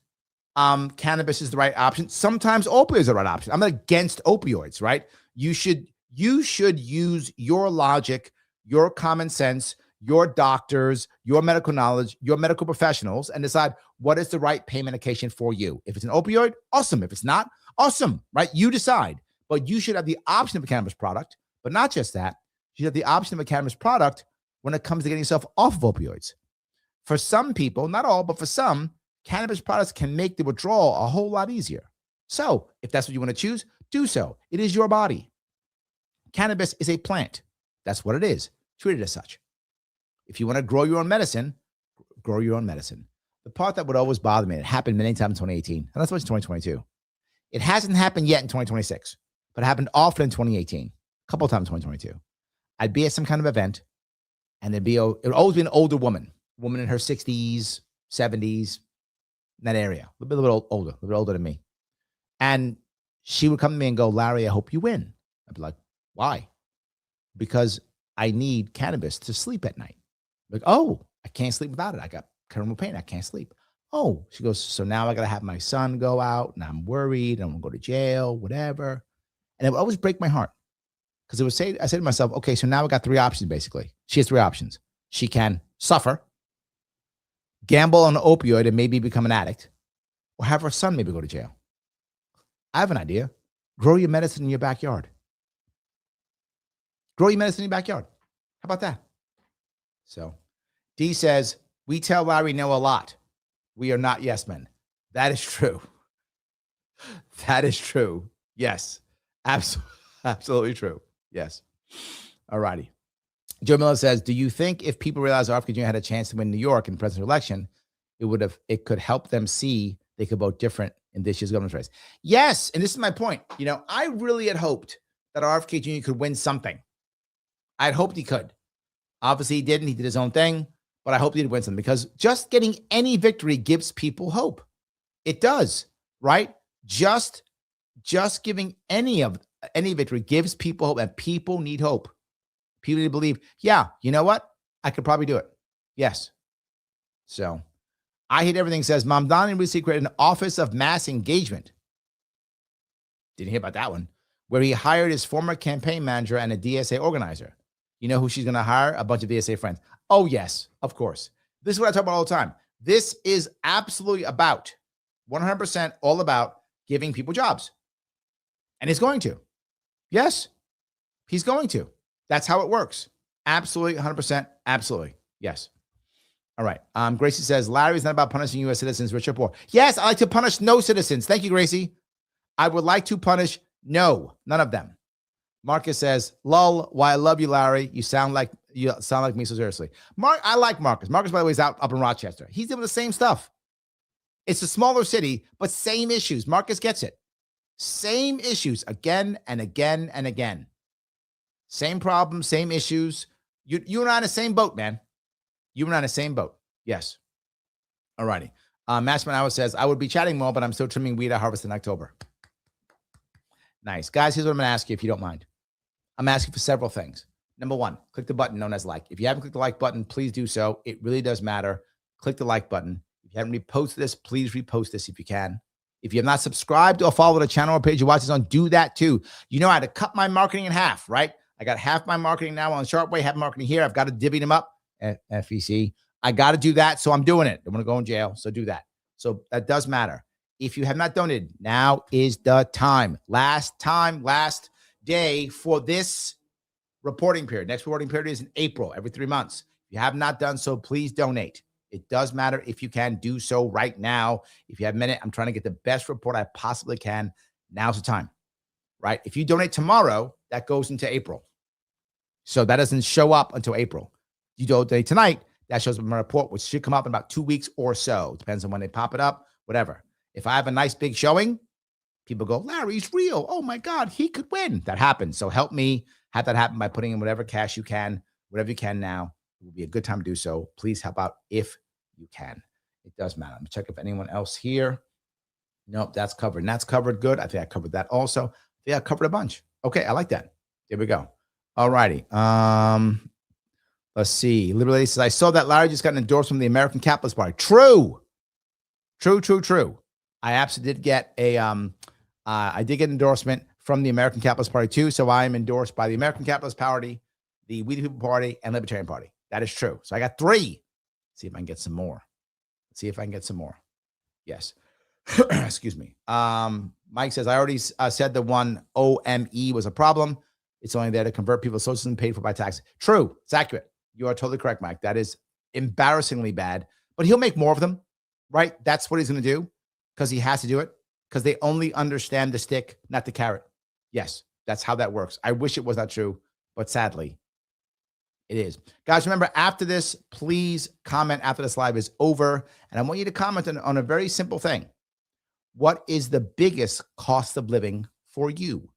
cannabis is the right option. Sometimes opioids are the right option. I'm not against opioids, right? You should use your logic, your common sense, your doctors, your medical knowledge, your medical professionals, and decide what is the right pain medication for you. If it's an opioid, awesome. If it's not, awesome, right? You decide. But you should have the option of a cannabis product, but not just that. You should have the option of a cannabis product when it comes to getting yourself off of opioids. For some people, not all, but for some, cannabis products can make the withdrawal a whole lot easier. So if that's what you want to choose, do so. It is your body. Cannabis is a plant. That's what it is. Treat it as such. If you want to grow your own medicine, grow your own medicine. The part that would always bother me, it happened many times in 2018, and that's why it's 2022. It hasn't happened yet in 2026, but it happened often in 2018, a couple of times in 2022. I'd be at some kind of event, and it would always be an older woman in her 60s, 70s, in that area, a little bit older than me. And she would come to me and go, Larry, I hope you win. I'd be like, why? Because I need cannabis to sleep at night. Like, oh, I can't sleep without it. I got terminal pain. I can't sleep. Oh, she goes, so now I got to have my son go out and I'm worried. I'm going to go to jail, whatever. And it would always break my heart because I said to myself, okay, so now I got 3 options, basically. She has 3 options. She can suffer, gamble on an opioid and maybe become an addict, or have her son maybe go to jail. I have an idea. Grow your medicine in your backyard. Grow your medicine in your backyard. How about that? So D says, we tell Larry no a lot. We are not yes men. That is true. That is true. Yes. Absolutely true. Yes. All righty. Joe Miller says, do you think if people realize RFK Jr. had a chance to win New York in the presidential election, it could help them see they could vote different in this year's governor's race? Yes. And this is my point. I really had hoped that RFK Jr. could win something. I'd hoped he could. Obviously, he didn't. He did his own thing, but I hope he'd win something because just getting any victory gives people hope. It does, right? Just giving any victory gives people hope, and people need hope. People need to believe, yeah, you know what? I could probably do it. Yes. So I Hate Everything says, Mamdani recently created an Office of Mass Engagement. Didn't hear about that one. Where he hired his former campaign manager and a DSA organizer. You know who she's going to hire? A bunch of DSA friends. Oh, yes, of course. This is what I talk about all the time. This is absolutely about 100% all about giving people jobs. And he's going to. Yes, he's going to. That's how it works. Absolutely, 100%. Absolutely. Yes. All right. Gracie says, Larry's not about punishing U.S. citizens, rich or poor. Yes, I like to punish no citizens. Thank you, Gracie. I would like to punish none of them. Marcus says, lol, why I love you, Larry. You sound like me so seriously. I like Marcus. Marcus, by the way, is up in Rochester. He's doing the same stuff. It's a smaller city, but same issues. Marcus gets it. Same issues again and again and again. Same problems, same issues. You and I in the same boat, man. You and I in the same boat. Yes. All righty. Matchman Hour says, I would be chatting more, but I'm still trimming weed at harvest in October. Nice. Guys, here's what I'm going to ask you if you don't mind. I'm asking for several things. Number one, click the button known as like. If you haven't clicked the like button, please do so. It really does matter. click the like button. If you haven't reposted this, please repost this if you can. If you have not subscribed or followed the channel or page you watch this on, do that too. You know, I had to cut my marketing in half, right? I got half my marketing now on Sharpe, half marketing here. I've got to divvy them up at FEC. I got to do that. So I'm doing it. I'm going to go in jail. So do that. So that does matter. If you have not donated, now is the time. Last day for this reporting period. Next reporting period is in April, every 3 months. If you have not done so, please donate. It does matter. If you can, do so right now. If you have a minute, I'm trying to get the best report I possibly can. Now's the time, right? If you donate tomorrow, that goes into April. So that doesn't show up until April. You donate tonight, that shows up in my report, which should come up in about 2 weeks or so. Depends on when they pop it up, whatever. If I have a nice big showing, people go, Larry's real. Oh my God, he could win. That happens. So help me have that happen by putting in whatever cash you can, whatever you can now. It will be a good time to do so. Please help out if you can. It does matter. Let me check if anyone else here. Nope, that's covered. And that's covered. Good. I think I covered that also. Yeah, I covered a bunch. Okay, I like that. There we go. All righty. Let's see. Liberty says, I saw that Larry just got an endorsement from the American Capitalist Party. True. I absolutely did get I did get an endorsement from the American Capitalist Party too. So I am endorsed by the American Capitalist Party, the We the People Party, and Libertarian Party. That is true. So I got 3. Let's see if I can get some more. Yes. Excuse me. Mike says, I already said the one OME was a problem. It's only there to convert people's social system paid for by tax. True. It's accurate. You are totally correct, Mike. That is embarrassingly bad, but he'll make more of them, right? That's what he's going to do because he has to do it because they only understand the stick, not the carrot. Yes, that's how that works. I wish it was not true, but sadly, it is. Guys, remember, after this, please comment after this live is over. And I want you to comment on a very simple thing. What is the biggest cost of living for you?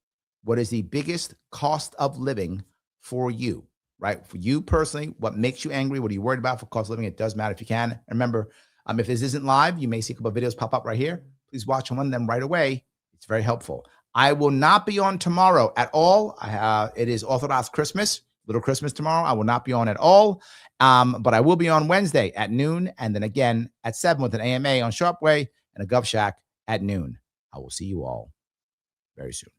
What is the biggest cost of living for you, right? For you personally, what makes you angry? What are you worried about for cost of living? It does matter if you can. And remember, if this isn't live, you may see a couple of videos pop up right here. Please watch one of them right away. It's very helpful. I will not be on tomorrow at all. It is Orthodox Christmas. Little Christmas tomorrow. I will not be on at all, but I will be on Wednesday at noon, and then again at 7 with an AMA on Sharpe and a Gov Shack at noon. I will see you all very soon.